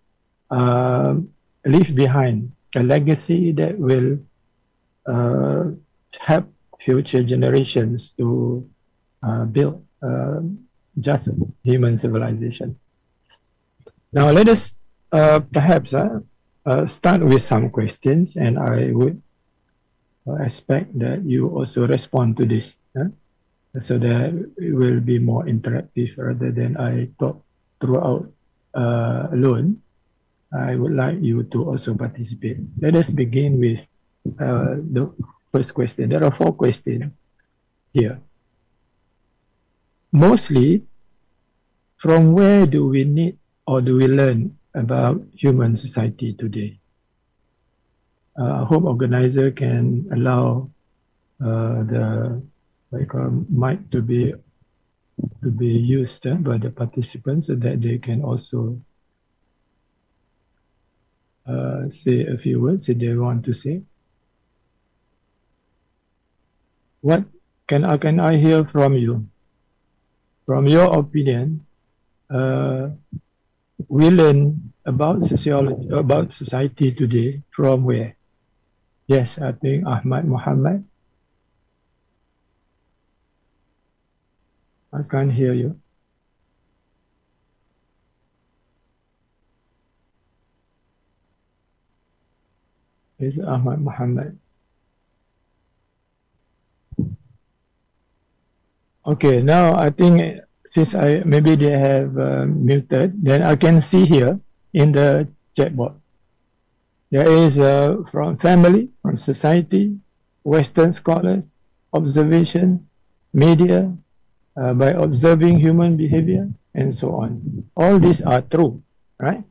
leave behind a legacy that will help future generations to build just human civilization. Now let us perhaps start with some questions, and I would expect that you also respond to this, so that it will be more interactive rather than I talk throughout alone. I would like you to also participate. Let us begin with the first question. There are 4 questions here. Mostly, from where do we need or do we learn about human society today? I hope organizer can allow the mic to be used by the participants, so that they can also say a few words if they want to say. What can I hear from you? From your opinion, we learn about sociology, about society today from where? Yes, I think Ahmad Muhammad. I can't hear you. Is Ahmad Muhammad? Okay, now I think since maybe they have muted, then I can see here in the chat box. There is from family, from society, Western scholars, observations, media, by observing human behavior, and so on. All these are true, right?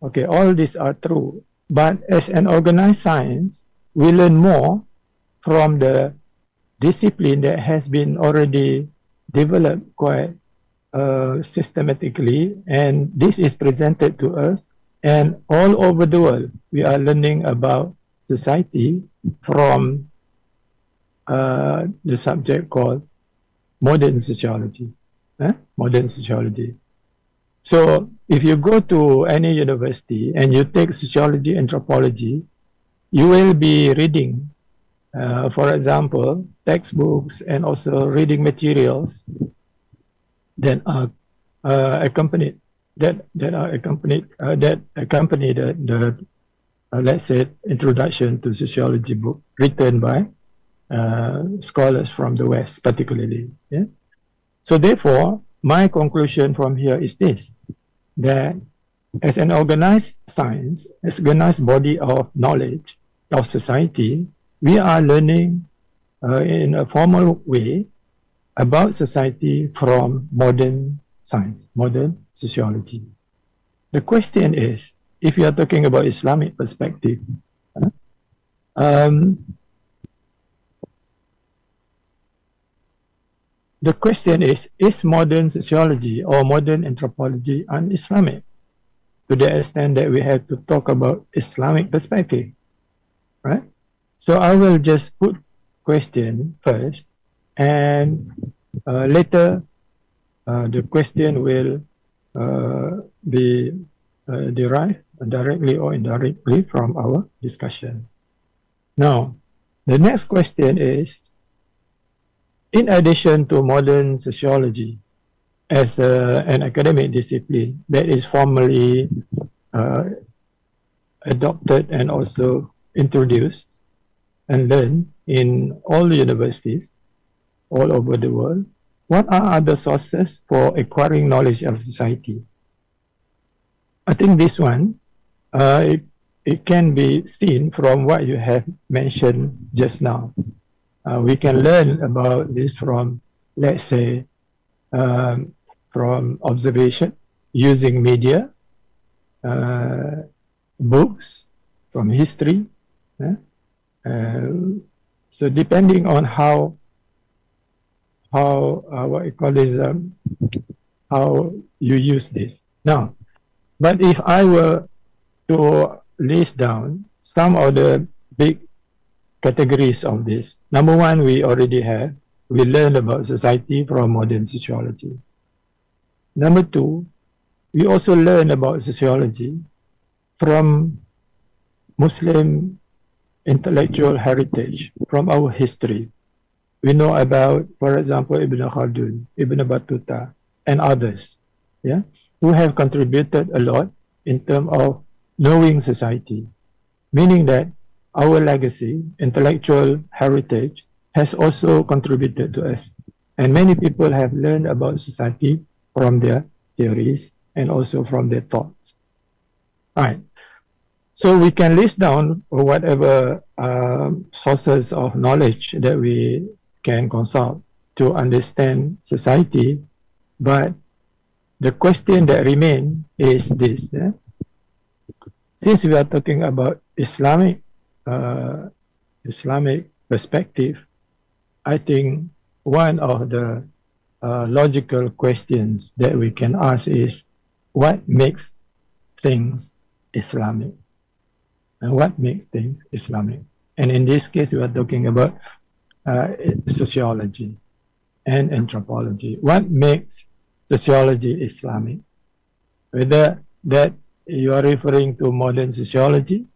Okay, all these are true. But as an organized science, we learn more from the discipline that has been already developed quite systematically, and this is presented to us, and all over the world we are learning about society from the subject called modern sociology. Modern sociology. So if you go to any university and you take sociology, anthropology, you will be reading, for example, textbooks and also reading materials that are accompanied that are accompanied that accompany the let's say introduction to sociology book written by scholars from the West, particularly. Yeah. So therefore, my conclusion from here is this: that as an organized science, as an organized body of knowledge of society, we are learning in a formal way about society from modern science, modern sociology. The question is, if you are talking about Islamic perspective, the question is modern sociology or modern anthropology un-Islamic? To the extent that we have to talk about Islamic perspective, right? So I will just put question first, and later the question will be derived directly or indirectly from our discussion. Now, the next question is, in addition to modern sociology as an academic discipline that is formally adopted and also introduced and learned in all universities all over the world, what are other sources for acquiring knowledge of society? I think this one, it can be seen from what you have mentioned just now. We can learn about this from, let's say, from observation, using media, books, from history. So depending on how what you call this, how you use this. Now, but if I were to list down some of the big categories of this, number one, we already have. We learned about society from modern sociology. Number two, we also learn about sociology from Muslim intellectual heritage, from our history. We know about, for example, Ibn Khaldun, Ibn Battuta, and others, yeah, who have contributed a lot in terms of knowing society, meaning that our legacy, intellectual heritage, has also contributed to us. And many people have learned about society from their theories and also from their thoughts. All right. So we can list down whatever sources of knowledge that we can consult to understand society, but the question that remains is this. Yeah? Since we are talking about Islamic perspective, I think one of the logical questions that we can ask is, what makes things Islamic? And what makes things Islamic? And in this case, we are talking about sociology and anthropology. What makes sociology Islamic? Whether that you are referring to modern sociology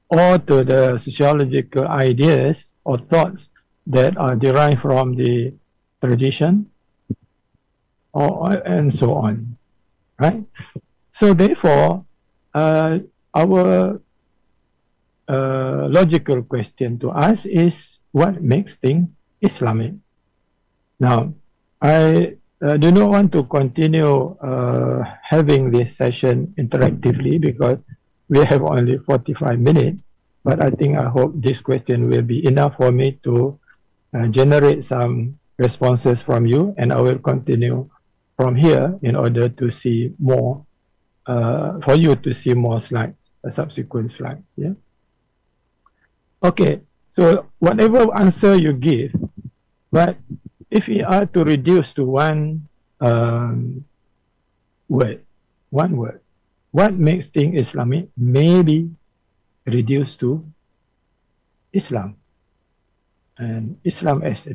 or to the sociological ideas or thoughts that are derived from the tradition, or and so on, right? So therefore, our logical question to us is, what makes things Islamic? Now, I do not want to continue having this session interactively because we have only 45 minutes, but I hope this question will be enough for me to generate some responses from you, and I will continue from here in order to see more, for you to see more slides, subsequent slides. Yeah. Okay, so whatever answer you give, but if we are to reduce to one word, what makes things Islamic may be reduced to Islam, and Islam as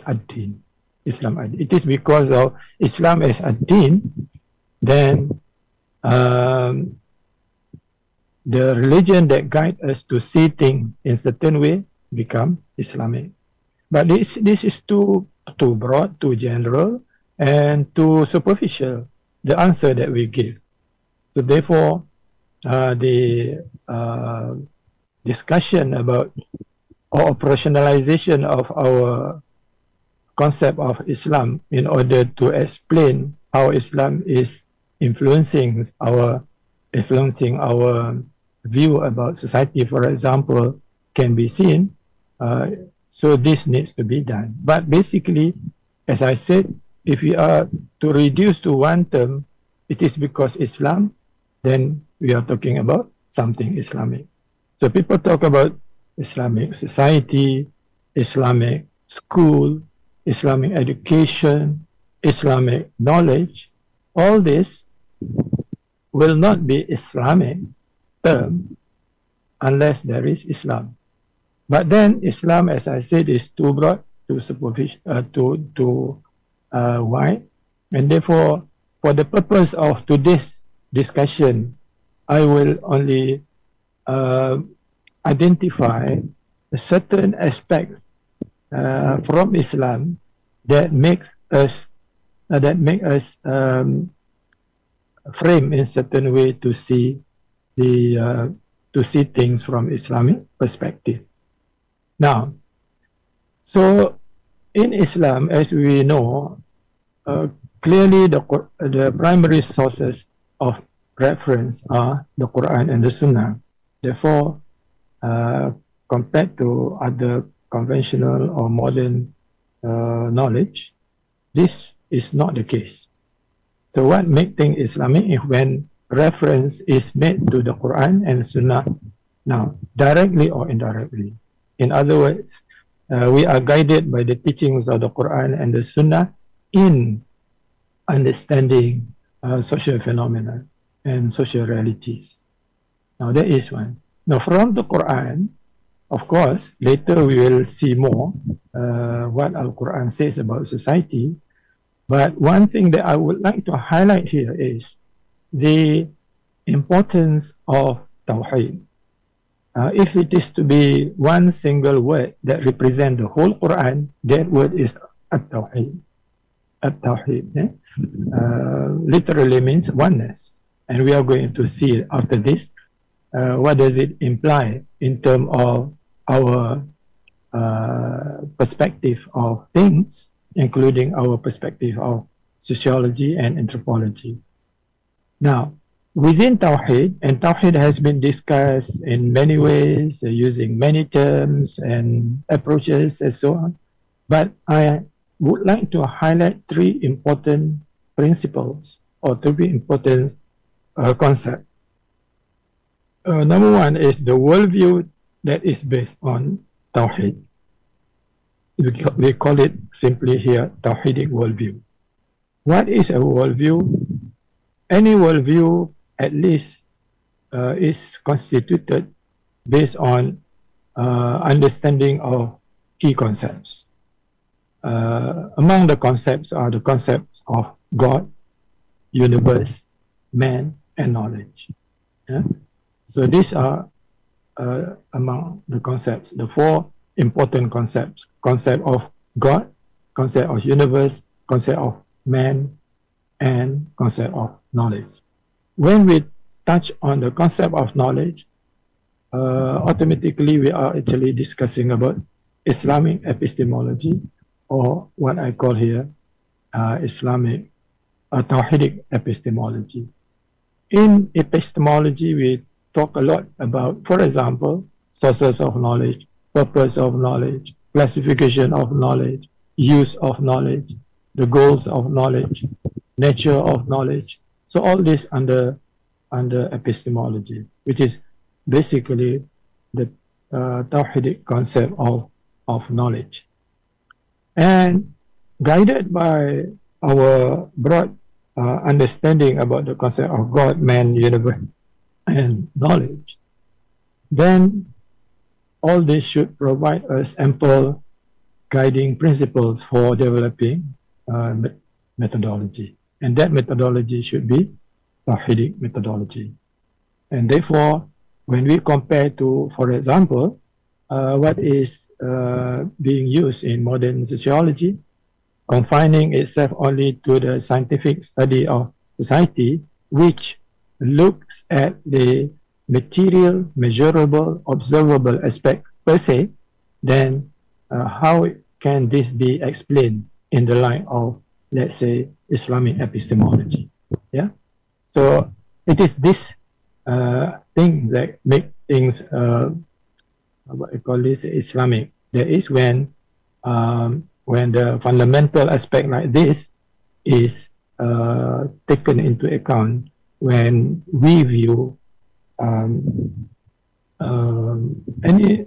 ad-din. Islam ad-din. It is because of Islam as ad-din, then the religion that guides us to see things in certain way become Islamic. But this is too broad, too general, and too superficial, the answer that we give. So therefore, the discussion about or operationalization of our concept of Islam in order to explain how Islam is influencing our view about society, for example, can be seen. So this needs to be done. But basically, as I said, if we are to reduce to one term, it is because Islam, then we are talking about something Islamic. So people talk about Islamic society, Islamic school, Islamic education, Islamic knowledge. All this will not be Islamic term unless there is Islam. But then Islam, as I said, is too broad, too superficial, too wide, and therefore, for the purpose of today's discussion, I will only identify certain aspects from Islam that make us frame in certain way to see things from Islamic perspective. Now, so in Islam, as we know, clearly the primary sources of reference are the Quran and the Sunnah. Therefore, compared to other conventional or modern knowledge, this is not the case. So what makes things Islamic is when reference is made to the Quran and Sunnah, now directly or indirectly. In other words, we are guided by the teachings of the Quran and the Sunnah in understanding social phenomena and social realities. Now that is one. Now from the Quran, of course, later we will see more what Al-Quran says about society. But one thing that I would like to highlight here is the importance of Tawheed. If it is to be one single word that represents the whole Quran, that word is At-Tawheed. At-Tawheed literally means oneness. And we are going to see after this what does it imply in terms of our perspective of things, including our perspective of sociology and anthropology. Now, within Tawheed, and Tawheed has been discussed in many ways, using many terms and approaches and so on, but I would like to highlight three important principles or three important concepts. Number one is the worldview that is based on Tawheed. We call it simply here Tawheedic worldview. What is a worldview? Any worldview at least is constituted based on understanding of key concepts. Among the concepts are the concepts of God, universe, man, and knowledge. Yeah? So these are among the concepts, the four important concepts: concept of God, concept of universe, concept of man, and concept of knowledge. When we touch on the concept of knowledge, automatically we are actually discussing about Islamic epistemology, or what I call here Islamic Tawheedic epistemology. In epistemology, we talk a lot about, for example, sources of knowledge, purpose of knowledge, classification of knowledge, use of knowledge, the goals of knowledge, nature of knowledge. So all this under epistemology, which is basically the Tawheedic concept of knowledge. And guided by our broad understanding about the concept of God, man, universe, and knowledge, then all this should provide us ample guiding principles for developing methodology. And that methodology should be Tawheedic methodology. And therefore, when we compare to, for example, what is being used in modern sociology, confining itself only to the scientific study of society, which looks at the material, measurable, observable aspect per se, then how can this be explained in the light of, let's say, Islamic epistemology? Yeah. So it is this thing that make things what I call this Islamic. That is when the fundamental aspect like this is taken into account when we view any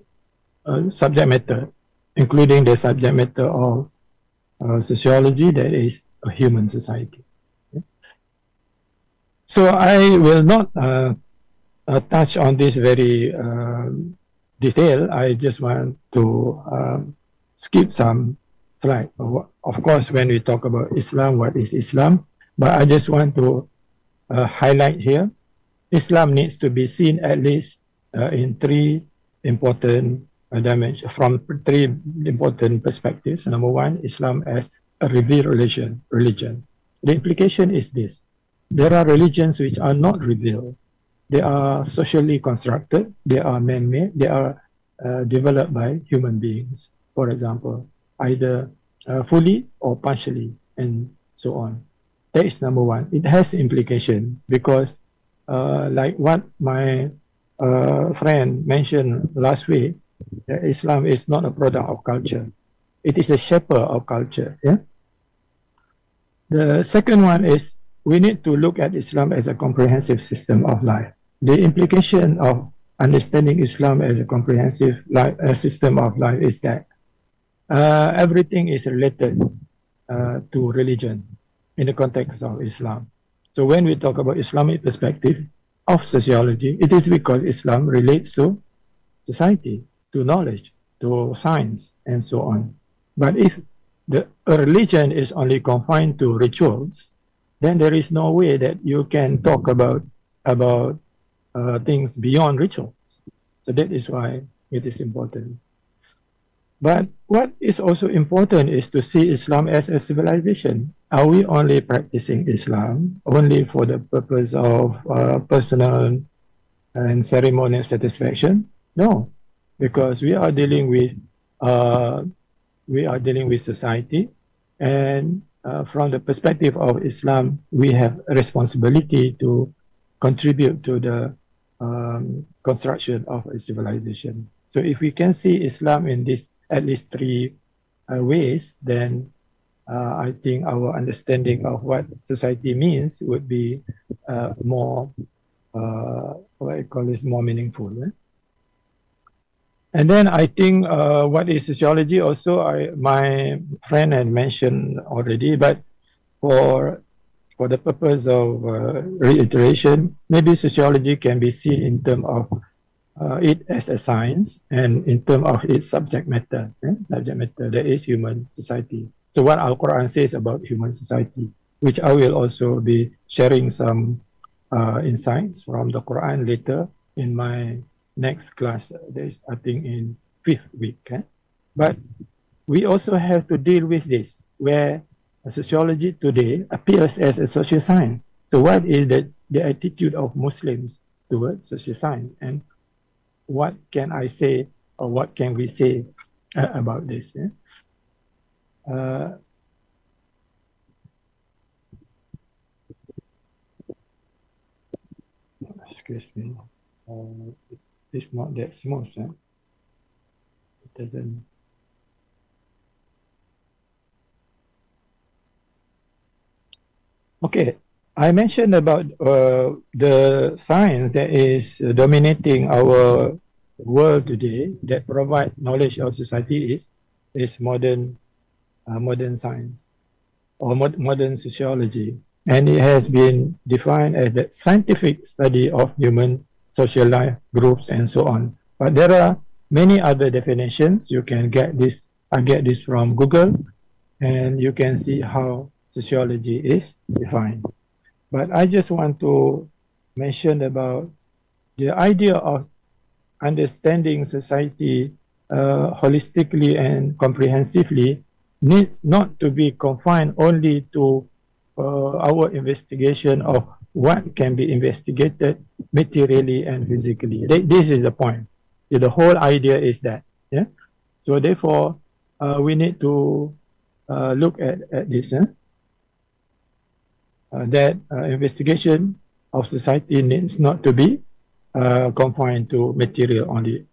subject matter, including the subject matter of sociology, that is a human society. Okay? So I will not touch on this very detail. I just want to skip some slide. Of course, when we talk about Islam, what is Islam? But I just want to highlight here, Islam needs to be seen at least in three important dimensions, from three important perspectives. Number one, Islam as a revealed religion. The implication is this: there are religions which are not revealed. They are socially constructed. They are man-made. They are developed by human beings, for example, either fully or partially, and so on. That is number one. It has implication because like what my friend mentioned last week, Islam is not a product of culture. It is a shaper of culture. Yeah. The second one is we need to look at Islam as a comprehensive system of life. The implication of understanding Islam as a comprehensive system of life is that everything is related to religion in the context of Islam. So when we talk about Islamic perspective of sociology, it is because Islam relates to society, to knowledge, to science, and so on. But if a religion is only confined to rituals, then there is no way that you can talk about things beyond rituals. So that is why it is important. But what is also important is to see Islam as a civilization. Are we only practicing Islam only for the purpose of personal and ceremonial satisfaction? No, because we are dealing with society, and from the perspective of Islam, we have a responsibility to contribute to the construction of a civilization. So if we can see Islam in this at least three ways, then I think our understanding of what society means would be more, what I call this, more meaningful. Eh? And then I think what is sociology also, my friend had mentioned already, but for the purpose of reiteration, maybe sociology can be seen in terms of it as a science and in terms of its subject matter. Subject matter, that is human society. So what our Quran says about human society, which I will also be sharing some insights from the Quran later in my next class. That is, I think, in 5th week. But we also have to deal with this, where sociology today appears as a social science. So what is the attitude of Muslims towards social science, and what can I say, or what can we say about this? Excuse me. It's not that smooth. It doesn't. Okay, I mentioned about the science that is dominating our world today, that provide knowledge of society, is modern science or modern sociology, and it has been defined as the scientific study of human social life, groups, and so on. But there are many other definitions. You can get this. I get this from Google, and you can see how sociology is defined. But I just want to mention about the idea of understanding society holistically and comprehensively needs not to be confined only to our investigation of what can be investigated materially and physically. This is the point. The whole idea is that. Yeah. So therefore, we need to look at this. That investigation of society needs not to be confined to material only.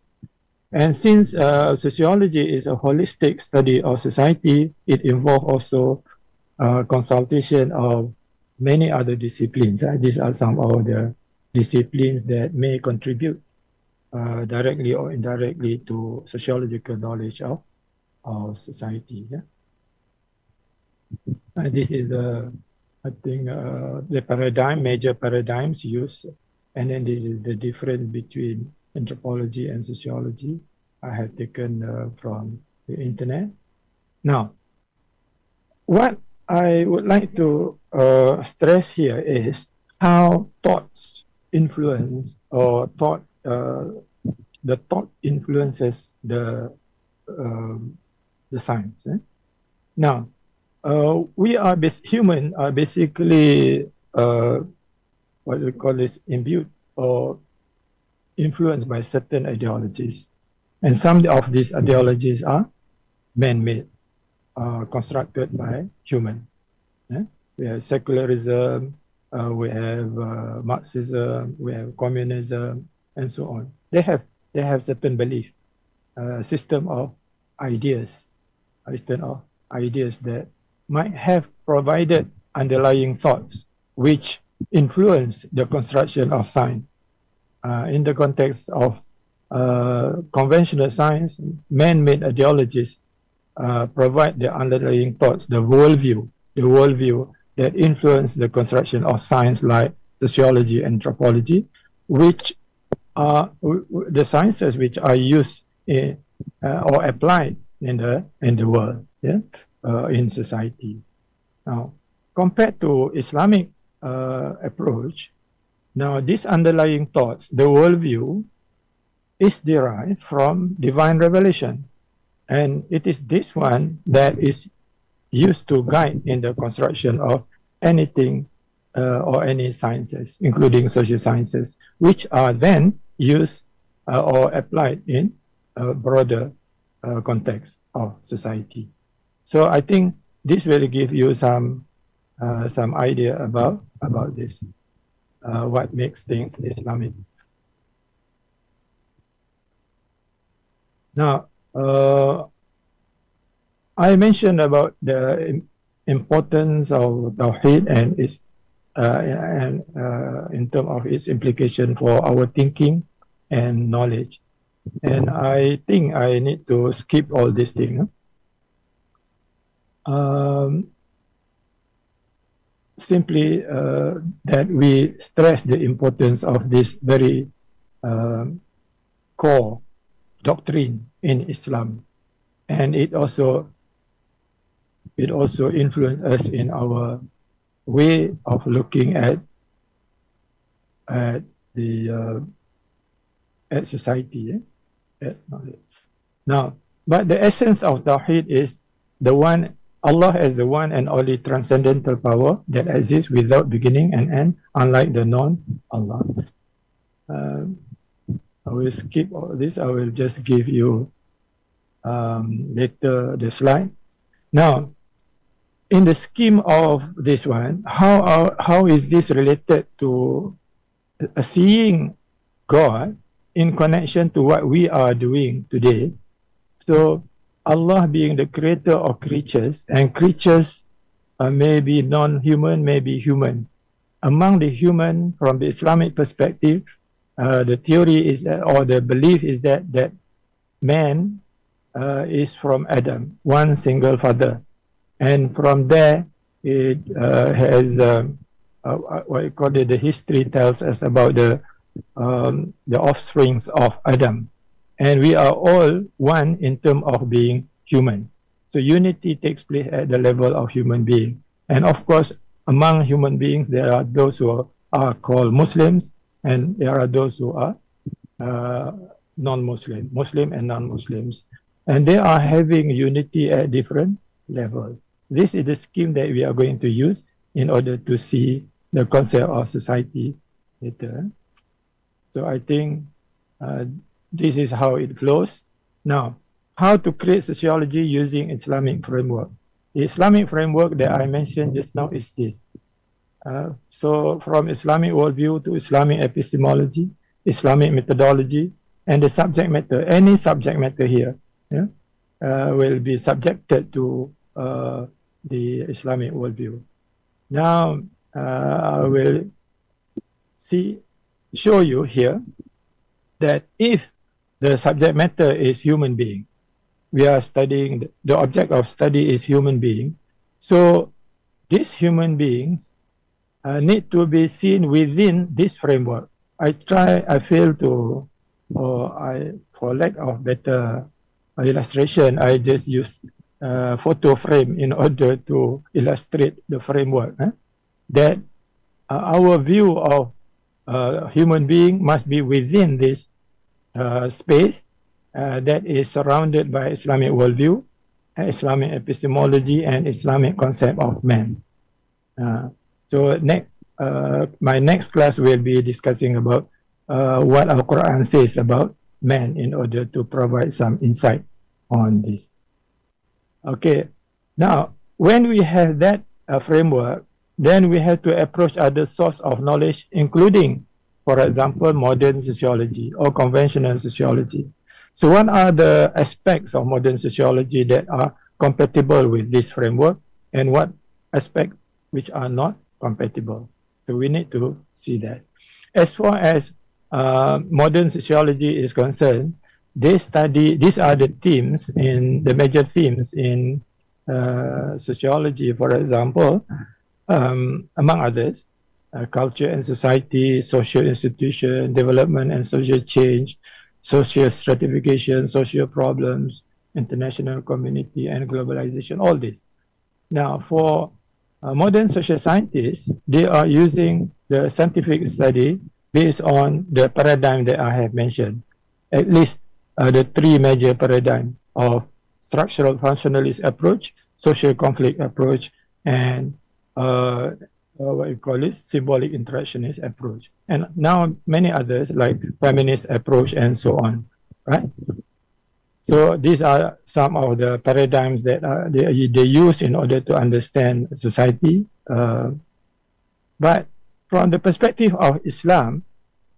And since sociology is a holistic study of society, it involves also consultation of many other disciplines. These are some of the disciplines that may contribute directly or indirectly to sociological knowledge of society. Yeah? This is I think the major paradigms used, and then this is the difference between anthropology and sociology. I have taken from the internet. Now, what I would like to stress here is how thoughts influence or the thought influences the science. Now, we are human are basically what we call this imbued or influenced by certain ideologies, and some of these ideologies are man-made, constructed by human. We have secularism, we have Marxism, we have communism, and so on. They have certain belief, system of ideas that might have provided underlying thoughts which influence the construction of science. In the context of conventional science, man-made ideologies provide the underlying thoughts, the worldview that influence the construction of science like sociology and anthropology, which are the sciences which are used or applied in the world, in society. Now, compared to Islamic approach, now these underlying thoughts, the worldview, is derived from divine revelation, and it is this one that is used to guide in the construction of anything or any sciences, including social sciences, which are then used or applied in a broader context of society. So I think this will give you some idea about this, what makes things Islamic. Now, I mentioned about the importance of Tawheed and its in terms of its implication for our thinking and knowledge. And I think I need to skip all these things. Simply that we stress the importance of this very core doctrine in Islam, and it also influences us in our way of looking at society. Now, but the essence of Tawheed is the one, Allah as the one and only transcendental power that exists without beginning and end, unlike the non-Allah. I will skip all this. I will just give you later the slide. Now, in the scheme of this one, how is this related to seeing God in connection to what we are doing today? So Allah being the creator of creatures, and creatures may be non-human, may be human. Among the human, from the Islamic perspective, the theory is that, or the belief is that man is from Adam, one single father. And from there, it has what you call it, the history tells us about the offsprings of Adam. And we are all one in terms of being human. So unity takes place at the level of human being. And of course, among human beings, there are those who are called Muslims, and there are those who are non-Muslim, Muslim and non-Muslims. And they are having unity at different levels. This is the scheme that we are going to use in order to see the concept of society later. So I think this is how it flows. Now, how to create sociology using Islamic framework. The Islamic framework that I mentioned just now is this. So from Islamic worldview to Islamic epistemology, Islamic methodology, and the subject matter, any subject matter here will be subjected to the Islamic worldview. Now, I will show you here that if the subject matter is human being, we are studying, the object of study is human being. So these human beings need to be seen within this framework. I fail to, for lack of better illustration, I just use photo frame in order to illustrate the framework. That our view of human being must be within this space that is surrounded by Islamic worldview, Islamic epistemology, and Islamic concept of man. So my next class will be discussing about what our Quran says about man in order to provide some insight on this. Okay, now when we have that framework, then we have to approach other source of knowledge, including, for example, modern sociology or conventional sociology. So what are the aspects of modern sociology that are compatible with this framework, and what aspects which are not compatible? So we need to see that. As far as modern sociology is concerned, they study, these are the themes, in the major themes in sociology, for example, among others, culture and society, social institution, development and social change, social stratification, social problems, international community, and globalization, all this. Now, for modern social scientists, they are using the scientific study based on the paradigm that I have mentioned, at least the three major paradigms of structural functionalist approach, social conflict approach, and what you call it, symbolic interactionist approach. And now many others like feminist approach and so on, right? So these are some of the paradigms that they use in order to understand society. But from the perspective of Islam,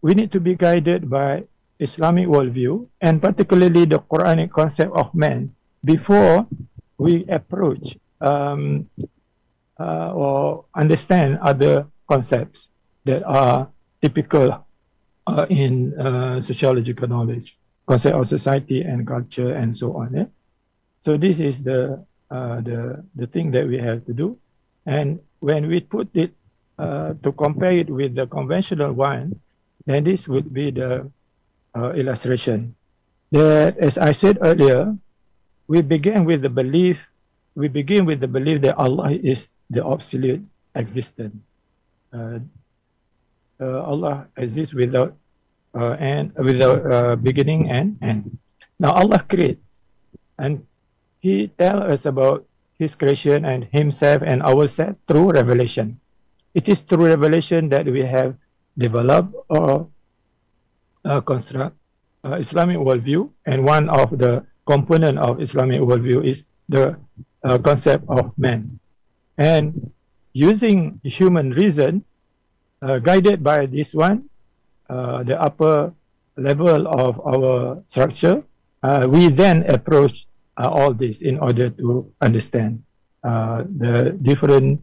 we need to be guided by Islamic worldview, and particularly the Quranic concept of man, before we approach or understand other concepts that are typical in sociological knowledge, concept of society and culture and so on. So this is the thing that we have to do. And when we put it to compare it with the conventional one, then this would be the illustration. That, as I said earlier, we begin with the belief that Allah is the absolute existent. Allah exists without beginning and end. Now Allah creates, and He tells us about His creation and Himself and ourselves through revelation. It is through revelation that we have developed or construct Islamic worldview, and one of the component of Islamic worldview is the concept of man. And using human reason, guided by this one, the upper level of our structure, we then approach all this in order to understand the different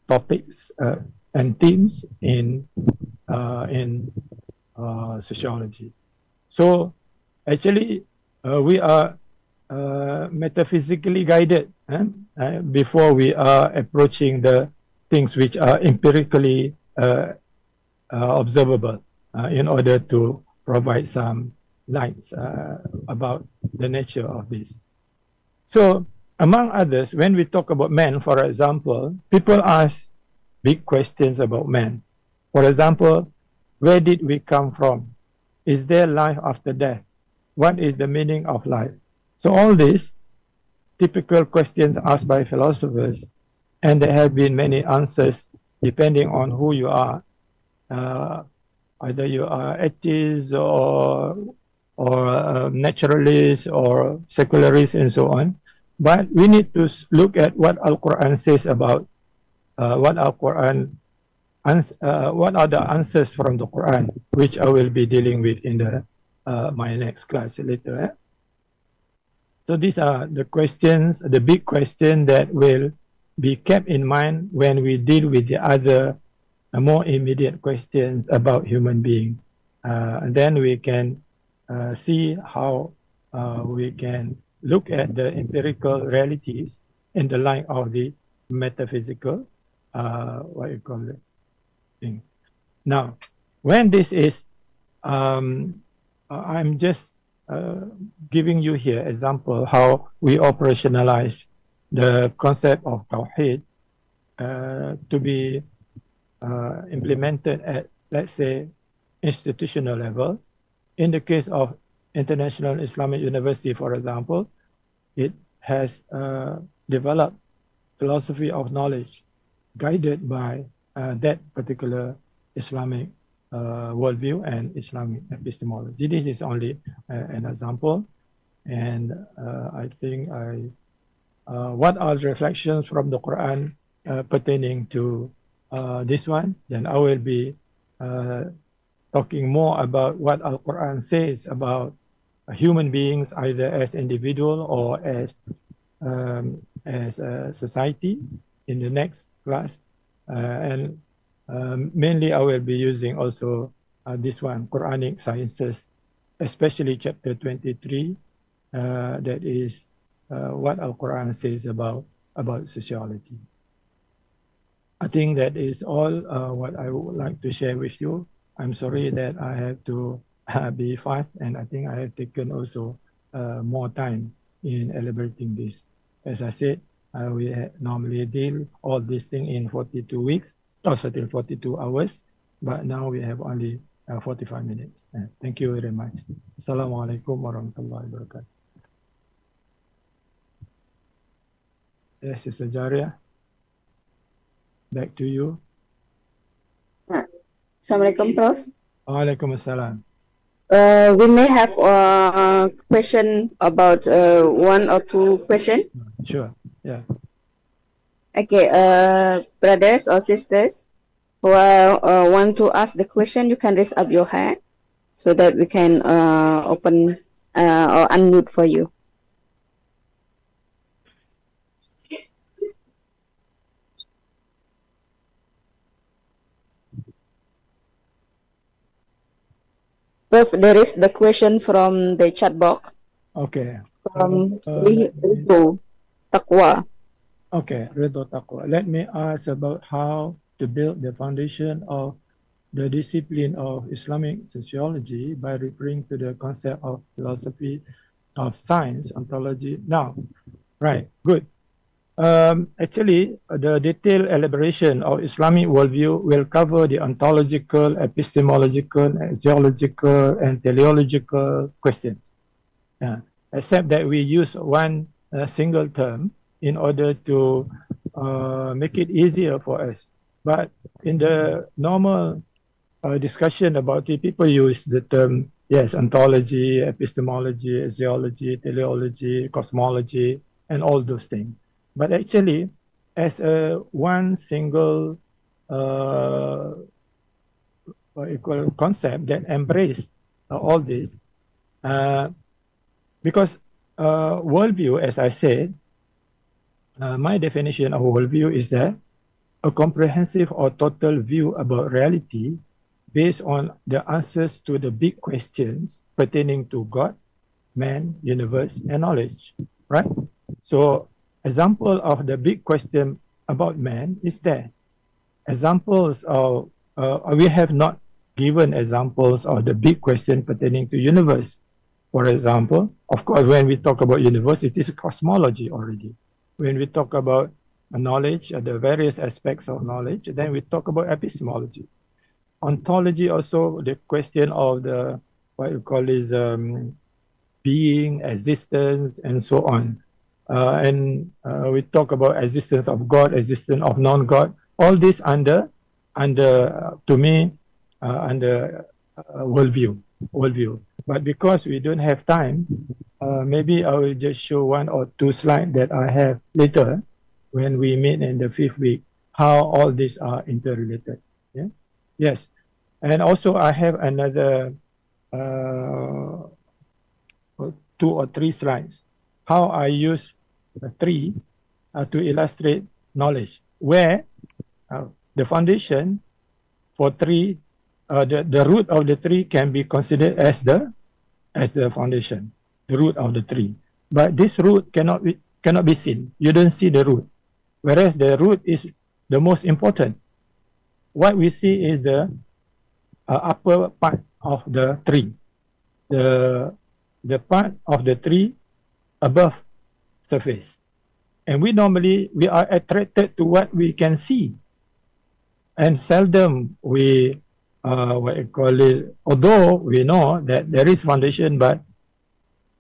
topics and themes in sociology. So actually, we are metaphysically guided before we are approaching the things which are empirically observable, in order to provide some lights about the nature of this. So among others, when we talk about man, for example, people ask big questions about man. For example, where did we come from? Is there life after death? What is the meaning of life? So all these typical questions asked by philosophers, and there have been many answers depending on who you are. Either you are atheist or naturalist or secularist and so on. But we need to look at what Al-Quran says about what Al-Quran what are the answers from the Quran, which I will be dealing with in the my next class later. So these are the questions, the big question that will be kept in mind when we deal with the other more immediate questions about human being. And then we can see how we can look at the empirical realities in the light of the metaphysical, what you call it, thing. Now, when this is, I'm just giving you here example how we operationalize the concept of Tawheed to be implemented at, let's say, institutional level. In the case of International Islamic University, for example, it has developed philosophy of knowledge guided by that particular Islamic worldview and Islamic epistemology. This is only an example, and I think what are the reflections from the Quran pertaining to this one? Then I will be talking more about what Al-Quran says about human beings, either as individual or as a society, in the next class, and mainly I will be using also this one, Quranic sciences, especially chapter 23, that is what Al-Quran says about sociology. I think that is all what I would like to share with you. I'm sorry that I have to be fast, and I think I have taken also more time in elaborating this. As I said, we normally deal all these things in 42 weeks, or 42 hours, but now we have only 45 minutes. Thank you very much. Assalamualaikum warahmatullahi wabarakatuh. Yes, Sister Jaria, back to you. Assalamualaikum, Prof. Waalaikumsalam. We may have a question about one or two questions. Sure, yeah. Okay, brothers or sisters who want to ask the question, you can raise up your hand so that we can open or unmute for you. Prof, there is the question from the chat box. Okay. From Ridho Taqwa. Okay, Ridho Taqwa. Let me ask about how to build the foundation of the discipline of Islamic sociology by referring to the concept of philosophy of science, ontology. Now, right, good. Actually, the detailed elaboration of Islamic worldview will cover the ontological, epistemological, zoological, and teleological questions. Except that we use one single term in order to make it easier for us. But in the normal discussion about it, people use the term, yes, ontology, epistemology, zoology, teleology, cosmology, and all those things. But actually, as a one single concept that embrace all this, because worldview, as I said, my definition of worldview is that a comprehensive or total view about reality based on the answers to the big questions pertaining to God, man, universe, and knowledge, right? So, example of the big question about man is there. Examples of, we have not given examples of the big question pertaining to universe. For example, of course, when we talk about universe, it is cosmology already. When we talk about knowledge, the various aspects of knowledge, then we talk about epistemology. Ontology also, the question of the, what you call is being, existence, and so on. And we talk about existence of God, existence of non-God, all this under under, to me, under worldview. But because we don't have time, maybe I will just show 1 or 2 slides that I have later when we meet in the 5th week, how all these are interrelated. Yeah. Yes. And also I have another 2 or 3 slides, how I use the tree to illustrate knowledge, where the foundation for tree, the root of the tree can be considered as the foundation, the root of the tree. But this root cannot be seen. You don't see the root, whereas the root is the most important. What we see is the upper part of the tree, the part of the tree above surface, and we are attracted to what we can see, and seldom we what you call it, although we know that there is foundation, but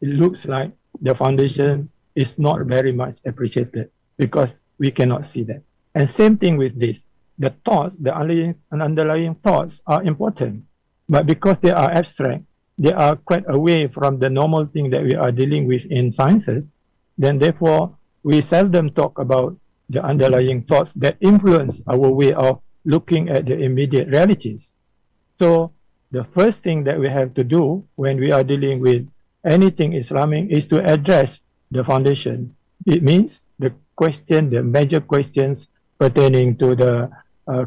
it looks like the foundation is not very much appreciated because we cannot see that. And same thing with this. The thoughts, the underlying thoughts are important, but because they are abstract, they are quite away from the normal thing that we are dealing with in sciences, then therefore we seldom talk about the underlying thoughts that influence our way of looking at the immediate realities. So the first thing that we have to do when we are dealing with anything Islamic is to address the foundation. It means the major questions pertaining to the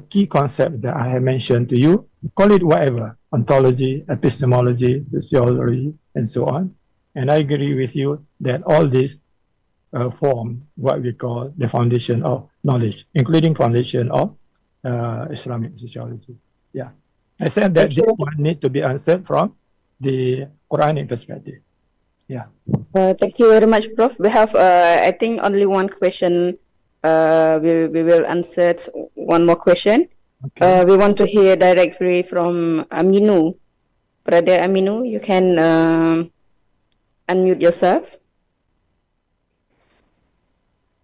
key concepts that I have mentioned to you, call it whatever, ontology, epistemology, sociology, and so on. And I agree with you that all these form what we call the foundation of knowledge, including foundation of Islamic sociology. Yeah. I said that this one need to be answered from the Quranic perspective. Yeah. Thank you very much, Prof. We have, I think, only one question. We will answer one more question. Okay. We want to hear directly from Aminu. Brother Aminu, you can unmute yourself.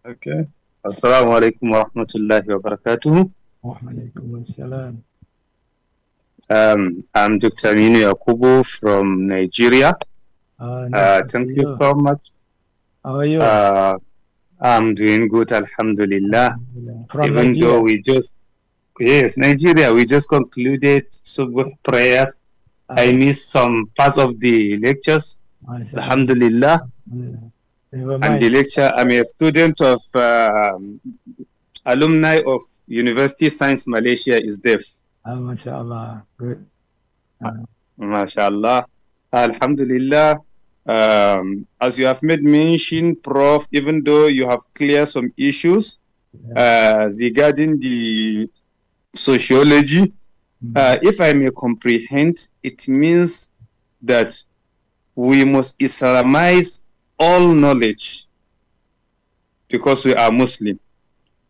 Okay. Assalamu alaikum wa rahmatullahi wa barakatuh. Wa alaikum assalam. I'm Dr. Aminu Yakubu from Nigeria. Thank you so much. How are you? I'm doing good, alhamdulillah. From Even Nigeria. though Nigeria, we just concluded Subh prayers. I missed some parts of the lectures, alhamdulillah. Never And mind. the lecture, I'm a student of alumni of University Science Malaysia is deaf. MashaAllah. Good. MashaAllah. Alhamdulillah. As you have made mention, Prof, even though you have cleared some issues regarding the sociology, if I may comprehend, it means that we must Islamize all knowledge because we are Muslim.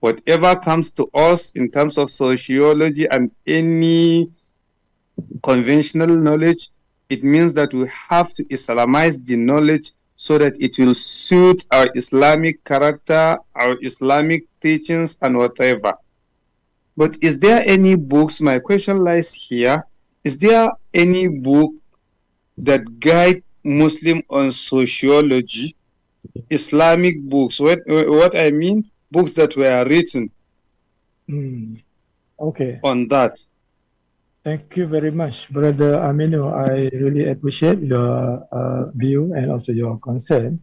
Whatever comes to us in terms of sociology and any conventional knowledge, it means that we have to Islamize the knowledge so that it will suit our Islamic character, our Islamic teachings, and whatever. But is there any books, my question lies here, is there any book that guide Muslim on sociology, Islamic books? What I mean, books that were written Okay. on that. Thank you very much, Brother Aminu. I really appreciate your view and also your concern.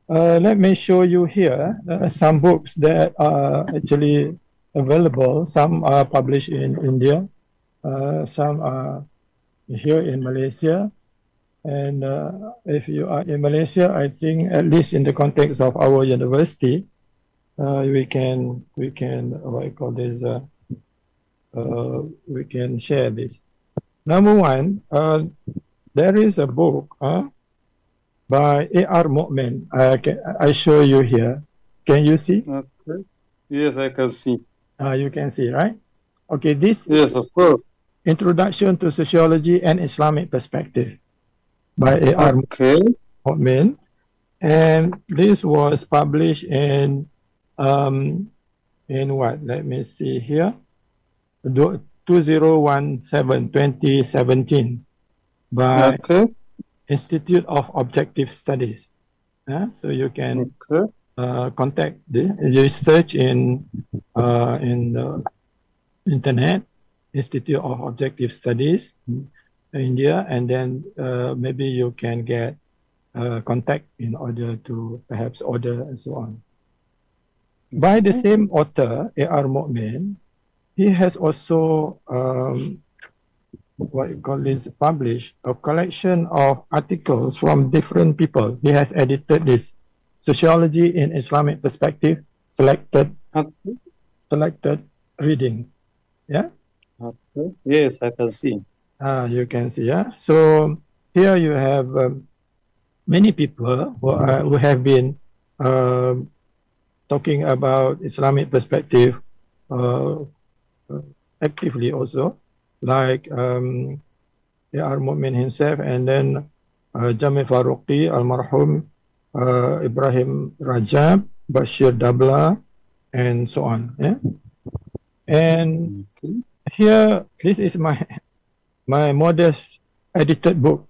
Let me show you here some books that are actually available. Some are published in India, some are here in Malaysia. And if you are in Malaysia, I think at least in the context of our university, we can what I call this. We can share this. Number one, there is a book by A.R. Mu'min. I show you here. Can you see? Okay. Yes, I can see. You can see, right? Okay, this Yes, of course. Introduction to Sociology and Islamic Perspective by A.R. Okay. Mu'min. And this was published in what? Let me see here. 2017 by Okay. Institute of Objective Studies. So you can contact the research in the internet, Institute of Objective Studies, India, and then maybe you can get contact in order to perhaps order and so on. By the same author, A.R. Mu'min, he has also what you call this, published a collection of articles from different people. He has edited this Sociology in Islamic Perspective, selected reading. Yeah. Okay. Yes, I can see. You can see. Yeah. So here you have many people who have been talking about Islamic perspective actively also, like A.R. Mu'min himself, and then Jamil Faruqi, Almarhum, Ibrahim Rajab, Bashir Dabla, and so on. Yeah? And here, this is my modest edited book,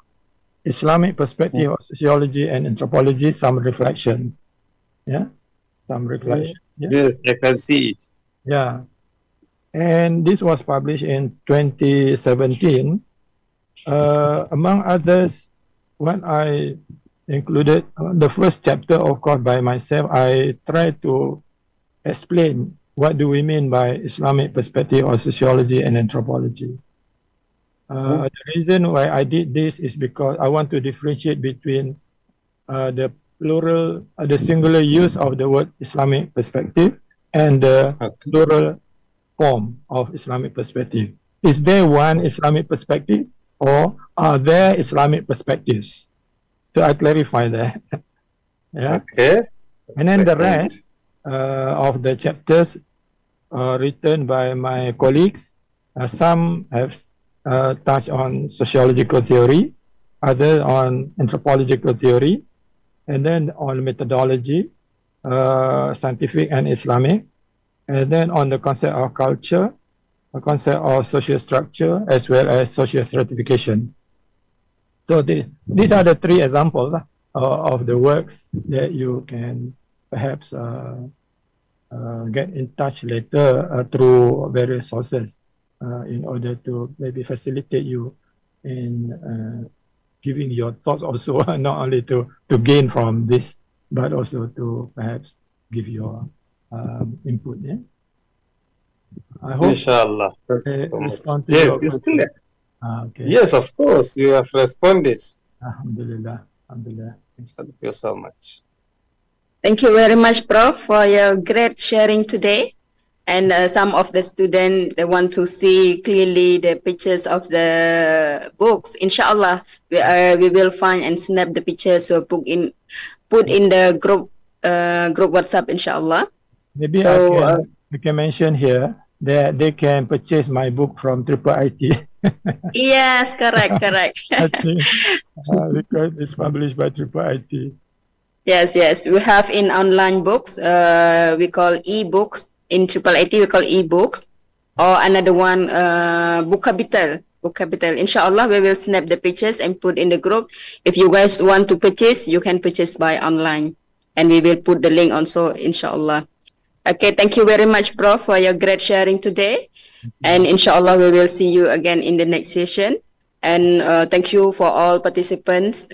Islamic Perspective of Sociology and Anthropology, Some Reflection. Yeah, some reflection. Yeah? Yes, I can see it. Yeah. And this was published in 2017. Among others, when I included the first chapter, of course, by myself, I tried to explain what do we mean by Islamic perspective of sociology and anthropology. The reason why I did this is because I want to differentiate between the plural, the singular use of the word Islamic perspective and the plural form of Islamic perspective. Is there one Islamic perspective, or are there Islamic perspectives? So I clarify that. Yeah. Okay. And then the rest of the chapters written by my colleagues. Some have touched on sociological theory, others on anthropological theory, and then on methodology, scientific and Islamic, and then on the concept of culture, the concept of social structure, as well as social stratification. So these are the three examples of the works that you can perhaps get in touch later through various sources in order to maybe facilitate you in giving your thoughts also, not only to gain from this, but also to perhaps give your input. Yeah? I hope Inshallah. yeah, It's clear. Okay. Yes, of course, you have responded. Alhamdulillah. Alhamdulillah. Thank you so much. Thank you very much, Prof, for your great sharing today. And some of the students, they want to see clearly the pictures of the books. Inshallah, we will find and snap the pictures, so put in the group WhatsApp, inshallah. Maybe So, I can mention here that they can purchase my book from IIIT. yes, correct. I think because it's published by IIIT. Yes. We have in online books, we call e-books. In IIIT, we call e-books. Or another one, Book Capital. Inshallah, we will snap the pictures and put in the group. If you guys want to purchase, you can purchase by online. And we will put the link also, inshallah. Okay, thank you very much, Prof, for your great sharing today. And inshallah, we will see you again in the next session. And thank you for all participants.